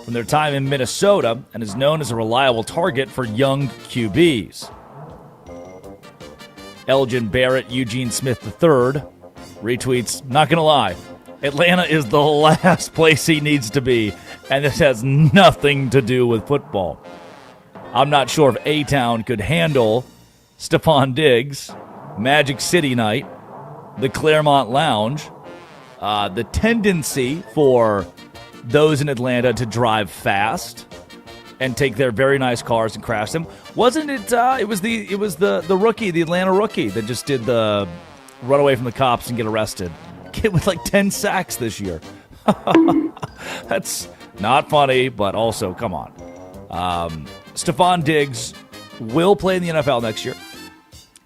from their time in Minnesota and is known as a reliable target for young QBs. Elgin Barrett, Eugene Smith III retweets, not going to lie, Atlanta is the last place he needs to be, and this has nothing to do with football. I'm not sure if A-Town could handle Stephon Diggs, Magic City Night, the Claremont Lounge, the tendency for those in Atlanta to drive fast and take their very nice cars and crash them. Wasn't it? It was the rookie, the Atlanta rookie, that just did the run away from the cops and get arrested. Kid with like 10 sacks this year. That's not funny, but also, come on. Stephon Diggs will play in the NFL next year.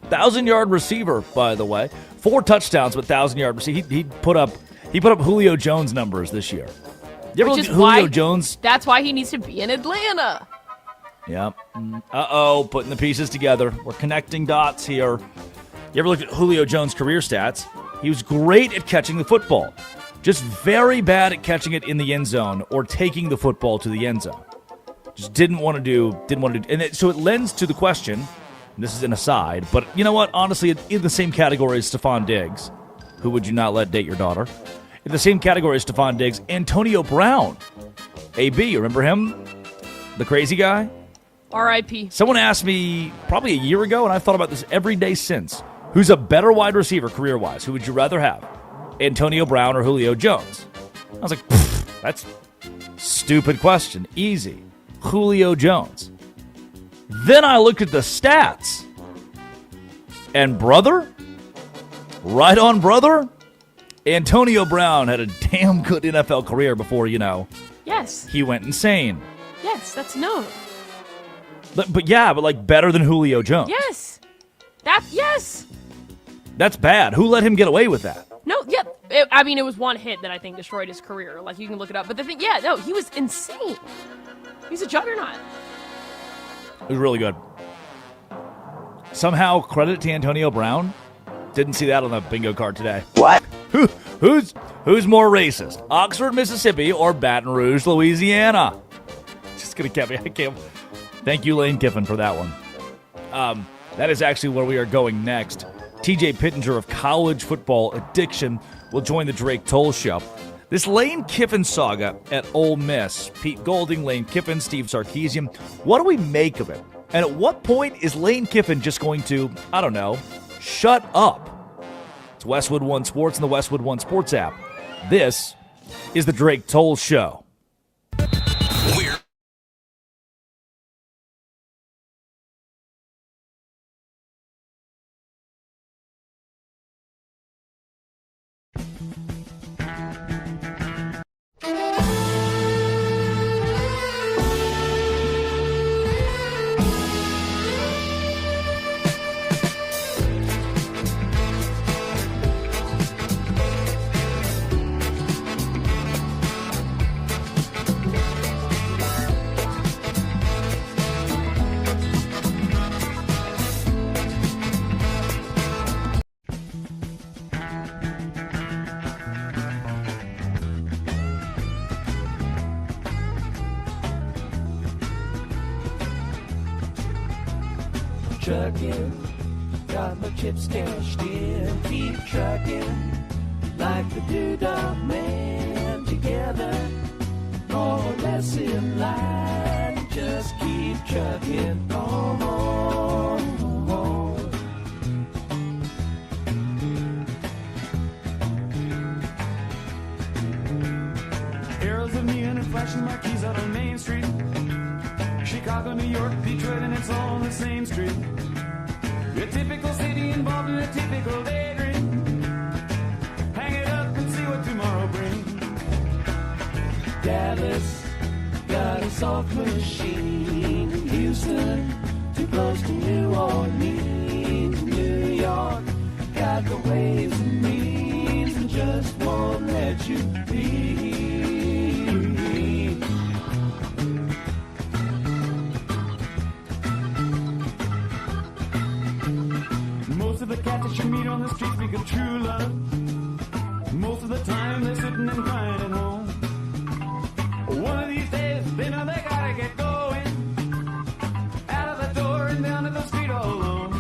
1,000-yard receiver, by the way. 4 touchdowns with 1,000-yard receiver. He put up Julio Jones numbers this year. You ever look at Julio Jones? That's why he needs to be in Atlanta. Yep. Putting the pieces together. We're connecting dots here. You ever look at Julio Jones' career stats? He was great at catching the football. Just very bad at catching it in the end zone or taking the football to the end zone. Just didn't want to do. And so it lends to the question, and this is an aside, but you know what? Honestly, in the same category as Stephon Diggs, who would you not let date your daughter? In the same category as Stephon Diggs, Antonio Brown. AB, remember him? The crazy guy? R.I.P. Someone asked me probably a year ago, and I've thought about this every day since. Who's a better wide receiver career-wise? Who would you rather have? Antonio Brown or Julio Jones? I was like, that's a stupid question. Easy. Julio Jones. Then I looked at the stats. And brother? Right on brother? Antonio Brown had a damn good NFL career before, Yes. He went insane. Yes, that's known. But like better than Julio Jones. Yes. Yes. That's bad. Who let him get away with that? No, yeah. It was one hit that I think destroyed his career. Like, you can look it up. But the thing, he was insane. He's a juggernaut. It was really good. Somehow, credit to Antonio Brown. Didn't see that on the bingo card today. What? Who's more racist? Oxford, Mississippi, or Baton Rouge, Louisiana? Just gonna get me. I can't. Thank you, Lane Kiffin, for that one. That is actually where we are going next. TJ Pittenger of College Football Addiction will join the Drake Toll Show. This Lane Kiffin saga at Ole Miss. Pete Golding, Lane Kiffin, Steve Sarkisian. What do we make of it? And at what point is Lane Kiffin just going to, I don't know, shut up? It's Westwood One Sports and the Westwood One Sports app. This is the Drake Toll Show. Trucking, got my chips cashed in, keep trucking, like the Doodah Man, together, more or less in line, just keep trucking on. Arrows of neon and flashing marquees out on Main Street, Chicago, New York, Detroit, and it's all on the same street. A typical city involved in a typical daydream. Hang it up and see what tomorrow brings. Dallas got a soft machine. Houston, too close to New Orleans. New York got the ways and means and just won't let you be. Most of the cats that you meet on the street speak of true love. Most of the time they're sitting and crying at home. One of these days they know they gotta get going. Out of the door and down to the street all alone.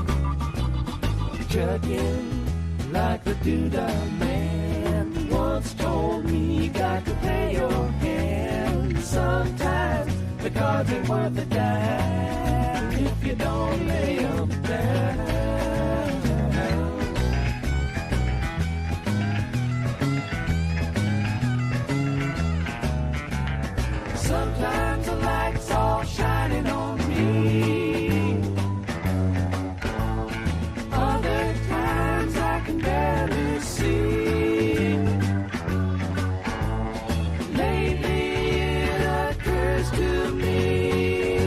Trucking like the Doodah Man once told me, you got to pay your hand. Sometimes the cards ain't worth a dime if you don't lay them down. Sometimes the light's all shining on me. Other times I can barely see. Lately it occurs to me,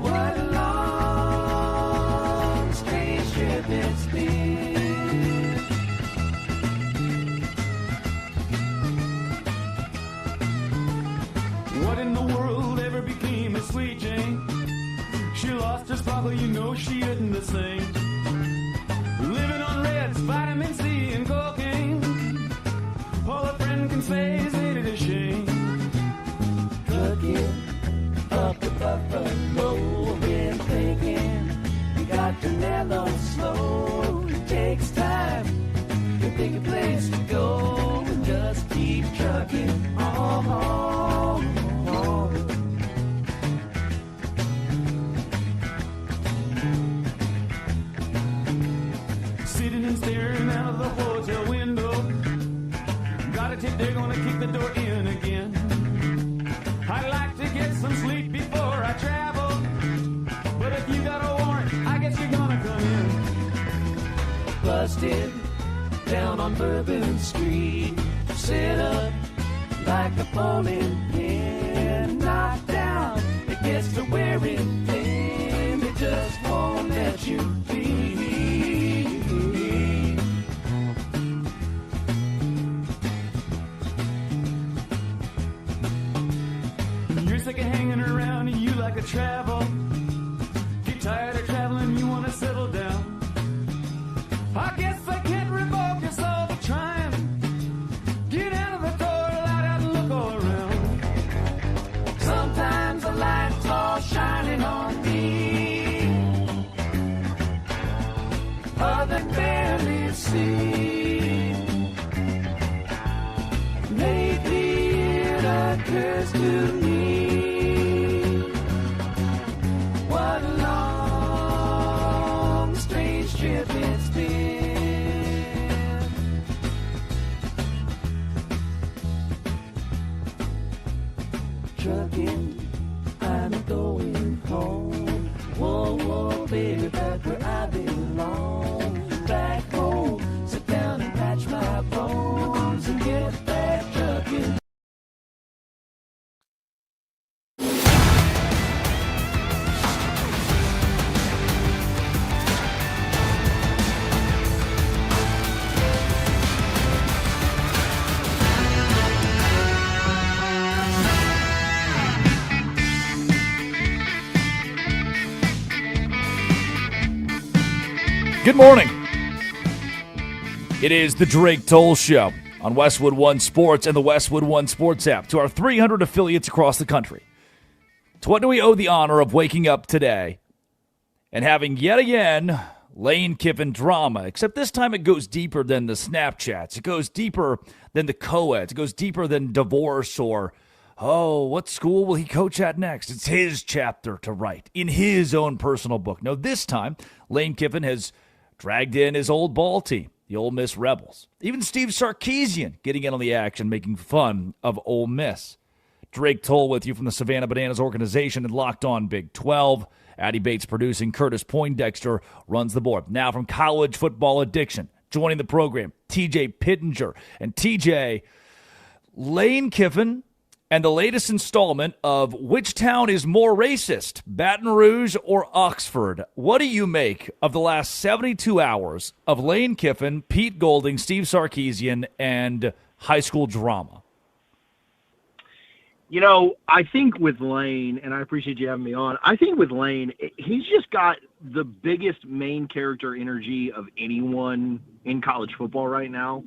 what a long, strange trip it's been. What in the world ever became of Sweet Jane? She lost her sparkle, you know she isn't the same. Living on Reds, vitamin C, and cocaine. All a friend can say is ain't it a shame? Trucking up the Buffalo, been thinking you got to mellow slow. It takes time to pick a place to go and just keep trucking on. Sitting and staring out of the hotel window. Got a tip they're gonna kick the door in again. I'd like to get some sleep before I travel, but if you got a warrant, I guess you're gonna come in. Busted down on Bourbon Street, set up like a bowling pin. Knocked down, it gets to wearing thin. It just won't let you be. You're sick of hanging around and you like to travel. Get tired of traveling, you wanna settle down. I guess I can't revoke your soul for trying. Get out of the door, light out and look all around. Sometimes the light's all shining on me. Others barely see. Lately it occurs to me, what a long, strange trip it's been. Trucking, I'm going home. Whoa, whoa, baby, back where I belong. Back home, sit down and patch my bones and get back trucking. Good morning. It is the Drake Toll Show on Westwood One Sports and the Westwood One Sports app. To our 300 affiliates across the country, to what do we owe the honor of waking up today and having yet again Lane Kiffin drama, except this time it goes deeper than the Snapchats. It goes deeper than the co-eds. It goes deeper than divorce or, oh, what school will he coach at next? It's his chapter to write in his own personal book. No, this time Lane Kiffin has dragged in his old ball team, the Ole Miss Rebels. Even Steve Sarkisian getting in on the action, making fun of Ole Miss. Drake Toll with you from the Savannah Bananas organization and Locked On Big 12. Addie Bates producing. Curtis Poindexter runs the board. Now from College Football Addiction, joining the program, TJ Pittenger. And TJ, Lane Kiffin and the latest installment of Which Town is More Racist, Baton Rouge or Oxford? What do you make of the last 72 hours of Lane Kiffin, Pete Golding, Steve Sarkisian, and high school drama? You know, I think with Lane, and I appreciate you having me on, I think with Lane, he's just got the biggest main character energy of anyone in college football right now.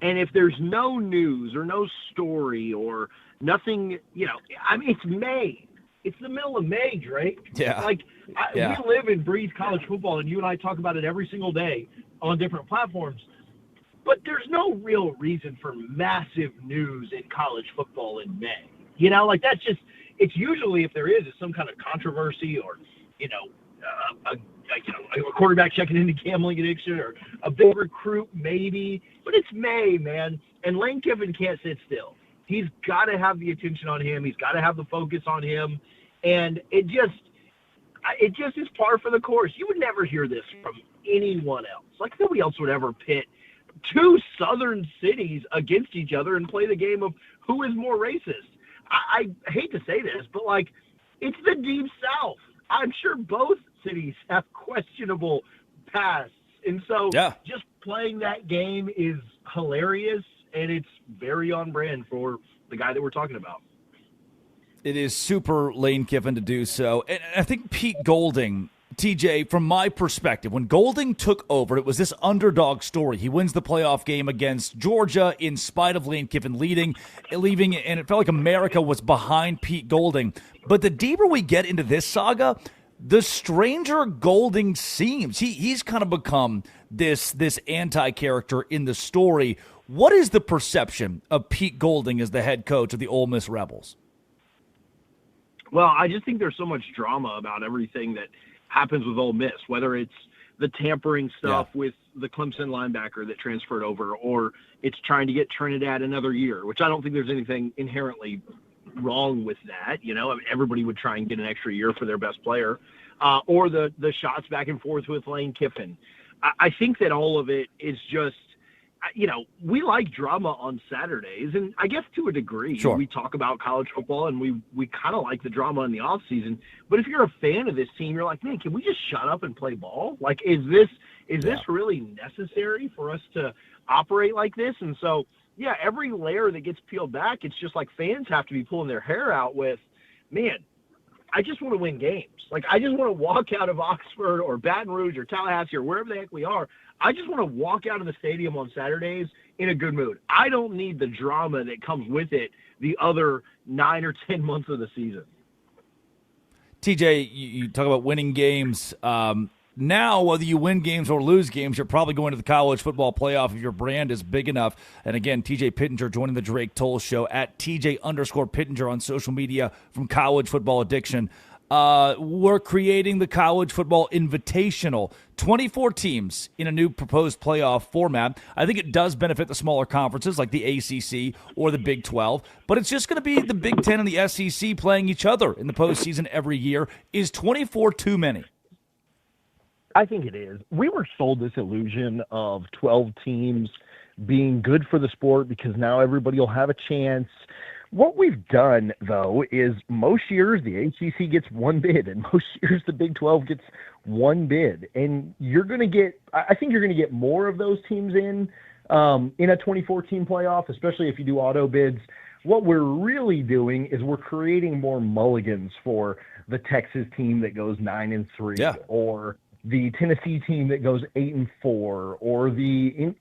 And if there's no news or no story or nothing, you know, I mean, it's May. It's the middle of May, Drake. Yeah. We live and breathe college football, and you and I talk about it every single day on different platforms. But there's no real reason for massive news in college football in May. You know, that's just, it's usually, if there is, it's some kind of controversy or, a quarterback checking into gambling addiction or a big recruit maybe. But it's May, man, and Lane Kiffin can't sit still. He's got to have the attention on him. He's got to have the focus on him. And it just is par for the course. You would never hear this from anyone else. Nobody else would ever pit two southern cities against each other and play the game of who is more racist. I hate to say this, but it's the Deep South. I'm sure both cities have questionable pasts. And so just playing that game is hilarious, and it's very on brand for the guy that we're talking about. It is super Lane Kiffin to do so. And I think Pete Golding, TJ, from my perspective, when Golding took over, it was this underdog story. He wins the playoff game against Georgia in spite of Lane Kiffin leaving, and it felt like America was behind Pete Golding. But the deeper we get into this saga, the stranger Golding seems. He's kind of become this anti-character in the story. What is the perception of Pete Golding as the head coach of the Ole Miss Rebels? Well, I just think there's so much drama about everything that happens with Ole Miss, whether it's the tampering stuff with the Clemson linebacker that transferred over, or it's trying to get Trinidad another year, which I don't think there's anything inherently wrong with that. I mean, everybody would try and get an extra year for their best player, or the shots back and forth with Lane Kiffin. I think that all of it is just, we like drama on Saturdays, and I guess to a degree, we talk about college football, and we kind of like the drama in the off season. But if you're a fan of this team, you're like, man, can we just shut up and play ball? Is this really necessary for us to operate like this? And so, every layer that gets peeled back, it's just like fans have to be pulling their hair out with, man, I just want to win games. I just want to walk out of Oxford or Baton Rouge or Tallahassee or wherever the heck we are. I just want to walk out of the stadium on Saturdays in a good mood. I don't need the drama that comes with it the other 9 or 10 months of the season. TJ, you talk about winning games. Now, whether you win games or lose games, you're probably going to the college football playoff if your brand is big enough. And again, TJ Pittenger joining the Drake Toll Show at TJ_Pittenger on social media from College Football Addiction. We're creating the College Football Invitational. 24 teams in a new proposed playoff format. I think it does benefit the smaller conferences like the ACC or the Big 12, but it's just going to be the Big 10 and the SEC playing each other in the postseason every year. Is 24 too many? I think it is. We were sold this illusion of 12 teams being good for the sport because now everybody will have a chance. What we've done, though, is most years the ACC gets one bid, and most years the Big 12 gets one bid. And I think you're going to get more of those teams in a 2014 playoff, especially if you do auto bids. What we're really doing is we're creating more mulligans for the Texas team that goes 9-3, or the Tennessee team that goes 8-4, or the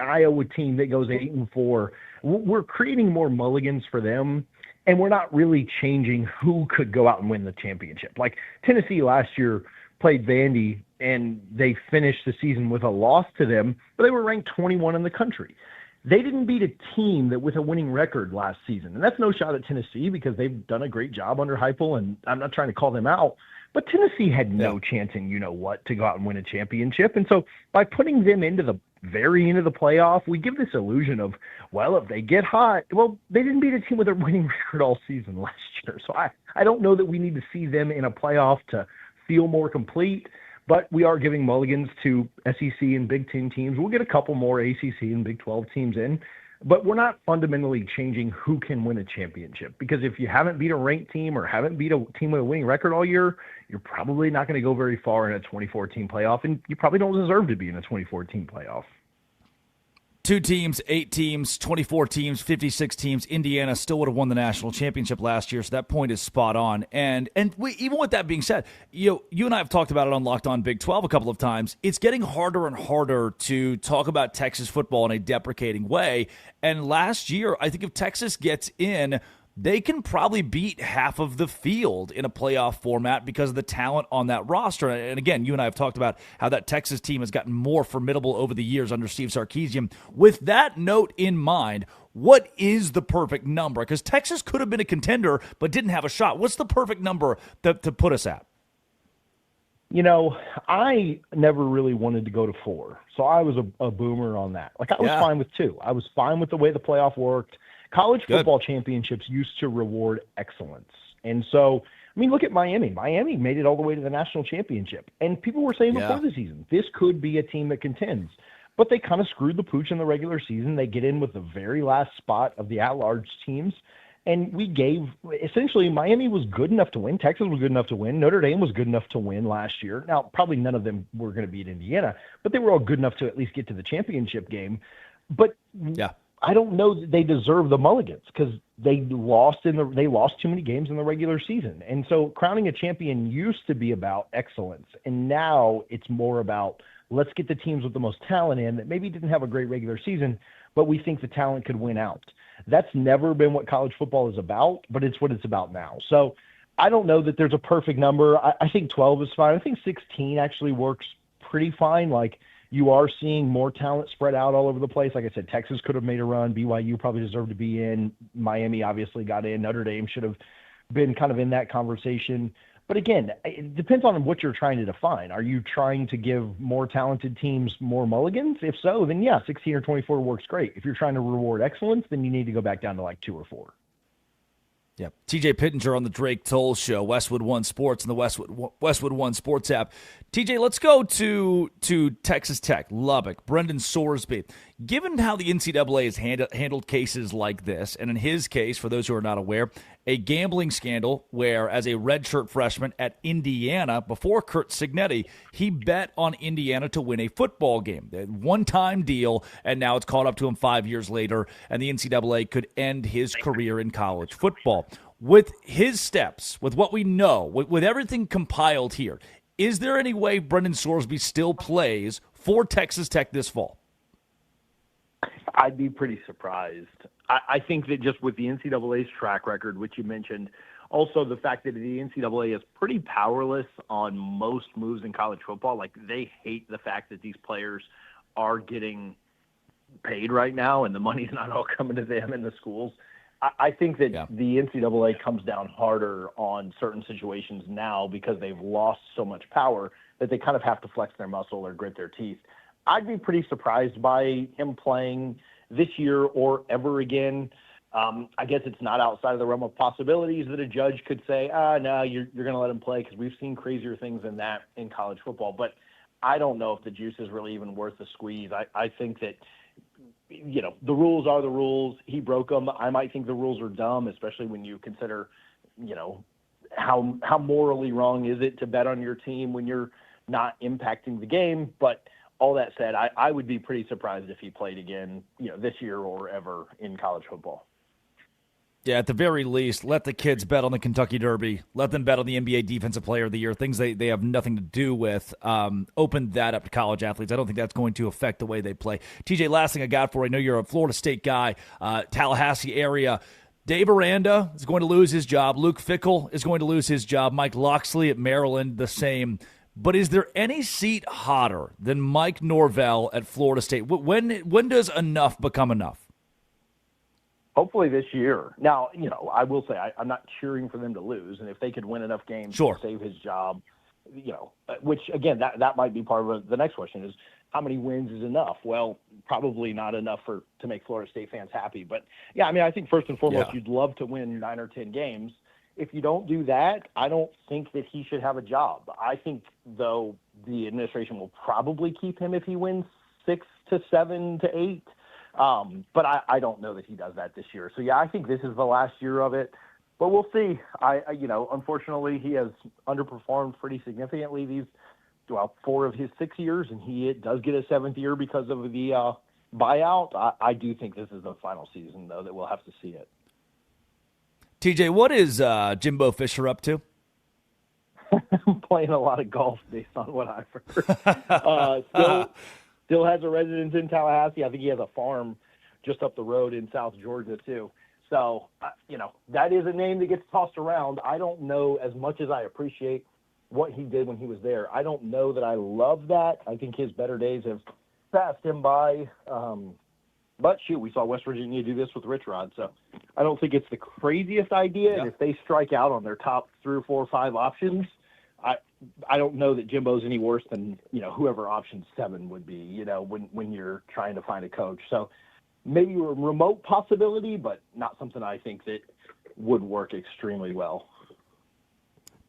Iowa team that goes 8-4. We're creating more mulligans for them, and we're not really changing who could go out and win the championship. Like Tennessee last year played Vandy, and they finished the season with a loss to them, but they were ranked 21 in the country. They didn't beat a team that with a winning record last season, and that's no shot at Tennessee because they've done a great job under Heupel, and I'm not trying to call them out. But Tennessee had no chance in you-know-what to go out and win a championship. And so by putting them into the very end of the playoff, we give this illusion of, well, if they get hot, well, they didn't beat a team with a winning record all season last year. So I don't know that we need to see them in a playoff to feel more complete, but we are giving mulligans to SEC and Big Ten teams. We'll get a couple more ACC and Big 12 teams in, but we're not fundamentally changing who can win a championship, because if you haven't beat a ranked team or haven't beat a team with a winning record all year, you're probably not going to go very far in a 2014 playoff, and you probably don't deserve to be in a 2014 playoff. 2 teams, 8 teams, 24 teams, 56 teams. Indiana still would have won the national championship last year, so that point is spot on. And even with that being said, you and I have talked about it on Locked On Big 12 a couple of times. It's getting harder and harder to talk about Texas football in a deprecating way. And last year, I think if Texas gets in, they can probably beat half of the field in a playoff format because of the talent on that roster. And again, you and I have talked about how that Texas team has gotten more formidable over the years under Steve Sarkisian. With that note in mind, what is the perfect number? Because Texas could have been a contender but didn't have a shot. What's the perfect number to put us at? You know, I never really wanted to go to 4, so I was a boomer on that. Like, I was fine with 2. I was fine with the way the playoff worked. College football championships used to reward excellence. And so, I mean, look at Miami. Miami made it all the way to the national championship. And people were saying before the season, this could be a team that contends. But they kind of screwed the pooch in the regular season. They get in with the very last spot of the at-large teams. And essentially, Miami was good enough to win. Texas was good enough to win. Notre Dame was good enough to win last year. Now, probably none of them were going to beat Indiana, but they were all good enough to at least get to the championship game. But I don't know that they deserve the mulligans because they lost too many games in the regular season. And so crowning a champion used to be about excellence, and now it's more about let's get the teams with the most talent in that maybe didn't have a great regular season, but we think the talent could win out. That's never been what college football is about, but it's what it's about now. So I don't know that there's a perfect number. I think 12 is fine. I think 16 actually works pretty fine. Like, you are seeing more talent spread out all over the place. Like I said, Texas could have made a run. BYU probably deserved to be in. Miami obviously got in. Notre Dame should have been kind of in that conversation. But again, it depends on what you're trying to define. Are you trying to give more talented teams more mulligans? If so, then 16 or 24 works great. If you're trying to reward excellence, then you need to go back down to like 2 or 4. Yep. TJ Pittenger on the Drake Toll Show, Westwood One Sports and the Westwood One Sports app. TJ, let's go to Texas Tech, Lubbock, Brendan Sorsby. Given how the NCAA has handled cases like this, and in his case, for those who are not aware, a gambling scandal where, as a redshirt freshman at Indiana, before Curt Cignetti, he bet on Indiana to win a football game. A one-time deal, and now it's caught up to him 5 years later, and the NCAA could end his career in college football. With his steps, with what we know, with everything compiled here, is there any way Brendan Sorsby still plays for Texas Tech this fall? I'd be pretty surprised. I think that just with the NCAA's track record, which you mentioned, Also, the fact that the NCAA is pretty powerless on most moves in college football. Like, they hate the fact that these players are getting paid right now and the money's not all coming to them in the schools. I think that the NCAA comes down harder on certain situations now because they've lost so much power that they kind of have to flex their muscle or grit their teeth. I'd be pretty surprised by him playing this year or ever again. I guess it's not outside of the realm of possibilities that a judge could say, no, you're going to let him play, because we've seen crazier things than that in college football. But I don't know if the juice is really even worth the squeeze. I think that, the rules are the rules. He broke them. I might think the rules are dumb, especially when you consider, how morally wrong is it to bet on your team when you're not impacting the game. But all that said, I would be pretty surprised if he played again, this year or ever in college football. Yeah, at the very least, let the kids bet on the Kentucky Derby. Let them bet on the NBA Defensive Player of the Year, things they have nothing to do with. Open that up to college athletes. I don't think that's going to affect the way they play. TJ, last thing I got for you. I know you're a Florida State guy, Tallahassee area. Dave Aranda is going to lose his job. Luke Fickell is going to lose his job. Mike Loxley at Maryland, the same. But is there any seat hotter than Mike Norvell at Florida State? When does enough become enough? Hopefully this year. Now, I will say I'm not cheering for them to lose, and if they could win enough games to save his job, which, again, that might be part of the next question is how many wins is enough? Well, probably not enough to make Florida State fans happy. But, yeah, I think first and foremost, you'd love to win 9 or 10 games. If you don't do that, I don't think that he should have a job. I think, though, the administration will probably keep him if he wins 6 to 7 to 8. But I don't know that he does that this year. So, yeah, I think this is the last year of it. But we'll see. Unfortunately, he has underperformed pretty significantly these 4 of his 6 years, and he does get a 7th year because of the buyout. I do think this is the final season, though, that we'll have to see it. TJ, what is Jimbo Fisher up to? Playing a lot of golf based on what I've heard. Still has a residence in Tallahassee. I think he has a farm just up the road in South Georgia, too. So, that is a name that gets tossed around. I don't know, as much as I appreciate what he did when he was there, I don't know that I love that. I think his better days have passed him by. But, shoot, we saw West Virginia do this with Rich Rod. So, I don't think it's the craziest idea. And if they strike out on their top 3 or 4 or 5 options, I don't know that Jimbo's any worse than, whoever option 7 would be, when you're trying to find a coach. So maybe a remote possibility, but not something I think that would work extremely well.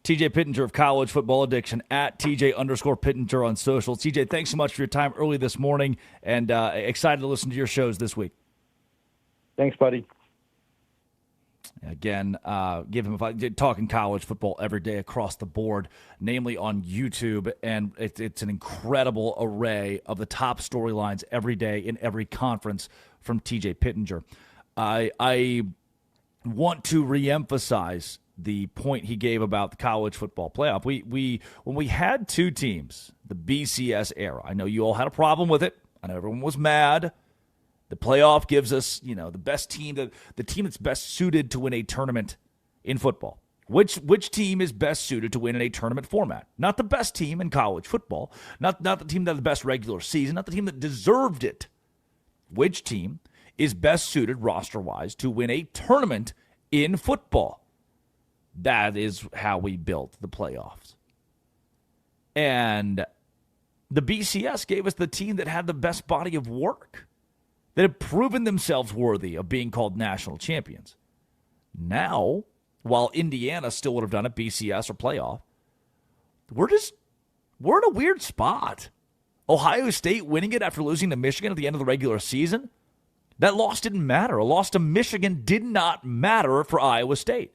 TJ Pittenger of College Football Addiction at TJ_Pittenger on social. TJ, thanks so much for your time early this morning, and excited to listen to your shows this week. Thanks, buddy. Again, talking college football every day across the board, namely on YouTube, and it's an incredible array of the top storylines every day in every conference from TJ Pittenger. I want to reemphasize the point he gave about the college football playoff. When we had 2 teams, the BCS era, I know you all had a problem with it. I know everyone was mad. The playoff gives us, the best team, the team that's best suited to win a tournament in football. Which team is best suited to win in a tournament format? Not the best team in college football, not the team that had the best regular season, not the team that deserved it. Which team is best suited roster-wise to win a tournament in football? That is how we built the playoffs. And the BCS gave us the team that had the best body of work, that have proven themselves worthy of being called national champions. Now, while Indiana still would have done it, BCS or playoff, we're in a weird spot. Ohio State winning it after losing to Michigan at the end of the regular season, that loss didn't matter. A loss to Michigan did not matter for Iowa State.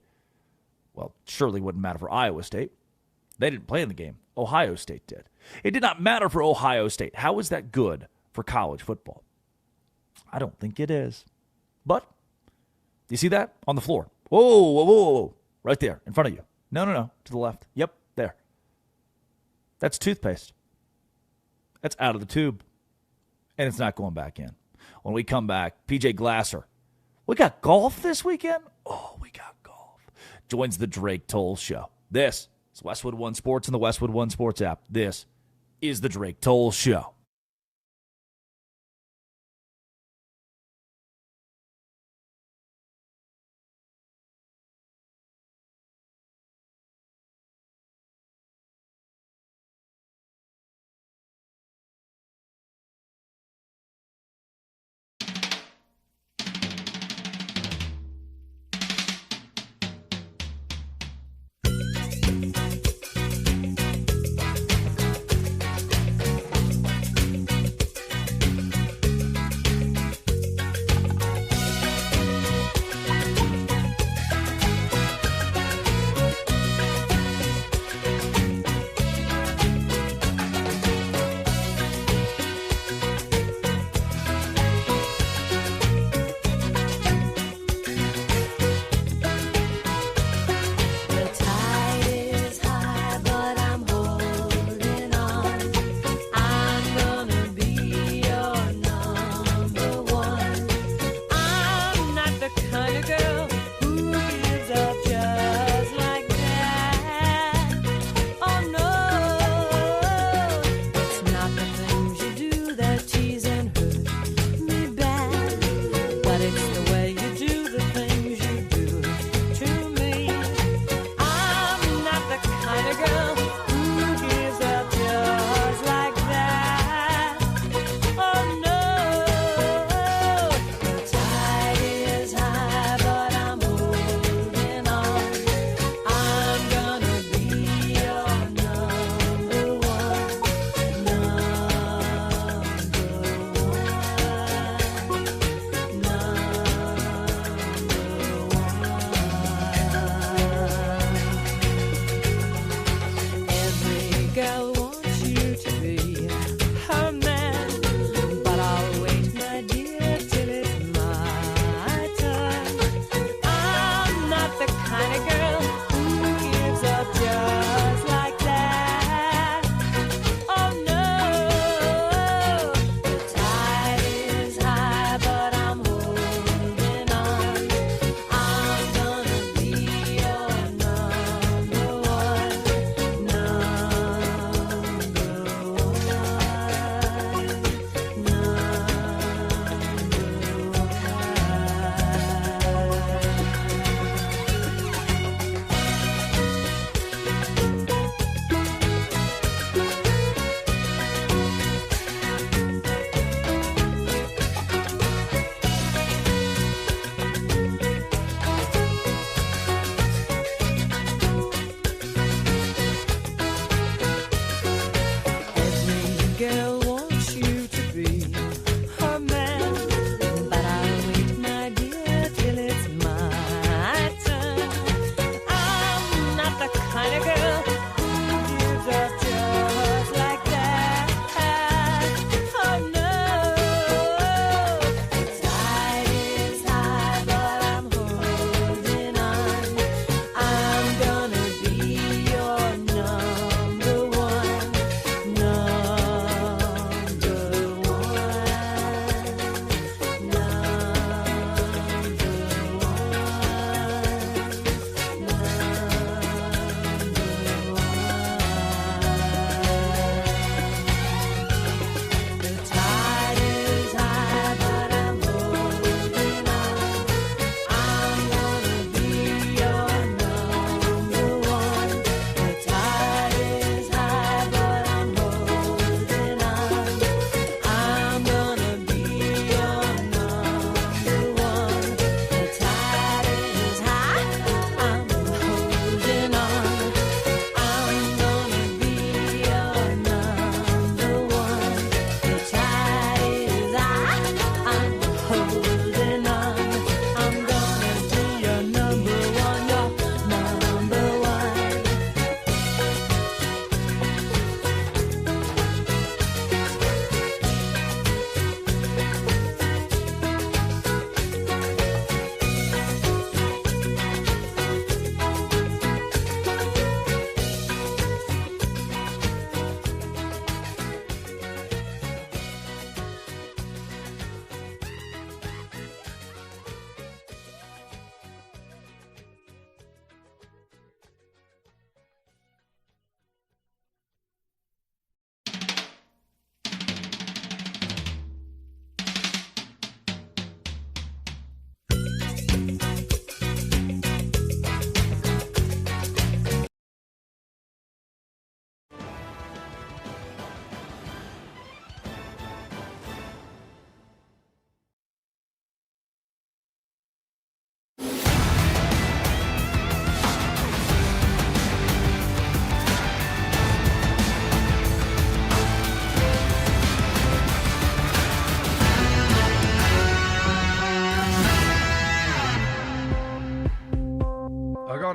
Well, surely wouldn't matter for Iowa State. They didn't play in the game. Ohio State did. It did not matter for Ohio State. How is that good for college football? I don't think it is. But, you see that? On the floor. Whoa. Right there, in front of you. No. To the left. Yep, there. That's toothpaste. That's out of the tube. And it's not going back in. When we come back, PJ Glasser. We got golf this weekend? Oh, we got golf. joins the Drake Toll Show. This is Westwood One Sports and the Westwood One Sports app. This is the Drake Toll Show.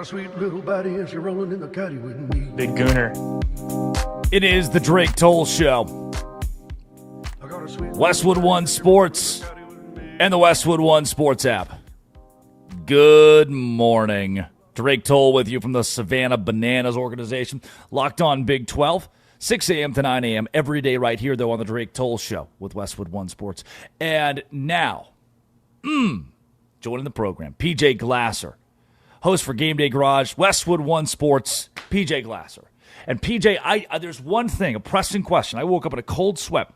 got a sweet little body and she's rolling in the caddy with me. Big gooner. It is the Drake Toll Show. Westwood One Sports and the Westwood One Sports app. Good morning. Drake Toll with you from the Savannah Bananas organization. Locked on Big 12, 6 a.m. to 9 a.m. every day right here, though, on the Drake Toll Show with Westwood One Sports. And now, joining the program, PJ Glasser, host for Game Day Garage, Westwood One Sports, PJ Glasser. And PJ, there's one thing, a pressing question. I woke up in a cold sweat,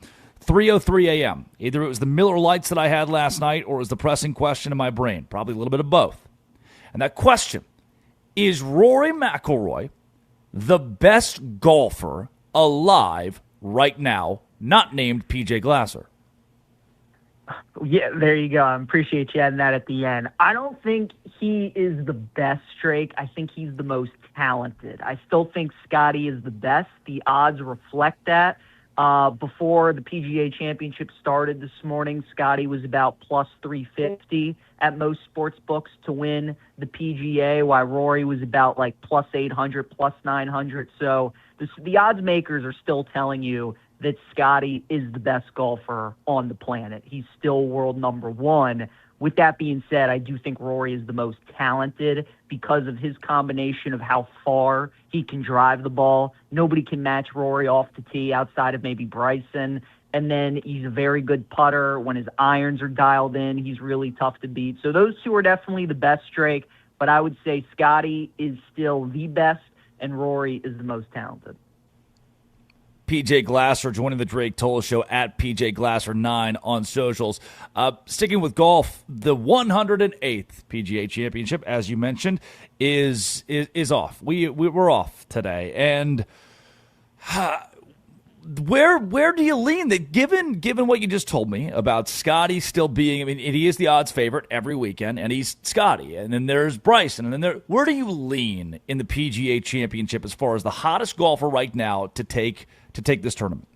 3:03 a.m. Either it was the Miller Lights that I had last night or it was the pressing question in my brain, probably a little bit of both. And that question, is Rory McIlroy the best golfer alive right now, not named PJ Glasser? Yeah, there you go. I appreciate you adding that at the end. I don't think he is the best, Drake. I think he's the most talented. I still think Scotty is the best. The odds reflect that. Before the PGA Championship started this morning, Scotty was about plus 350 at most sports books to win the PGA, while Rory was about like plus 800, plus 900. So the odds makers are still telling you that Scotty is the best golfer on the planet. He's still world number one. With that being said, I do think Rory is the most talented because of his combination of how far he can drive the ball. Nobody can match Rory off the tee outside of maybe Bryson. And then he's a very good putter. When his irons are dialed in, he's really tough to beat. So those two are definitely the best, Drake. But I would say Scotty is still the best, and Rory is the most talented. PJ Glasser joining the Drake Toll Show at PJ Glasser9 on socials. Sticking with golf, the 108th PGA Championship, as you mentioned, is off. We're off today, and where do you lean? That given what you just told me about Scotty still being, I mean, he is the odds favorite every weekend, and he's Scotty, and then there's Bryson, and then where do you lean in the PGA Championship as far as the hottest golfer right now to take this tournament?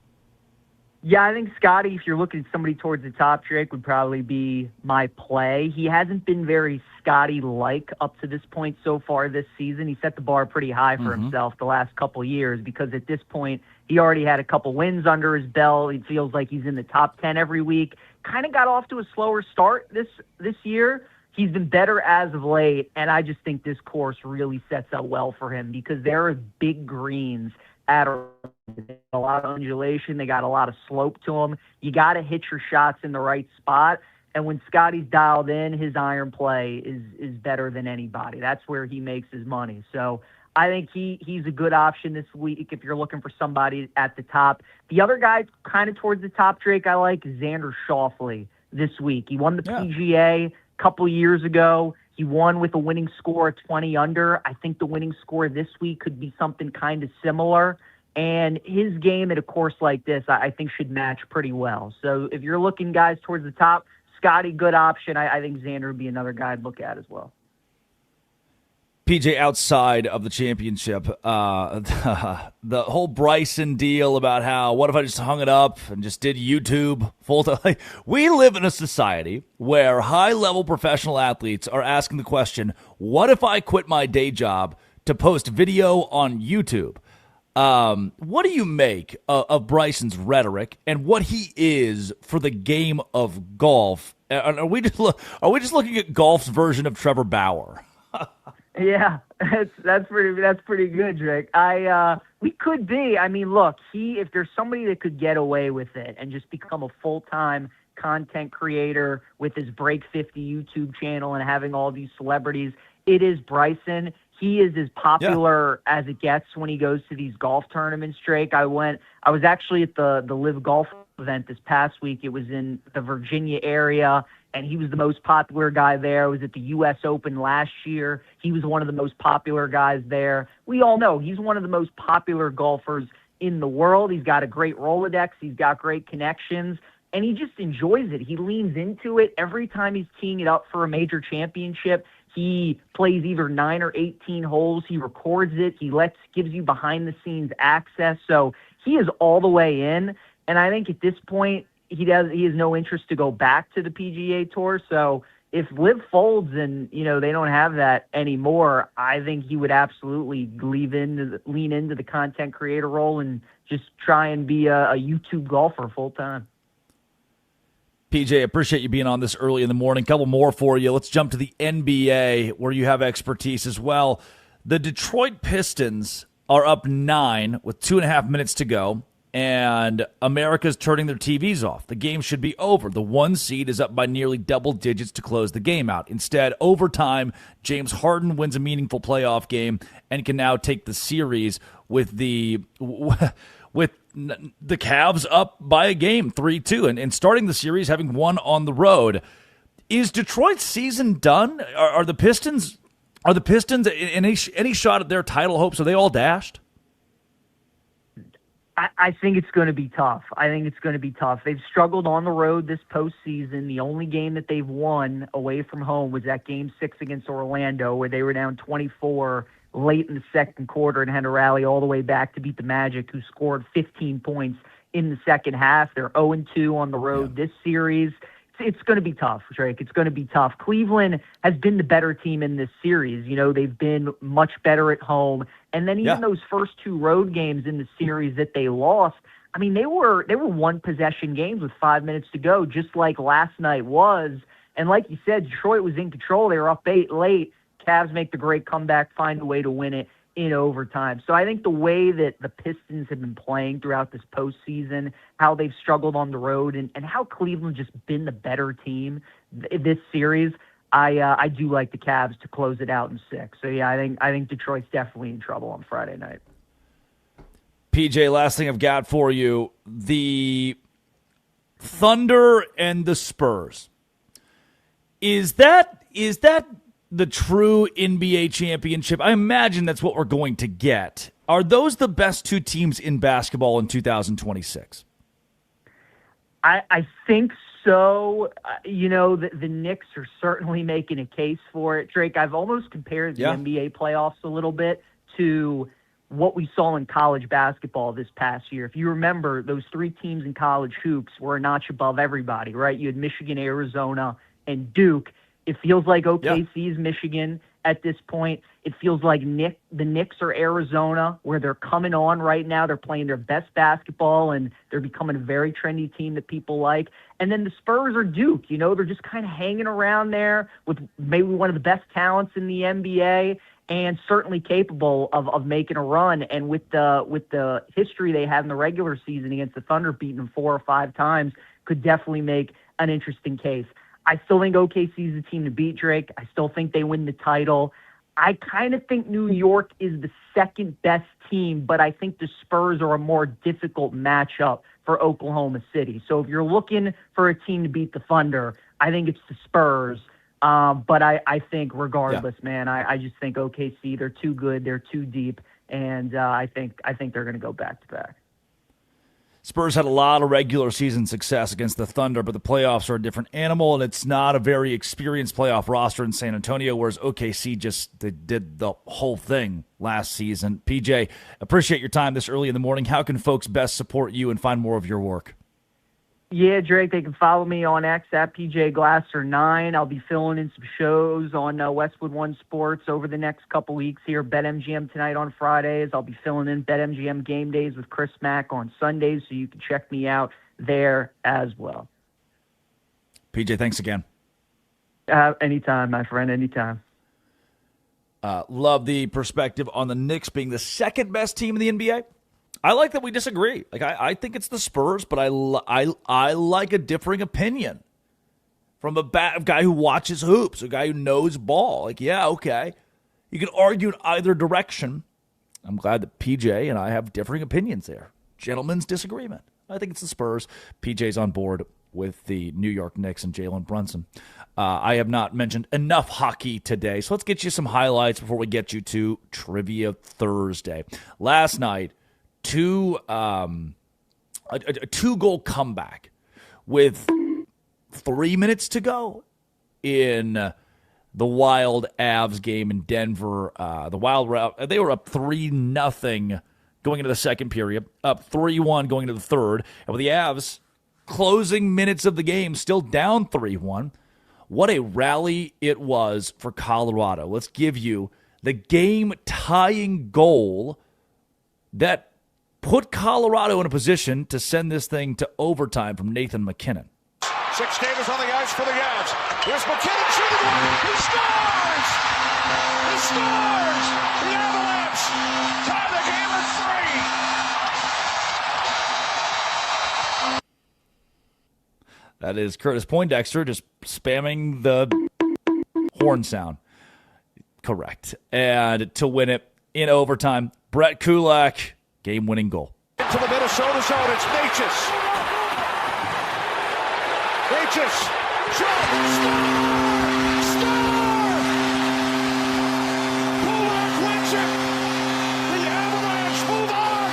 Yeah, I think Scotty, if you're looking at somebody towards the top, Drake, would probably be my play. He hasn't been very Scotty-like up to this point so far this season. He set the bar pretty high for himself the last couple of years because at this point, he already had a couple wins under his belt. It feels like he's in the top 10 every week. Kind of got off to a slower start this year. He's been better as of late, and I just think this course really sets up well for him because there are big greens at a lot of undulation. They got a lot of slope to them. You got to hit your shots in the right spot. And when Scotty's dialed in, his iron play is better than anybody. That's where he makes his money. So I think he's a good option this week if you're looking for somebody at the top. The other guy kind of towards the top, Drake, I like is Xander Schauffele this week. He won the PGA a couple years ago. He won with a winning score of 20 under. I think the winning score this week could be something kind of similar. And his game at a course like this, I think, should match pretty well. So if you're looking, guys, towards the top, Scotty, good option. I think Xander would be another guy I'd look at as well. PJ, outside of the championship, the whole Bryson deal about how, what if I just hung it up and just did YouTube full time? We live in a society where high-level professional athletes are asking the question, what if I quit my day job to post video on YouTube? What do you make of Bryson's rhetoric and what he is for the game of golf? Are we just looking at golf's version of Trevor Bauer? Yeah, that's pretty good, Drake. We could be. I mean, look, if there's somebody that could get away with it and just become a full-time content creator with his Break 50 YouTube channel and having all these celebrities, it is Bryson. He is as popular as it gets when he goes to these golf tournaments, Drake. I was actually at the Live Golf event this past week. It was in the Virginia area, and he was the most popular guy there. I was at the U.S. Open last year. He was one of the most popular guys there. We all know he's one of the most popular golfers in the world. He's got a great Rolodex. He's got great connections, and he just enjoys it. He leans into it every time he's teeing it up for a major championship. He plays either 9 or 18 holes. He records it. He gives you behind-the-scenes access. So he is all the way in. And I think at this point, he has no interest to go back to the PGA Tour. So if Liv folds and, they don't have that anymore, I think he would absolutely lean into the content creator role and just try and be a YouTube golfer full time. PJ, appreciate you being on this early in the morning. Couple more for you. Let's jump to the NBA, where you have expertise as well. The Detroit Pistons are up 9 with 2.5 minutes to go, and America's turning their TVs off. The game should be over. The 1 seed is up by nearly double digits to close the game out. Instead, overtime, James Harden wins a meaningful playoff game and can now take the series with the Cavs up by a game, 3-2, and starting the series having won on the road. Is Detroit's season done? Are the Pistons in any shot at their title hopes? Are they all dashed? I think it's going to be tough. They've struggled on the road this postseason. The only game that they've won away from home was that Game 6 against Orlando, where they were down 24 late in the second quarter and had to rally all the way back to beat the Magic, who scored 15 points in the second half. They're 0-2 on the road this series. It's going to be tough, Drake. It's going to be tough. Cleveland has been the better team in this series. They've been much better at home. And then even those first 2 road games in the series that they lost, I mean, they were one-possession games with 5 minutes to go, just like last night was. And like you said, Detroit was in control. They were up 8 late. Cavs make the great comeback, find a way to win it in overtime. So I think the way that the Pistons have been playing throughout this postseason, how they've struggled on the road, and how Cleveland's just been the better team this series, I do like the Cavs to close it out in 6. So yeah, I think Detroit's definitely in trouble on Friday night. PJ, last thing I've got for you: the Thunder and the Spurs. Is that the true NBA championship? I imagine that's what we're going to get. Are those the best 2 teams in basketball in 2026? I think so. The Knicks are certainly making a case for it. Drake, I've almost compared the NBA playoffs a little bit to what we saw in college basketball this past year. If you remember, those 3 teams in college hoops were a notch above everybody, right? You had Michigan, Arizona, and Duke. It feels like OKC is Michigan at this point. It feels like the Knicks are Arizona, where they're coming on right now. They're playing their best basketball, and they're becoming a very trendy team that people like. And then the Spurs are Duke. They're just kind of hanging around there with maybe one of the best talents in the NBA and certainly capable of making a run. And with the history they had in the regular season against the Thunder, beating them 4 or 5 times, could definitely make an interesting case. I still think OKC is the team to beat, Drake. I still think they win the title. I kind of think New York is the second best team, but I think the Spurs are a more difficult matchup for Oklahoma City. So if you're looking for a team to beat the Thunder, I think it's the Spurs. But I think regardless, man, I just think OKC, they're too good, they're too deep, and I think they're going to go back-to-back. Spurs had a lot of regular season success against the Thunder, but the playoffs are a different animal, and it's not a very experienced playoff roster in San Antonio, whereas OKC they did the whole thing last season. PJ, appreciate your time this early in the morning. How can folks best support you and find more of your work? Yeah, Drake, they can follow me on X at PJGlasser9. I'll be filling in some shows on Westwood One Sports over the next couple weeks here. BetMGM tonight on Fridays. I'll be filling in BetMGM Game Days with Chris Mack on Sundays, so you can check me out there as well. PJ, thanks again. Anytime, my friend, anytime. Love the perspective on the Knicks being the second best team in the NBA. I like that we disagree. I think it's the Spurs, but I like a differing opinion from a guy who watches hoops, a guy who knows ball. Okay. You can argue in either direction. I'm glad that PJ and I have differing opinions there. Gentlemen's disagreement. I think it's the Spurs. PJ's on board with the New York Knicks and Jalen Brunson. I have not mentioned enough hockey today, so let's get you some highlights before we get you to Trivia Thursday. Last night, a 2-goal comeback with 3 minutes to go in the Wild Avs game in Denver. The Wild, they were up 3-0 going into the second period, up 3-1 going into the third, and with the Avs closing minutes of the game still down 3-1, What a rally it was for Colorado. Let's give you the game-tying goal that put Colorado in a position to send this thing to overtime from Nathan McKinnon. 6 gamers on the ice for the Avs. Here's McKinnon shooting one. He scores! He scores! The Avalanche tie the game at 3. That is Curtis Poindexter just spamming the horn sound. Correct. And to win it in overtime, Brett Kulak, game-winning goal. Into the Minnesota zone, it's Natchez. Natchez, shot, score! Kulak wins it. The Avalanche move on.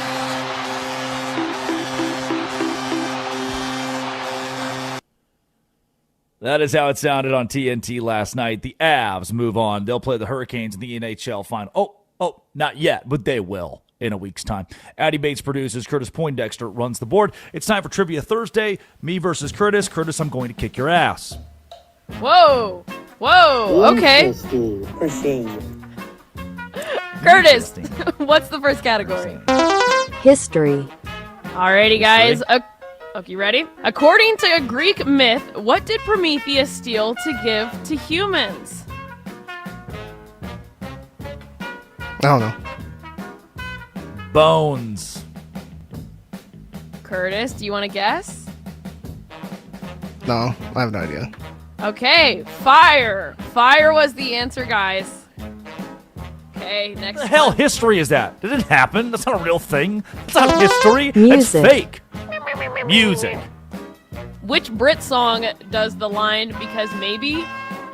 That is how it sounded on TNT last night. The Avs move on. They'll play the Hurricanes in the NHL final. Oh, not yet, but they will in a week's time. Addie Bates produces. Curtis Poindexter runs the board. It's time for Trivia Thursday. Me versus Curtis. Curtis, I'm going to kick your ass. Whoa. Okay. Curtis, what's the first category? History. Alrighty, guys. Okay, you ready? According to a Greek myth, what did Prometheus steal to give to humans? I don't know. Bones. Curtis, do you want to guess? No, I have no idea. Okay, fire. Fire was the answer, guys. Okay, next. What the hell history is that? Did it happen? That's not a real thing. That's not history. Music. That's fake. Music. Which Brit song does the line, because maybe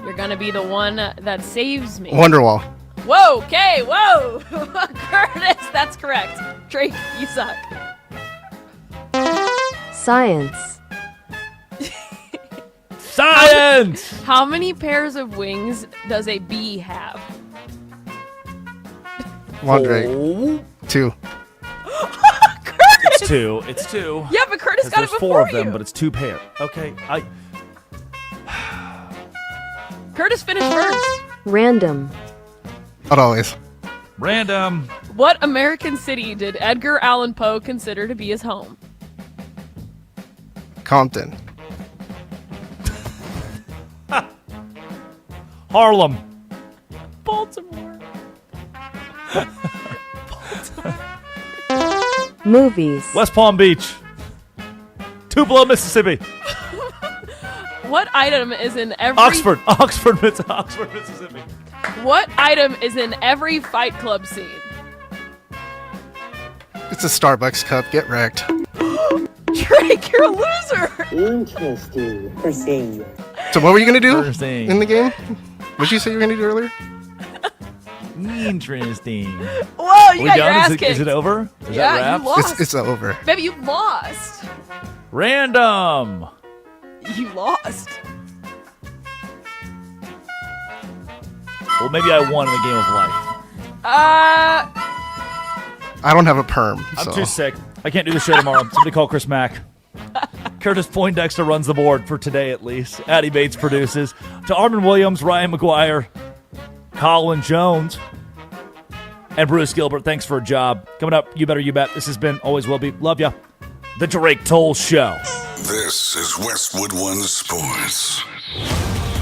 you're going to be the one that saves me? Wonderwall. Whoa, okay, whoa. Curtis, that's correct. Drake, you suck. Science. Science! How many pairs of wings does a bee have? One, Drake. 2. It's two. Yeah, but Curtis got it there's before 4 of them, you. but it's 2 pairs. Okay, Curtis finished first. Random. Not always. Random. What American city did Edgar Allan Poe consider to be his home? Compton. Harlem. Baltimore. Movies. West Palm Beach. Tupelo, Mississippi. What item is in every... Oxford, Mississippi. What item is in every Fight Club scene? It's a Starbucks cup. Get wrecked. Drake, you're a loser. Interesting. So what were you going to do Interesting. in the game? What did you say you were going to do earlier? Interesting. Whoa, you we got your done? ass Is kicked. it over? Is Yeah, that wraps? you lost. It's over. Baby, you lost. Random. You lost. Well, maybe I won in the game of life. I don't have a perm. I'm so. too sick. I can't do the show tomorrow. Somebody call Chris Mack. Curtis Poindexter runs the board for today, at least. Addie Bates produces. To Armin Williams, Ryan McGuire, Colin Jones, and Bruce Gilbert, thanks for a job. Coming up, You Better You Bet. This has been, always will be, love ya, The Drake Toll Show. This is Westwood One Sports.